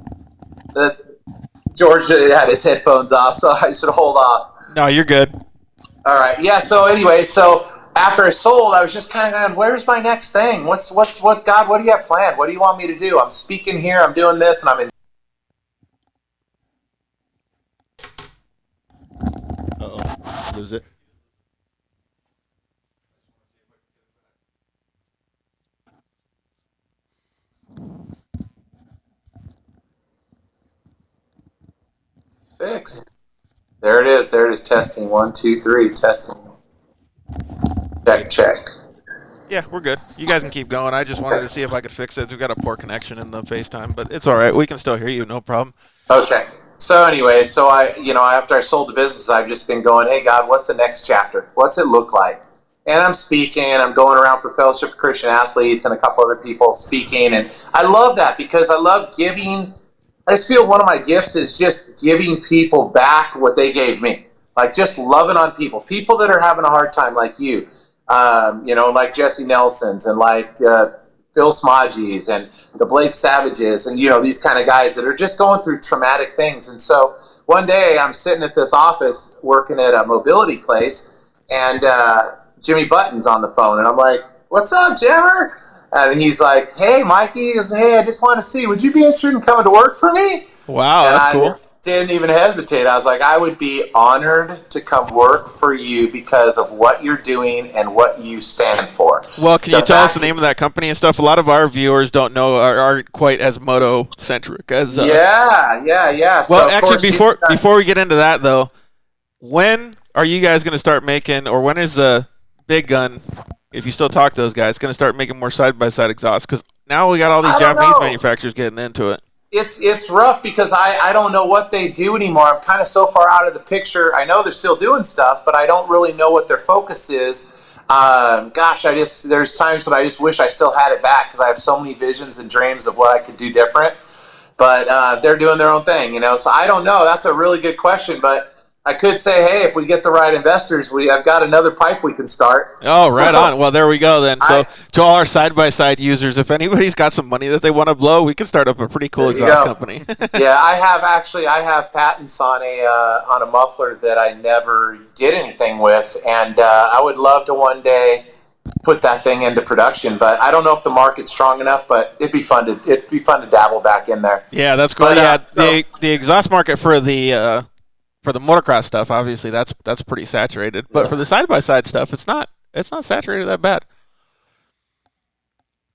George had his headphones off, so I should hold off. No, you're good. All right. Yeah, so anyway, after I sold, I was just kind of going, where's my next thing? What God, what do you have planned? What do you want me to do? I'm speaking here, I'm doing this, and I'm in. Uh-oh. Lose it. Fixed. There it is. Testing. 1, 2, 3. Testing. Check. Yeah, we're good. You guys can keep going. I just wanted to see if I could fix it. We've got a poor connection in the FaceTime, but it's all right. We can still hear you. No problem. Okay. So anyway, after I sold the business, I've just been going, hey, God, what's the next chapter? What's it look like? And I'm speaking. I'm going around for Fellowship of Christian Athletes and a couple other people speaking. And I love that because I love giving. I just feel one of my gifts is just giving people back what they gave me. Like just loving on people that are having a hard time like you. Like Jesse Nelson's and like Phil Smodgies and the Blake Savages and, these kind of guys that are just going through traumatic things. And so one day I'm sitting at this office working at a mobility place and Jimmy Button's on the phone. And I'm like, what's up, Jammer? And he's like, hey, Mikey, I just want to see, would you be interested in coming to work for me? Wow, that's cool. didn't even hesitate. I was like, I would be honored to come work for you because of what you're doing and what you stand for. Well, can you tell us the name of that company and stuff? A lot of our viewers don't know, aren't quite as moto-centric as... Yeah. Well, so actually, before we get into that, though, when are you guys going to start making, or when is the Big Gun, if you still talk to those guys, going to start making more side-by-side exhausts? Because now we got all these Japanese manufacturers getting into it. It's rough because I don't know what they do anymore. I'm kind of so far out of the picture. I know they're still doing stuff, but I don't really know what their focus is. There's times when I just wish I still had it back because I have so many visions and dreams of what I could do different. But they're doing their own thing, you know. So I don't know. That's a really good question, but I could say, hey, if we get the right investors, I've got another pipe we can start. Oh, right on. Well, there we go then. So to all our side-by-side users, if anybody's got some money that they want to blow, we can start up a pretty cool exhaust company. Yeah, I have patents on a muffler that I never did anything with, and I would love to one day put that thing into production, but I don't know if the market's strong enough, but it'd be fun to dabble back in there. Yeah, that's cool. But, the exhaust market for the motocross stuff, obviously, that's pretty saturated. But for the side-by-side stuff, it's not saturated that bad.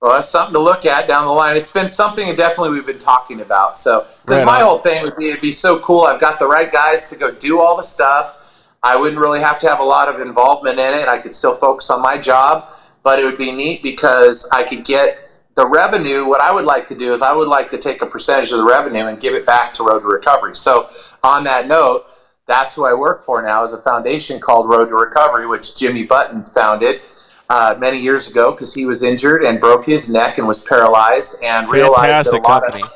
Well, that's something to look at down the line. It's been something that definitely we've been talking about. So, because my whole thing would be, it'd be so cool. I've got the right guys to go do all the stuff. I wouldn't really have to have a lot of involvement in it. I could still focus on my job, but it would be neat because I could get the revenue. What I would like to do is I would like to take a percentage of the revenue and give it back to Road to Recovery. So, on that note, that's who I work for now, is a foundation called Road to Recovery, which Jimmy Button founded many years ago because he was injured and broke his neck and was paralyzed and realized that a lot of...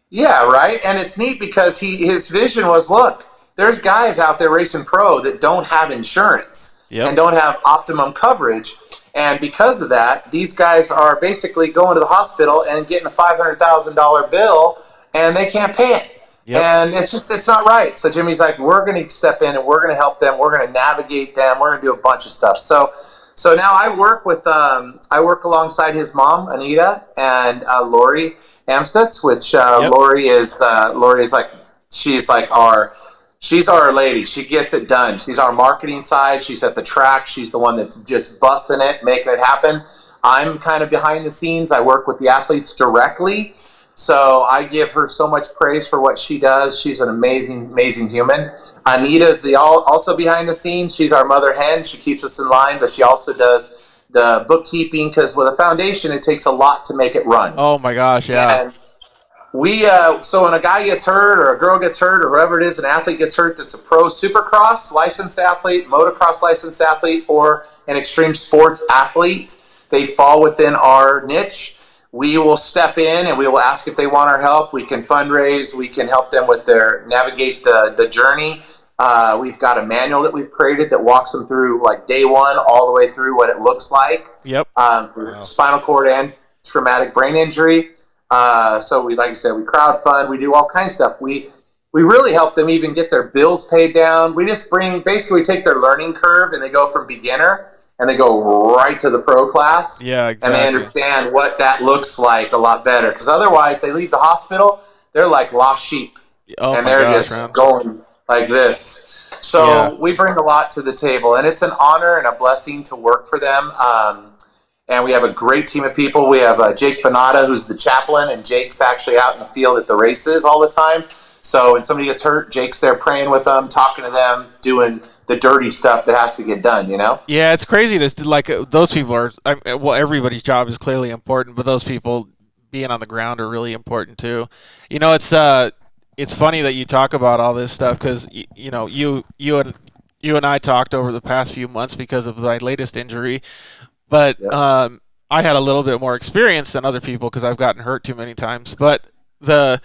Yeah, right? And it's neat because his vision was, look, there's guys out there racing pro that don't have insurance and don't have optimum coverage. And because of that, these guys are basically going to the hospital and getting a $500,000 bill and they can't pay it. Yep. And it's not right. So Jimmy's like, we're going to step in and we're going to help them. We're going to navigate them. We're going to do a bunch of stuff. So now I work alongside his mom, Anita, and Lori Amstutz, which Lori is like, she's our lady. She gets it done. She's our marketing side. She's at the track. She's the one that's just busting it, making it happen. I'm kind of behind the scenes. I work with the athletes directly. So I give her so much praise for what she does. She's an amazing, amazing human. Anita's also behind the scenes. She's our mother hen. She keeps us in line, but she also does the bookkeeping because with a foundation, it takes a lot to make it run. Oh my gosh, yeah. And so when a guy gets hurt or a girl gets hurt or whoever it is, an athlete gets hurt that's a pro supercross licensed athlete, motocross licensed athlete, or an extreme sports athlete, they fall within our niche. We will step in and we will ask if they want our help. We can fundraise. We can help them with navigate the journey. We've got a manual that we've created that walks them through like day one all the way through what it looks like. Yep. For spinal cord and traumatic brain injury. So like I said, we crowdfund. We do all kinds of stuff. We really help them even get their bills paid down. We just basically take their learning curve and they go from beginner and they go right to the pro class. Yeah, exactly. And they understand what that looks like a lot better. Because otherwise, they leave the hospital, they're like lost sheep. And they're just going like this. So we bring a lot to the table. And it's an honor and a blessing to work for them. And we have a great team of people. We have Jake Fanata, who's the chaplain. And Jake's actually out in the field at the races all the time. So when somebody gets hurt, Jake's there praying with them, talking to them, doing the dirty stuff that has to get done, you know? Yeah, it's crazy. Those people are, everybody's job is clearly important, but those people being on the ground are really important too. You know, it's funny that you talk about all this stuff because, you know, you and I talked over the past few months because of my latest injury, but I had a little bit more experience than other people because I've gotten hurt too many times. But the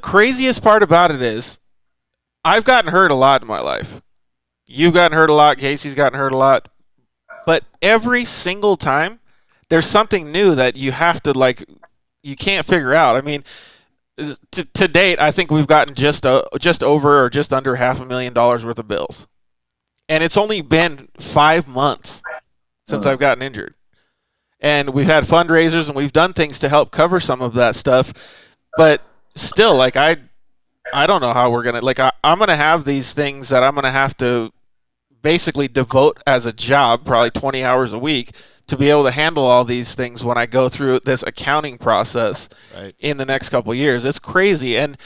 craziest part about it is I've gotten hurt a lot in my life. You've gotten hurt a lot. Casey's gotten hurt a lot. But every single time, there's something new that you have to, you can't figure out. I mean, to date, I think we've gotten just over or just under $500,000 worth of bills. And it's only been 5 months since I've gotten injured. And we've had fundraisers and we've done things to help cover some of that stuff. But still, I don't know how we're going to, like, I'm going to have these things that I'm going to have to basically devote as a job, probably 20 hours a week, to be able to handle all these things when I go through this accounting process in the next couple of years. It's crazy. And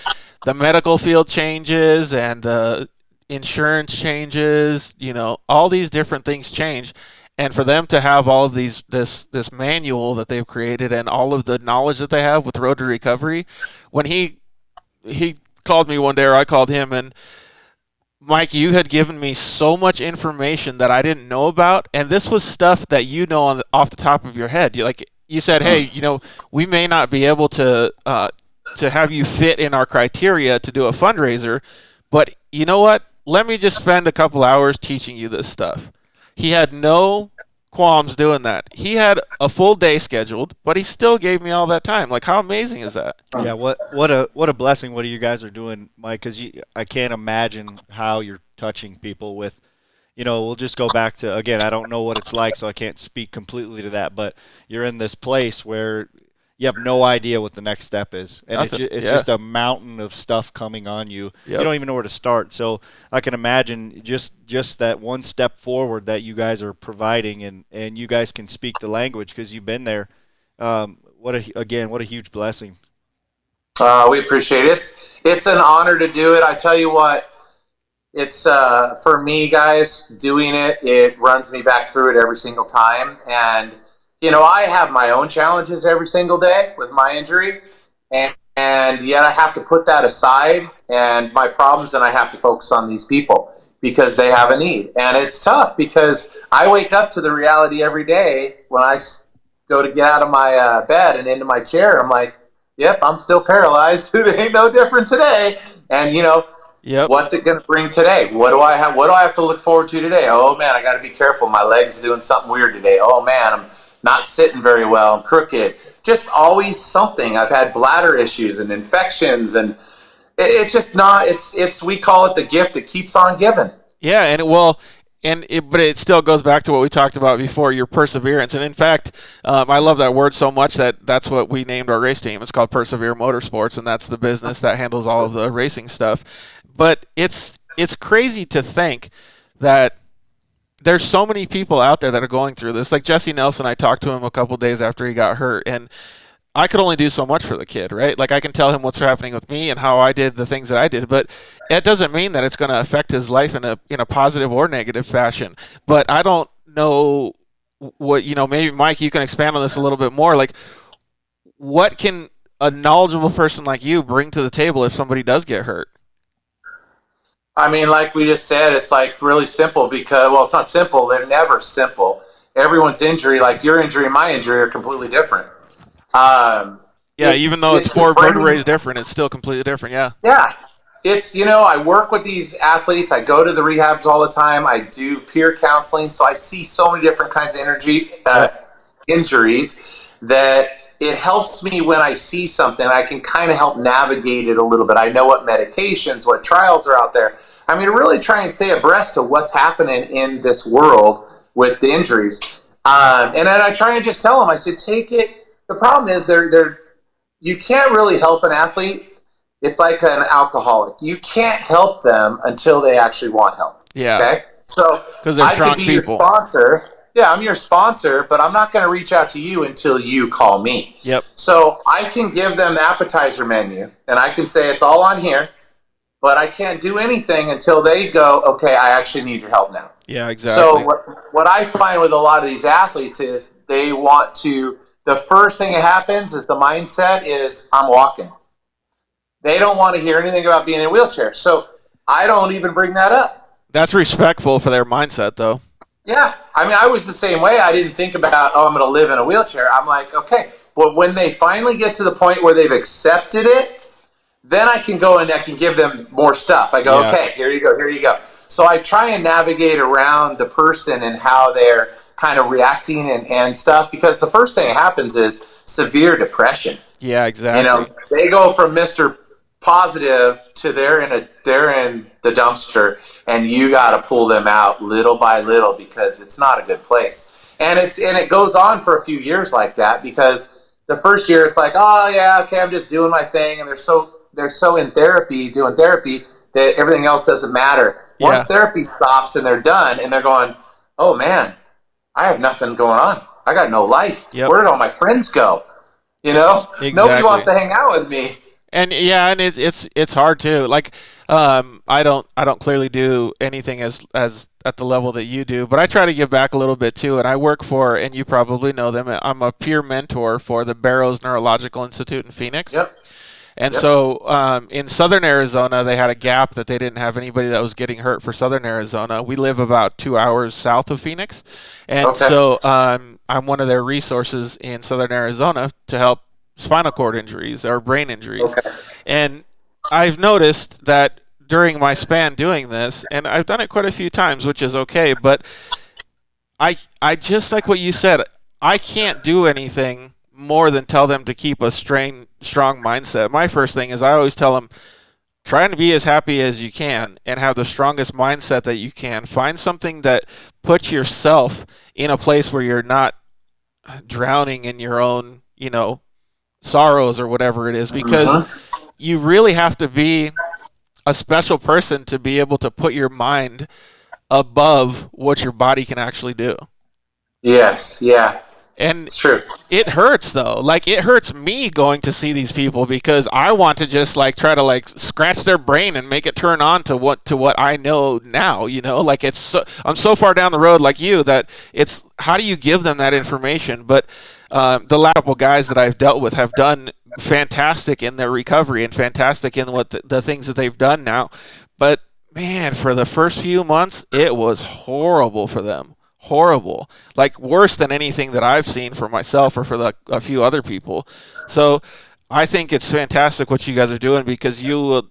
the medical field changes and the insurance changes, you know, all these different things change. And for them to have all of this manual that they've created and all of the knowledge that they have with road to recovery, when he called me one day, or I called him, and Mike, you had given me so much information that I didn't know about, and this was stuff that you know off the top of your head. You said, hey, you know, we may not be able to have you fit in our criteria to do a fundraiser, but you know what? Let me just spend a couple hours teaching you this stuff. He had no qualms doing that. He had a full day scheduled, but he still gave me all that time. Like, how amazing is that? Yeah, what a blessing what you guys are doing, Mike, because I can't imagine how you're touching people with, you know, we'll just go back to, again, I don't know what it's like, so I can't speak completely to that, but you're in this place where you have no idea what the next step is, and it's just a mountain of stuff coming on you. You don't even know where to start. So I can imagine just that one step forward that you guys are providing, and you guys can speak the language because you've been there. What a huge blessing. We appreciate it. It's an honor to do it. I tell you what, it's for me, guys, doing it runs me back through it every single time. And you know, I have my own challenges every single day with my injury, and yet I have to put that aside and my problems, and I have to focus on these people because they have a need. And it's tough because I wake up to the reality every day when I go to get out of my bed and into my chair. I'm like, yep, I'm still paralyzed. It ain't no different today. And, you know, what's it going to bring today? What do I have to look forward to today? Oh, man, I got to be careful. My leg's doing something weird today. Oh, man, I'm not sitting very well. I'm crooked. Just always something. I've had bladder issues and infections, and it's just not. It's we call it the gift that keeps on giving. Yeah, but it still goes back to what we talked about before, your perseverance. And in fact, I love that word so much that's what we named our race team. It's called Persevere Motorsports, and that's the business that handles all of the racing stuff. But it's crazy to think that there's so many people out there that are going through this. Like Jesse Nelson, I talked to him a couple days after he got hurt, and I could only do so much for the kid, right? Like, I can tell him what's happening with me and how I did the things that I did, but it doesn't mean that it's going to affect his life in a positive or negative fashion. But I don't know what, you know, maybe Mike, you can expand on this a little bit more. Like, what can a knowledgeable person like you bring to the table if somebody does get hurt? I mean, like we just said, it's like really simple because, well, it's not simple. They're never simple. Everyone's injury, like your injury and my injury, are completely different. Even though it's four vertebrae different, it's still completely different. Yeah. Yeah. It's, you know, I work with these athletes. I go to the rehabs all the time. I do peer counseling. So I see so many different kinds of injuries that it helps me when I see something. I can kind of help navigate it a little bit. I know what medications, what trials are out there. I mean, really try and stay abreast of what's happening in this world with the injuries. And then I try and just tell them, I said, take it. The problem is you can't really help an athlete. It's like an alcoholic. You can't help them until they actually want help. Yeah. Okay? So I could be your sponsor. Yeah, I'm your sponsor, but I'm not going to reach out to you until you call me. Yep. So I can give them the appetizer menu, and I can say it's all on here, but I can't do anything until they go, okay, I actually need your help now. Yeah, exactly. So what I find with a lot of these athletes is they want to, the first thing that happens is the mindset is, I'm walking. They don't want to hear anything about being in a wheelchair. So I don't even bring that up. That's respectful for their mindset, though. Yeah. I mean, I was the same way. I didn't think about, I'm going to live in a wheelchair. I'm like, okay. Well, when they finally get to the point where they've accepted it, then I can go and I can give them more stuff. I go, okay, here you go. So I try and navigate around the person and how they're kind of reacting and stuff, because the first thing that happens is severe depression. Yeah, exactly. You know, they go from Mr. Positive to they're in the dumpster, and you got to pull them out little by little because it's not a good place. And it goes on for a few years like that, because the first year it's like, oh yeah, okay, I'm just doing my thing, and they're so in therapy, doing therapy, that everything else doesn't matter. Once therapy stops and they're done and they're going, oh man, I have nothing going on. I got no life. Yep. Where did all my friends go? Exactly. Nobody wants to hang out with me. And it's hard too. Like I don't clearly do anything as at the level that you do, but I try to give back a little bit too. And I work for, and you probably know them, I'm a peer mentor for the Barrows Neurological Institute in Phoenix. Yep. And so in southern Arizona, they had a gap that they didn't have anybody that was getting hurt for southern Arizona. We live about 2 hours south of Phoenix. And so I'm one of their resources in southern Arizona to help spinal cord injuries or brain injuries. Okay. And I've noticed that during my span doing this, and I've done it quite a few times, which is okay, but I just like what you said, I can't do anything more than tell them to keep a strong mindset. My first thing is I always tell them, try to be as happy as you can and have the strongest mindset that you can. Find something that puts yourself in a place where you're not drowning in your own, sorrows or whatever it is, because you really have to be a special person to be able to put your mind above what your body can actually do. Yes, yeah. And it's true. It hurts though. Like it hurts me going to see these people because I want to just try to scratch their brain and make it turn on to what I know now, like I'm so far down the road like you that it's how do you give them that information? But the last couple guys that I've dealt with have done fantastic in their recovery and fantastic in what the things that they've done now. But man, for the first few months, it was horrible for them. Horrible, like worse than anything that I've seen for myself or for a few other people. So I think it's fantastic what you guys are doing because you will,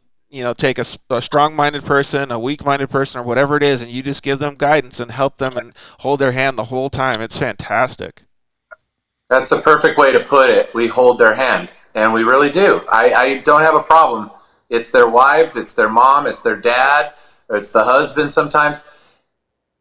take a strong-minded person, a weak-minded person, or whatever it is, and you just give them guidance and help them and hold their hand the whole time. It's fantastic. That's a perfect way to put it. We hold their hand, and we really do. I don't have a problem. It's their wife, it's their mom, it's their dad, or it's the husband sometimes.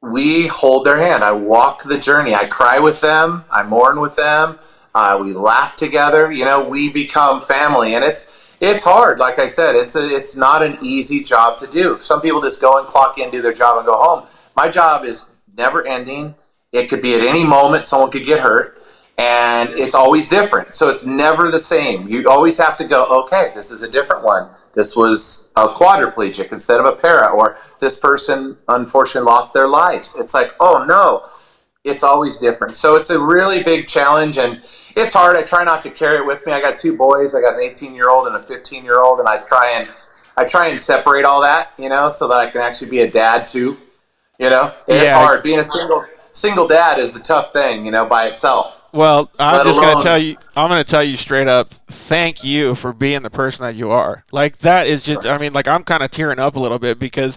We hold their hand. I walk the journey. I cry with them. I mourn with them. We laugh together. We become family, and it's hard. Like I said, it's not an easy job to do. Some people just go and clock in, do their job, and go home. My job is never ending. It could be at any moment someone could get hurt, and it's always different. So it's never the same. You always have to go, okay, this is a different one. This was a quadriplegic instead of a para, or this person unfortunately lost their lives. It's like, oh no, it's always different. So it's a really big challenge, and it's hard. I try not to carry it with me. I got 2 boys. I got an 18-year-old and a 15-year-old, and I try and separate all that, so that I can actually be a dad too. It's hard. Being a single dad is a tough thing, by itself. Well, I'm going to tell you straight up, thank you for being the person that you are. Like, that is just, I'm kind of tearing up a little bit because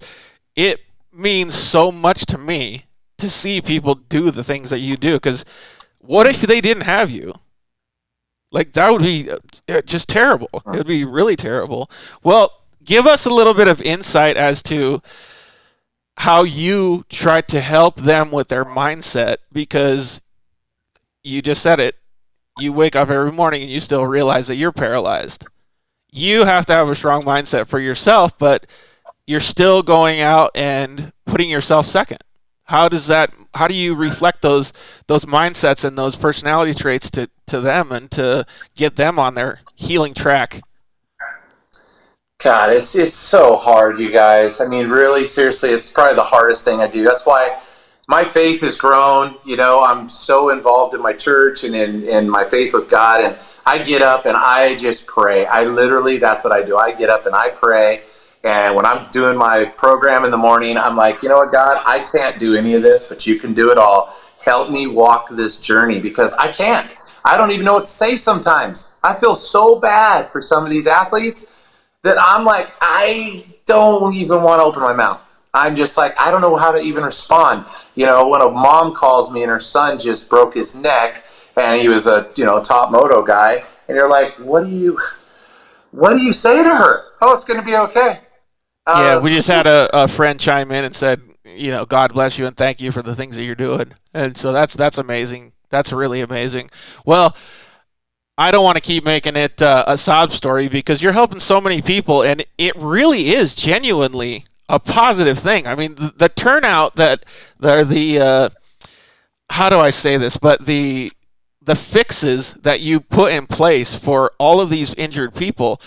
it means so much to me to see people do the things that you do. Because what if they didn't have you? Like, that would be just terrible. It would be really terrible. Well, give us a little bit of insight as to how you try to help them with their mindset, because you just said it. You wake up every morning and you still realize that you're paralyzed. You have to have a strong mindset for yourself, but you're still going out and putting yourself second. How do you reflect those mindsets and those personality traits to them and to get them on their healing track? God, it's so hard, you guys. Really, seriously, it's probably the hardest thing I do. That's why my faith has grown. I'm so involved in my church and in my faith with God, and I get up and I just pray. That's what I do. I get up and I pray, and when I'm doing my program in the morning, I'm like, you know what, God, I can't do any of this, but you can do it all. Help me walk this journey, because I can't. I don't even know what to say sometimes. I feel so bad for some of these athletes that I'm like, I don't even want to open my mouth. I'm just like, I don't know how to even respond. When a mom calls me and her son just broke his neck and he was a top moto guy, and you're like, what do you say to her? Oh, it's going to be okay. Yeah, we just had a friend chime in and said, God bless you and thank you for the things that you're doing. And so that's amazing. That's really amazing. Well, I don't want to keep making it a sob story because you're helping so many people, and it really is genuinely a positive thing. I mean, the turnout that the how do I say this? But the fixes that you put in place for all of these injured people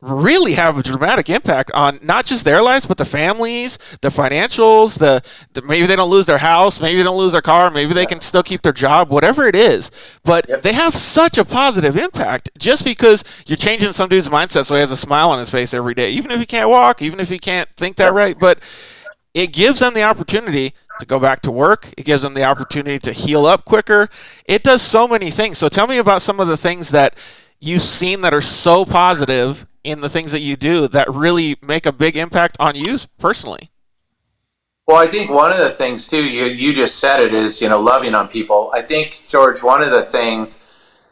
really have a dramatic impact on not just their lives, but the families, the financials, the maybe they don't lose their house, maybe they don't lose their car, maybe they can still keep their job, whatever it is. But they have such a positive impact just because you're changing some dude's mindset so he has a smile on his face every day, even if he can't walk, even if he can't think that right. But it gives them the opportunity to go back to work. It gives them the opportunity to heal up quicker. It does so many things. So tell me about some of the things that you've seen that are so positive in the things that you do that really make a big impact on you personally. Well, I think one of the things too, you just said it, is, loving on people. I think, George, one of the things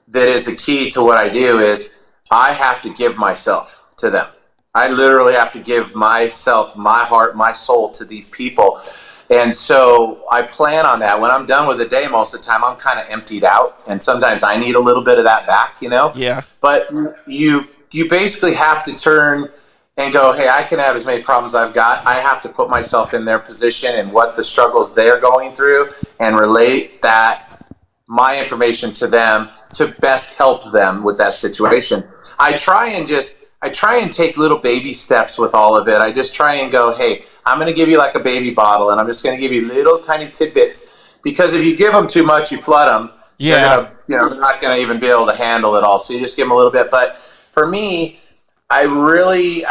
that is the key to what I do is I have to give myself to them. I literally have to give myself, my heart, my soul to these people. And so I plan on that. When I'm done with the day, most of the time I'm kind of emptied out, and sometimes I need a little bit of that back, Yeah. But you basically have to turn and go, hey, I can have as many problems I've got. I have to put myself in their position and what the struggles they're going through and relate my information to them to best help them with that situation. I try and take little baby steps with all of it. I just try and go, hey, I'm going to give you like a baby bottle, and I'm just going to give you little tiny tidbits, because if you give them too much, you flood them. Yeah. They're not going to even be able to handle it all. So you just give them a little bit. But for me, I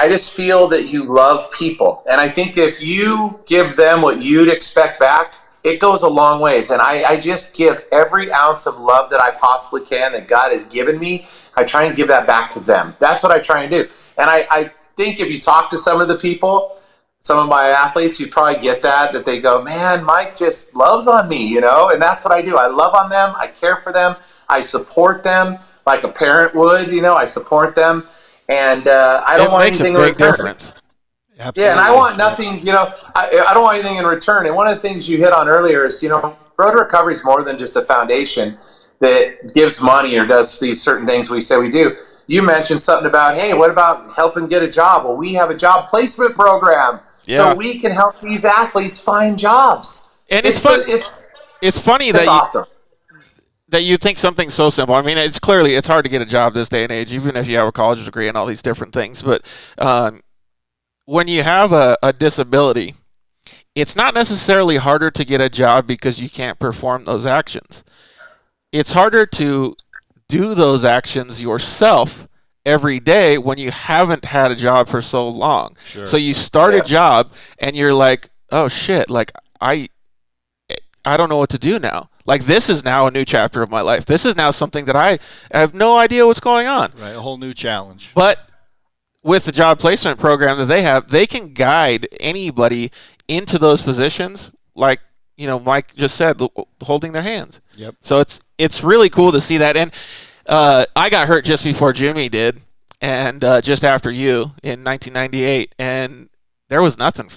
just feel that you love people. And I think if you give them what you'd expect back, it goes a long ways. And I just give every ounce of love that I possibly can that God has given me. I try and give that back to them. That's what I try and do. And I think if you talk to some of the people, some of my athletes, you probably get that they go, man, Mike just loves on me, and that's what I do. I love on them. I care for them. I support them like a parent would, I support them. And I don't want anything in return. Difference. Absolutely. Yeah, and I want nothing, I don't want anything in return. And one of the things you hit on earlier is, Road to Recovery is more than just a foundation that gives money or does these certain things we say we do. You mentioned something about, hey, what about helping get a job? Well, we have a job placement program. Yeah. So we can help these athletes find jobs. And it's funny that awesome. That you think something so simple. I mean, it's hard to get a job this day and age, even if you have a college degree and all these different things. But when you have a disability, it's not necessarily harder to get a job because you can't perform those actions. It's harder to do those actions yourself every day when you haven't had a job for so long. Sure. So you start a job and you're like, oh shit, like I don't know what to do now. Like, this is now a new chapter of my life. This is now something that I have no idea what's going on. Right, a whole new challenge. But with the job placement program that they have, they can guide anybody into those positions, like, Mike just said, holding their hands. Yep. So it's really cool to see that. And I got hurt just before Jimmy did, and just after you in 1998, and there was nothing.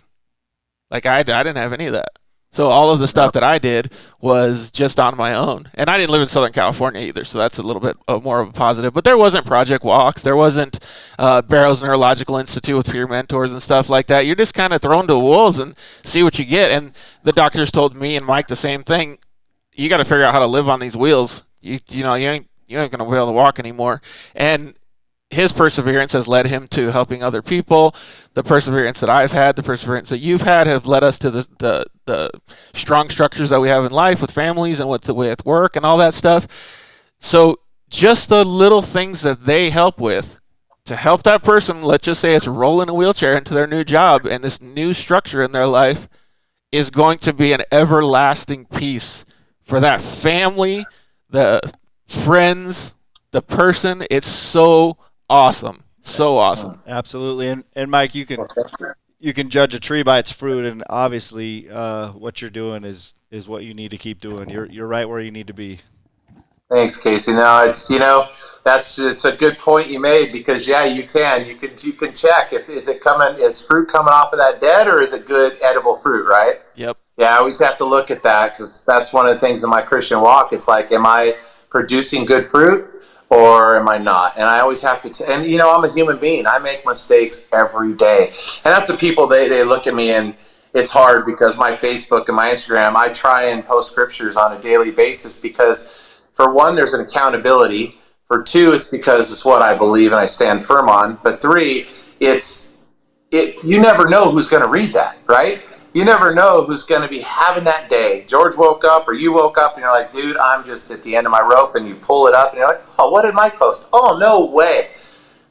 Like, I didn't have any of that. So all of the stuff that I did was just on my own. And I didn't live in Southern California either, so that's a little bit more of a positive. But there wasn't project walks. There wasn't Barrows Neurological Institute with peer mentors and stuff like that. You're just kind of thrown to the wolves and see what you get. And the doctors told me and Mike the same thing. You got to figure out how to live on these wheels. You ain't going to be able to walk anymore. And his perseverance has led him to helping other people. The perseverance that I've had, the perseverance that you've had, have led us to the strong structures that we have in life with families and with work and all that stuff. So just the little things that they help with to help that person, let's just say it's rolling a wheelchair into their new job and this new structure in their life, is going to be an everlasting piece for that family, the friends, the person. It's so awesome. So awesome. Absolutely. And Mike, you can judge a tree by its fruit, and obviously what you're doing is what you need to keep doing. You're right where you need to be. Thanks, Casey. No, it's it's a good point you made, because you can check is fruit coming off of that dead, or is it good edible fruit, right? Yep. Yeah, I always have to look at that, because that's one of the things in my Christian walk. It's like, am I producing good fruit, or am I not? And I always have to, and I'm a human being. I make mistakes every day. And that's the people, they look at me, and it's hard because my Facebook and my Instagram, I try and post scriptures on a daily basis because, for one, there's an accountability. For two, it's because it's what I believe and I stand firm on. But three, you never know who's going to read that, right? You never know who's going to be having that day. George woke up, or you woke up, and you're like, dude, I'm just at the end of my rope, and you pull it up, and you're like, oh, what did Mike post? Oh, no way.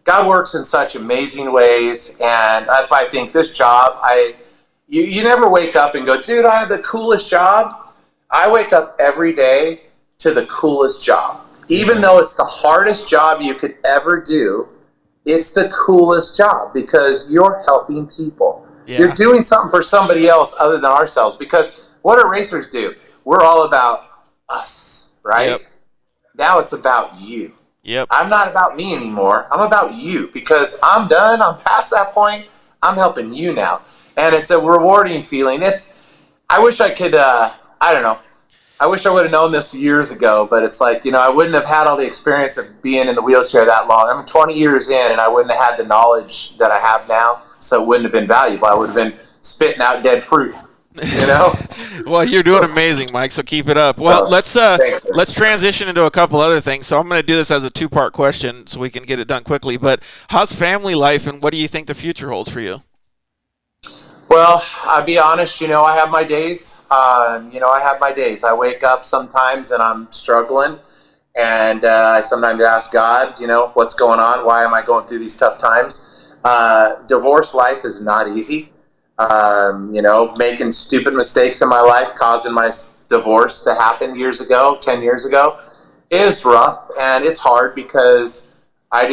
God works in such amazing ways, and that's why I think this job, you never wake up and go, dude, I have the coolest job. I wake up every day to the coolest job. Even though it's the hardest job you could ever do, it's the coolest job because you're helping people. Yeah. You're doing something for somebody else other than ourselves, because what do racers do? We're all about us, right? Yep. Now it's about you. Yep. I'm not about me anymore. I'm about you, because I'm done. I'm past that point. I'm helping you now. And it's a rewarding feeling. I wish I could, I don't know. I wish I would have known this years ago, but it's like, I wouldn't have had all the experience of being in the wheelchair that long. I'm 20 years in, and I wouldn't have had the knowledge that I have now, so it wouldn't have been valuable. I would have been spitting out dead fruit, Well, you're doing amazing, Mike, so keep it up. Well, let's transition into a couple other things. So I'm going to do this as a two-part question so we can get it done quickly. But how's family life, and what do you think the future holds for you? Well, I'll be honest, I have my days. I have my days. I wake up sometimes and I'm struggling. And I sometimes ask God, what's going on? Why am I going through these tough times? Divorce life is not easy. Making stupid mistakes in my life, causing my divorce to happen 10 years ago, is rough. And it's hard because I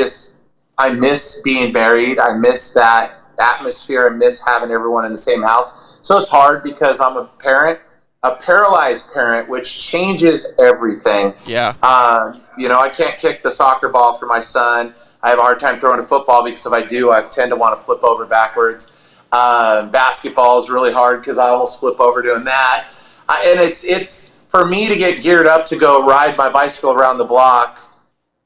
miss being married. I miss that atmosphere. I miss having everyone in the same house. So it's hard because I'm a paralyzed parent, which changes everything. Yeah. I can't kick the soccer ball for my son. I have a hard time throwing a football because if I do, I tend to want to flip over backwards. Basketball is really hard because I almost flip over doing that. And it's for me to get geared up to go ride my bicycle around the block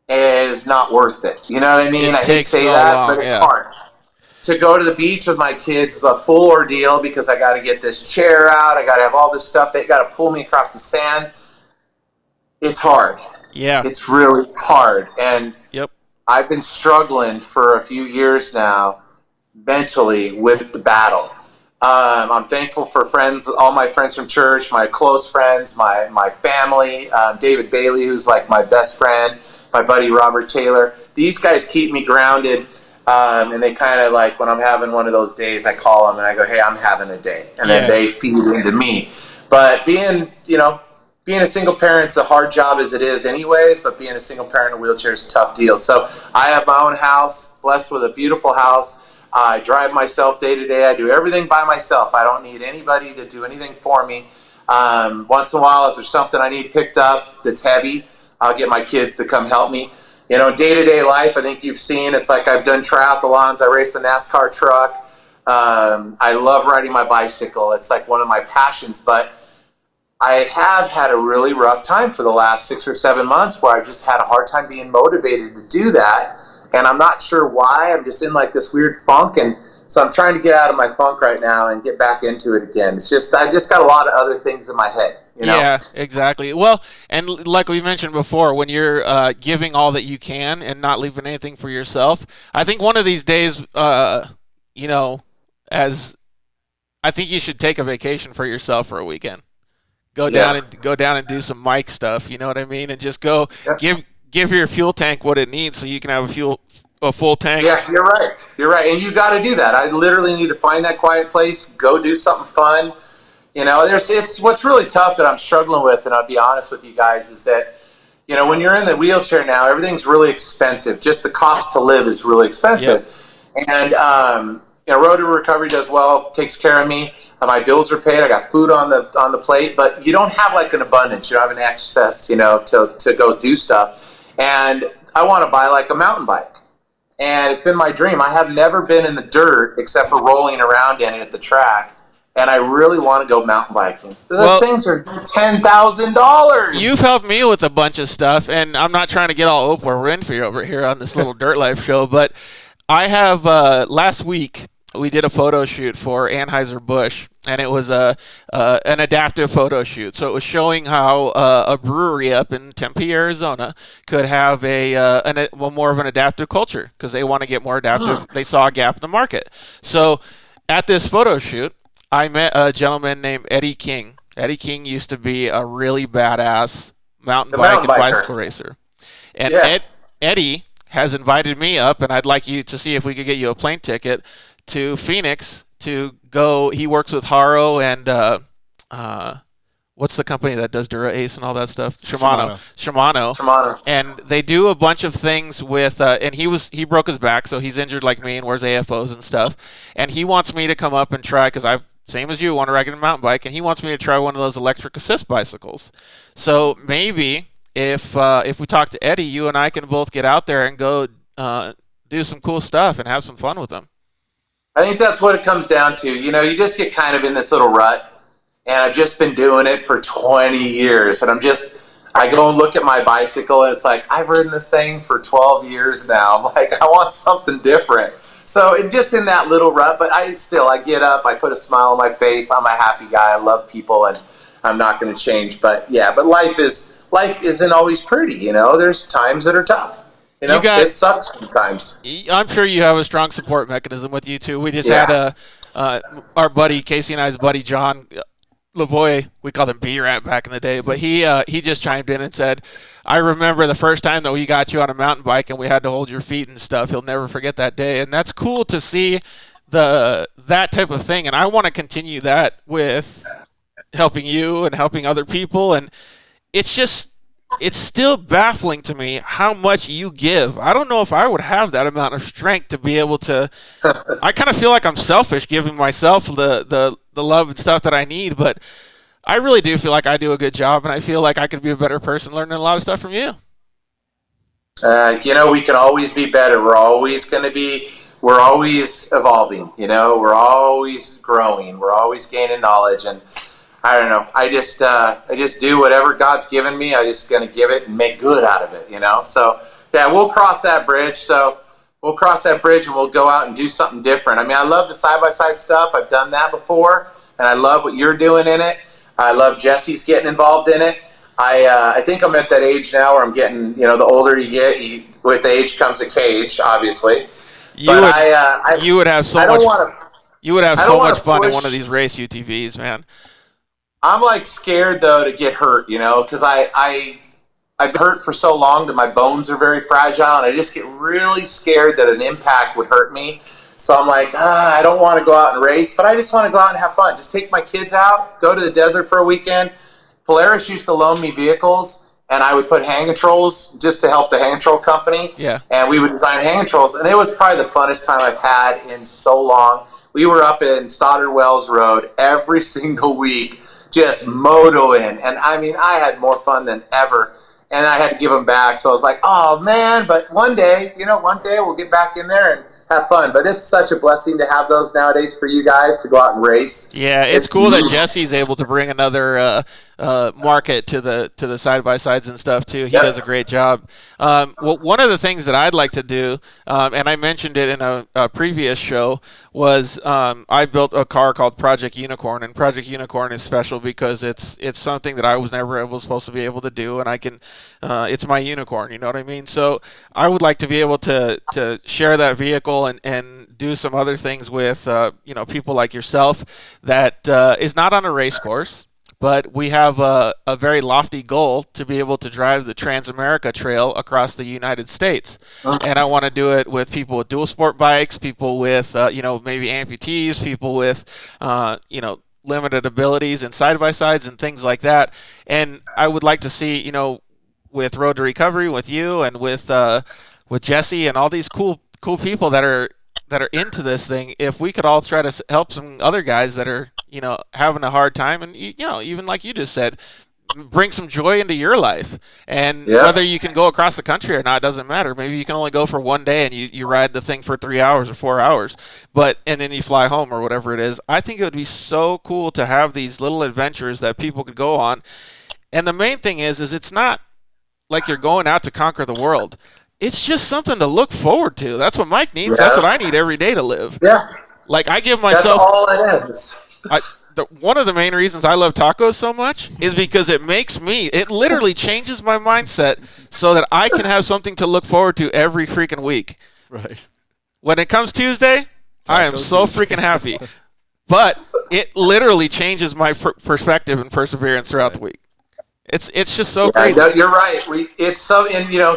is not worth it. You know what I mean? I hate to say that, but it's hard. To go to the beach with my kids is a full ordeal because I got to get this chair out. I got to have all this stuff. They got to pull me across the sand. It's hard. Yeah. It's really hard. And I've been struggling for a few years now mentally with the battle. I'm thankful for friends, all my friends from church, my close friends, my family, David Bailey, who's like my best friend, my buddy Robert Taylor. These guys keep me grounded. And they kind of like, when I'm having one of those days, I call them and I go, hey, I'm having a day. And then they feed into me. But being a single parent's a hard job as it is anyways, but being a single parent in a wheelchair is a tough deal. So I have my own house, blessed with a beautiful house. I drive myself day to day. I do everything by myself. I don't need anybody to do anything for me. Once in a while, if there's something I need picked up that's heavy, I'll get my kids to come help me. Day-to-day life, I think you've seen, it's like I've done triathlons. I race a NASCAR truck. I love riding my bicycle. It's like one of my passions, but I have had a really rough time for the last 6 or 7 months where I've just had a hard time being motivated to do that, and I'm not sure why. I'm just in like this weird funk, and so I'm trying to get out of my funk right now and get back into it again. It's just, I just got a lot of other things in my head. Yeah, exactly. Well, and like we mentioned before, when you're giving all that you can and not leaving anything for yourself, I think one of these days, as I think you should take a vacation for yourself for a weekend. Go down and do some Mike stuff. You know what I mean? And just go give your fuel tank what it needs so you can have a full tank. Yeah, you're right. You're right, and you got to do that. I literally need to find that quiet place, go do something fun. It's what's really tough that I'm struggling with, and I'll be honest with you guys, is that, when you're in the wheelchair now, everything's really expensive. Just the cost to live is really expensive. Yep. And, Road to Recovery does well, takes care of me. My bills are paid. I got food on the plate, but you don't have like an abundance. You don't have an excess, to go do stuff. And I want to buy like a mountain bike. And it's been my dream. I have never been in the dirt except for rolling around in it at the track. and I really want to go mountain biking. Those Well, things are $10,000. You've helped me with a bunch of stuff, and I'm not trying to get all Oprah Winfrey over here on this little Dirt Life show, but I have last week we did a photo shoot for Anheuser-Busch, and it was an adaptive photo shoot. So it was showing how a brewery up in Tempe, Arizona, could have more of an adaptive culture because they want to get more adaptive. They saw a gap in the market. So at this photo shoot, I met a gentleman named Eddie King. Eddie King used to be a really badass mountain bike and bicycle racer. And Eddie has invited me up, and I'd like you to see if we could get you a plane ticket to Phoenix to go. He works with Haro and what's the company that does Dura Ace and all that stuff? Shimano. And they do a bunch of things with and he broke his back, so he's injured like me and wears AFOs and stuff. And he wants me to come up and try, because I've same as you, want to ride a mountain bike, and he wants me to try one of those electric assist bicycles. So maybe if we talk to Eddie, you and I can both get out there and go do some cool stuff and have some fun with them. I think that's what it comes down to. You just get kind of in this little rut, and I've just been doing it for 20 years, and I go and look at my bicycle, and it's like, I've ridden this thing for 12 years now. I'm like, I want something different. So it's just in that little rut, but I get up, I put a smile on my face. I'm a happy guy. I love people, and I'm not going to change. But life isn't always pretty. There's times that are tough. It sucks sometimes. I'm sure you have a strong support mechanism with you too. We just had our buddy Casey and I's buddy John LaVoy, we called him B-Rat back in the day, but he just chimed in and said, I remember the first time that we got you on a mountain bike and we had to hold your feet and stuff. He'll never forget that day. And that's cool to see that type of thing. And I want to continue that with helping you and helping other people. And it's still baffling to me how much you give. I don't know if I would have that amount of strength to be able to. I kind of feel like I'm selfish giving myself the love and stuff that I need, but I really do feel like I do a good job, and I feel like I could be a better person learning a lot of stuff from you. We can always be better. We're always evolving. We're always growing. We're always gaining knowledge, and I don't know. I just do whatever God's given me. I'm just going to give it and make good out of it, So, we'll cross that bridge. So we'll cross that bridge and we'll go out and do something different. I mean, I love the side-by-side stuff. I've done that before, and I love what you're doing in it. I love Jesse's getting involved in it. I think I'm at that age now where I'm getting, the older you get, with age comes a cage, obviously. You would have so much fun in one of these race UTVs, man. I'm scared though to get hurt, because I've been hurt for so long that my bones are very fragile, and I just get really scared that an impact would hurt me. So I'm I don't want to go out and race, but I just want to go out and have fun. Just take my kids out, go to the desert for a weekend. Polaris used to loan me vehicles, and I would put hang controls just to help the hang control company. Yeah. And we would design hang controls, and it was probably the funnest time I've had in so long. We were up in Stoddard Wells Road every single week, just motoing, and I mean, I had more fun than ever, and I had to give them back. So I was like, oh man, but one day we'll get back in there and have fun. But it's such a blessing to have those nowadays for you guys to go out and race. Yeah, it's cool that Jesse's able to bring another market to the side-by-sides and stuff too. He does a great job. Well, one of the things that I'd like to do, and I mentioned it in a previous show, was I built a car called Project Unicorn, and Project Unicorn is special because it's something that I was never supposed to be able to do, and I can it's my unicorn, you know what I mean? So I would like to be able to share that vehicle and do some other things with people like yourself that is not on a race course. But we have a very lofty goal to be able to drive the Transamerica Trail across the United States. And I want to do it with people with dual sport bikes, people with, maybe amputees, people with, limited abilities and side-by-sides and things like that. And I would like to see, with Road to Recovery, with you and with Jesse and all these cool people that are into this thing, if we could all try to help some other guys that are, having a hard time, and even like you just said, bring some joy into your life. And Yeah. whether you can go across the country or not doesn't matter. Maybe you can only go for one day and you ride the thing for 3 hours or 4 hours, and then you fly home or whatever it is. I think it would be so cool to have these little adventures that people could go on. And the main thing is it's not like you're going out to conquer the world. It's just something to look forward to. That's what Mike needs. That's what I need every day to live. Yeah. Like, I give myself... That's all it is. One of the main reasons I love tacos so much is because it literally changes my mindset so that I can have something to look forward to every freaking week. Right. When it comes Tuesday, I am so freaking happy. But it literally changes my perspective and perseverance throughout the week. It's just so crazy. No, you're right.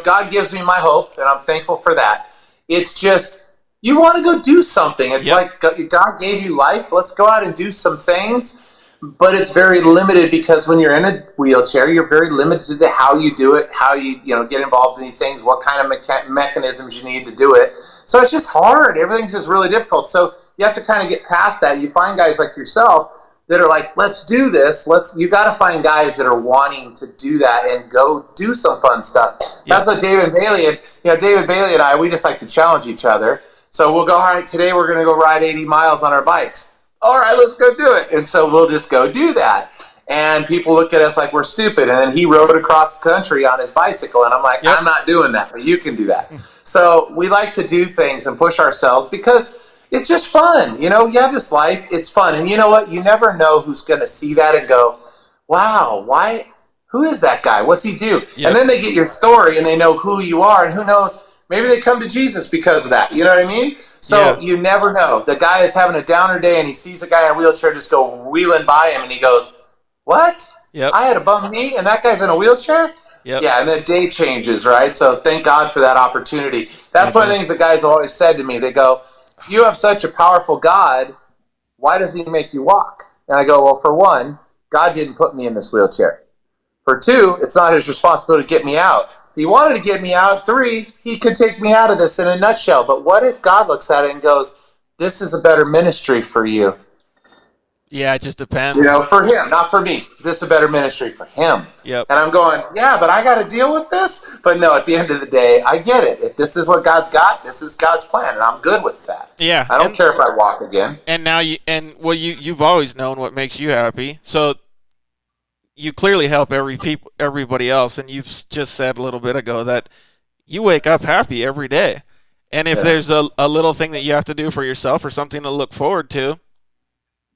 God gives me my hope, and I'm thankful for that. It's just, you want to go do something. It's like God gave you life. Let's go out and do some things. But it's very limited because when you're in a wheelchair, you're very limited to how you do it, how you get involved in these things, what kind of mechanisms you need to do it. So it's just hard. Everything's just really difficult. So you have to kind of get past that. You find guys like yourself that are like, let's do this. You got to find guys that are wanting to do that and go do some fun stuff. That's what David Bailey and I, we just like to challenge each other. So we'll go, all right, today we're going to go ride 80 miles on our bikes. All right, let's go do it. And so we'll just go do that. And people look at us like we're stupid. And then he rode across the country on his bicycle. And I'm like, I'm not doing that, but you can do that. So we like to do things and push ourselves because it's just fun. You have this life. It's fun. And you know what? You never know who's going to see that and go, wow, who is that guy? What's he do? Yep. And then they get your story and they know who you are. And who knows, maybe they come to Jesus because of that. You know what I mean? So you never know. The guy is having a downer day and he sees a guy in a wheelchair just go wheeling by him and he goes, what? Yep. I had a bum knee and that guy's in a wheelchair? Yep. Yeah, and the day changes, right? So thank God for that opportunity. That's one of the things the guys have always said to me. They go, you have such a powerful God. Why does he make you walk? And I go, well, for one, God didn't put me in this wheelchair. For two, it's not his responsibility to get me out. If he wanted to get me out, 3, he could take me out of this in a nutshell. But what if God looks at it and goes, this is a better ministry for you? Yeah, it just depends. For him, not for me. This is a better ministry for him. Yep. And I'm going, yeah, but I got to deal with this? But no, at the end of the day, I get it. If this is what God's got, this is God's plan, and I'm good with that. Yeah. I don't care if I walk again. And now you've always known what makes you happy. So you clearly help everybody else, and you've just said a little bit ago that you wake up happy every day. And if there's a little thing that you have to do for yourself or something to look forward to,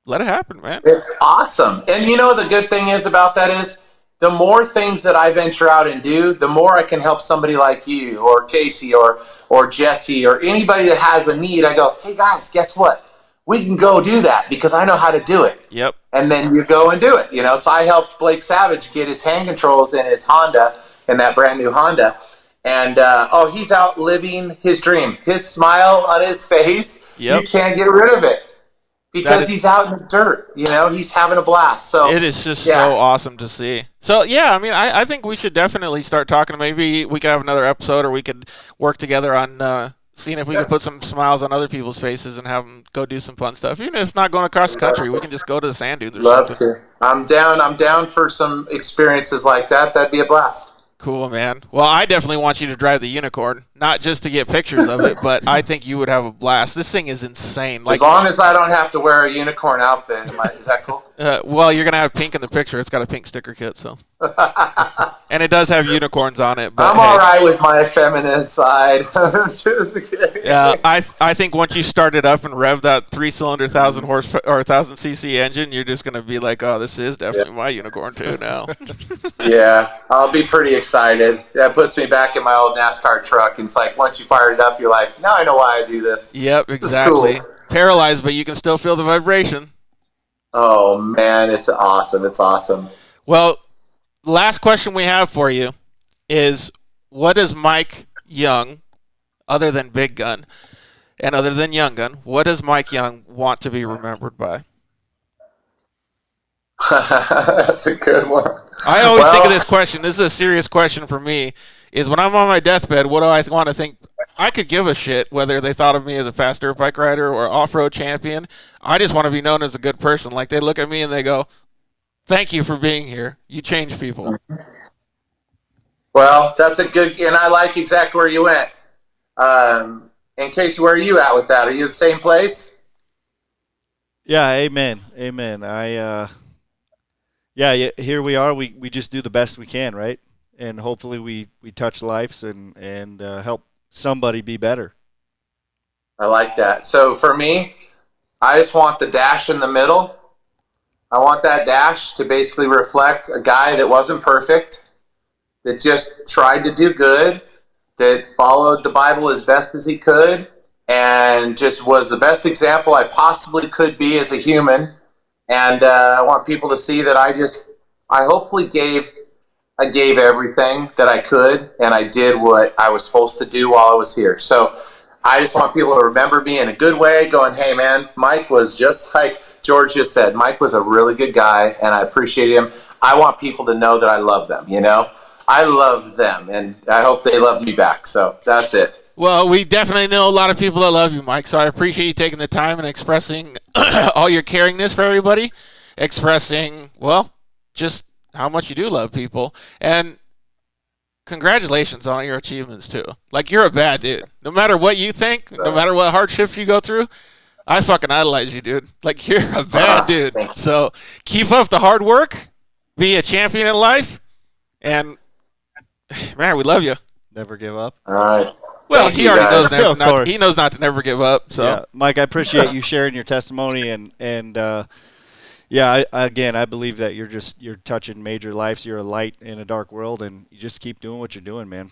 let it happen, man. It's awesome. And the good thing is about that is the more things that I venture out and do, the more I can help somebody like you or Casey or Jesse or anybody that has a need. I go, hey, guys, guess what? We can go do that because I know how to do it. Yep. And then you go and do it. So I helped Blake Savage get his hand controls in his Honda, in that brand new Honda. And, he's out living his dream. His smile on his face, you can't get rid of it. Because he's out in the dirt, he's having a blast. So it is just so awesome to see. So, I think we should definitely start talking. Maybe we could have another episode or we could work together on seeing if we can put some smiles on other people's faces and have them go do some fun stuff. Even if it's not going across the country, we can just go to the sand dunes or something. Love to. I'm down for some experiences like that. That'd be a blast. Cool, man. Well, I definitely want you to drive the unicorn, not just to get pictures of it, but I think you would have a blast. This thing is insane. As long as I don't have to wear a unicorn outfit, is that cool? Well, you're going to have pink in the picture. It's got a pink sticker kit, so. And it does have unicorns on it. But I'm all right with my feminine side. Just kidding. Yeah, I think once you start it up and rev that 3-cylinder 1,000 horsepower or 1,000 cc engine, you're just going to be like, oh, this is definitely my unicorn too now. Yeah, I'll be pretty excited. That puts me back in my old NASCAR truck. And it's like once you fire it up, you're like, now I know why I do this. Yep, exactly. Cool. Paralyzed, but you can still feel the vibration. Oh, man, it's awesome. It's awesome. Well, last question we have for you is, what does Mike Young, other than Big Gun and other than Young Gun, what does Mike Young want to be remembered by? That's a good one. I always think of this question. This is a serious question for me, is when I'm on my deathbed, what do I want to think? I could give a shit whether they thought of me as a fast dirt bike rider or off-road champion. I just want to be known as a good person. Like, they look at me and they go, thank you for being here. You change people. Well, that's a good, and I like exactly where you went. And Casey, where are you at with that? Are you at the same place? Yeah, amen. Here we are. We just do the best we can, right? And hopefully we touch lives and help somebody be better. I like that. So for me, I just want the dash in the middle. I want that dash to basically reflect a guy that wasn't perfect, that just tried to do good, that followed the Bible as best as he could, and just was the best example I possibly could be as a human. And I want people to see that I hopefully gave everything that I could, and I did what I was supposed to do while I was here. So I just want people to remember me in a good way, going, hey, man, Mike was just like George just said. Mike was a really good guy, and I appreciate him. I want people to know that I love them, I love them, and I hope they love me back. So that's it. Well, we definitely know a lot of people that love you, Mike, so I appreciate you taking the time and expressing all your caringness for everybody, expressing, well, just how much you do love people, and congratulations on all your achievements, too. Like, you're a bad dude. No matter what you think, no matter what hardships you go through, I fucking idolize you, dude. Like, you're a bad dude. So keep up the hard work, be a champion in life, and, man, we love you. Never give up. All right. Well, Thank he you, already guys. knows he knows not to never give up. So, yeah, Mike, I appreciate you sharing your testimony, and I believe that you're touching major lives. You're a light in a dark world, and you just keep doing what you're doing, man.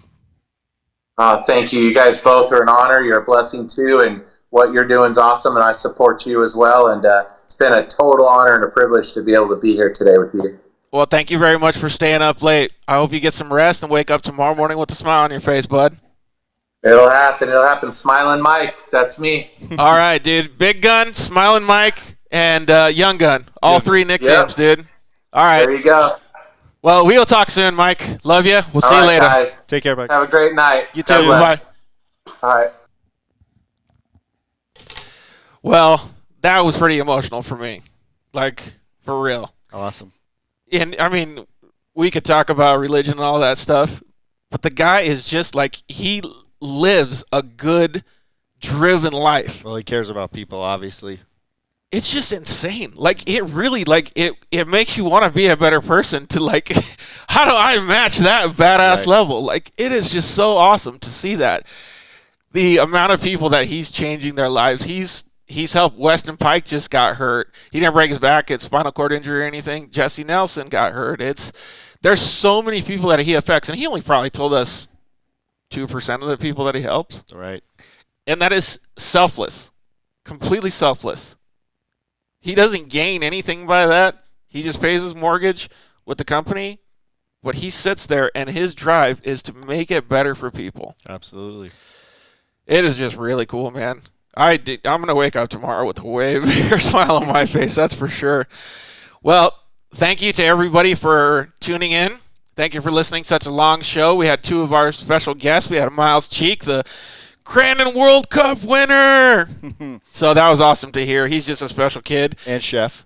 Thank you. You guys both are an honor. You're a blessing, too, and what you're doing is awesome, and I support you as well. And it's been a total honor and a privilege to be able to be here today with you. Well, thank you very much for staying up late. I hope you get some rest and wake up tomorrow morning with a smile on your face, bud. It'll happen. Smiling Mike, that's me. All right, dude. Big Gun, Smiling Mike, and Young Gun. All three nicknames, dude. All right. There you go. Well, we'll talk soon, Mike. Love you. We'll see you later. Guys. Take care, Mike. Have a great night. You too. Bye. All right. Well, that was pretty emotional for me. Like, for real. Awesome. And, I mean, we could talk about religion and all that stuff, but the guy is just like, he lives a good, driven life. Well, he cares about people, obviously. It's just insane. Like, it really, like, it makes you want to be a better person to, like, how do I match that badass level? Like, it is just so awesome to see that. The amount of people that he's changing their lives. He's helped. Weston Pike just got hurt. He didn't break his back. It's spinal cord injury or anything. Jesse Nelson got hurt. There's so many people that he affects, and he only probably told us 2% of the people that he helps. Right. And that is selfless. Completely selfless. He doesn't gain anything by that. He just pays his mortgage with the company. But he sits there, and his drive is to make it better for people. Absolutely. It is just really cool, man. I'm going to wake up tomorrow with a way bigger smile on my face, that's for sure. Well, thank you to everybody for tuning in. Thank you for listening. Such a long show. We had two of our special guests. We had Myles Cheek, the Crandon World Cup winner. So that was awesome to hear. He's just a special kid. And chef.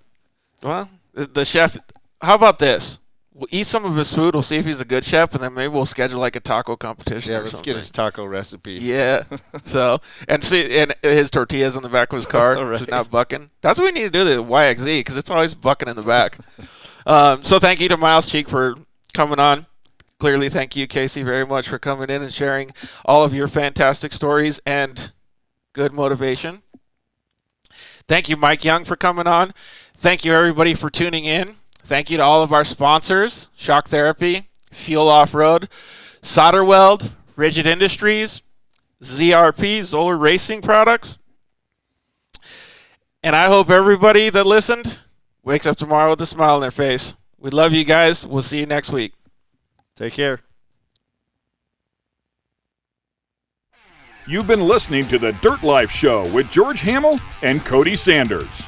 Well, the chef, how about this? We'll eat some of his food. We'll see if he's a good chef, and then maybe we'll schedule like a taco competition. Yeah, or let's something. get his taco recipe. Yeah. So, and his tortillas on the back of his car, Right. so not bucking. That's what we need to do, the YXZ, because it's always bucking in the back. So thank you to Myles Cheek for coming on. Clearly, thank you, Casey, very much for coming in and sharing all of your fantastic stories and good motivation. Thank you, Mike Young, for coming on. Thank you, everybody, for tuning in. Thank you to all of our sponsors, Shock Therapy, Fuel Off-Road, Solder Weld, Rigid Industries, ZRP, Zoller Racing Products. And I hope everybody that listened wakes up tomorrow with a smile on their face. We love you guys. We'll see you next week. Take care. You've been listening to the Dirt Life Show with George Hammel and Cody Sanders.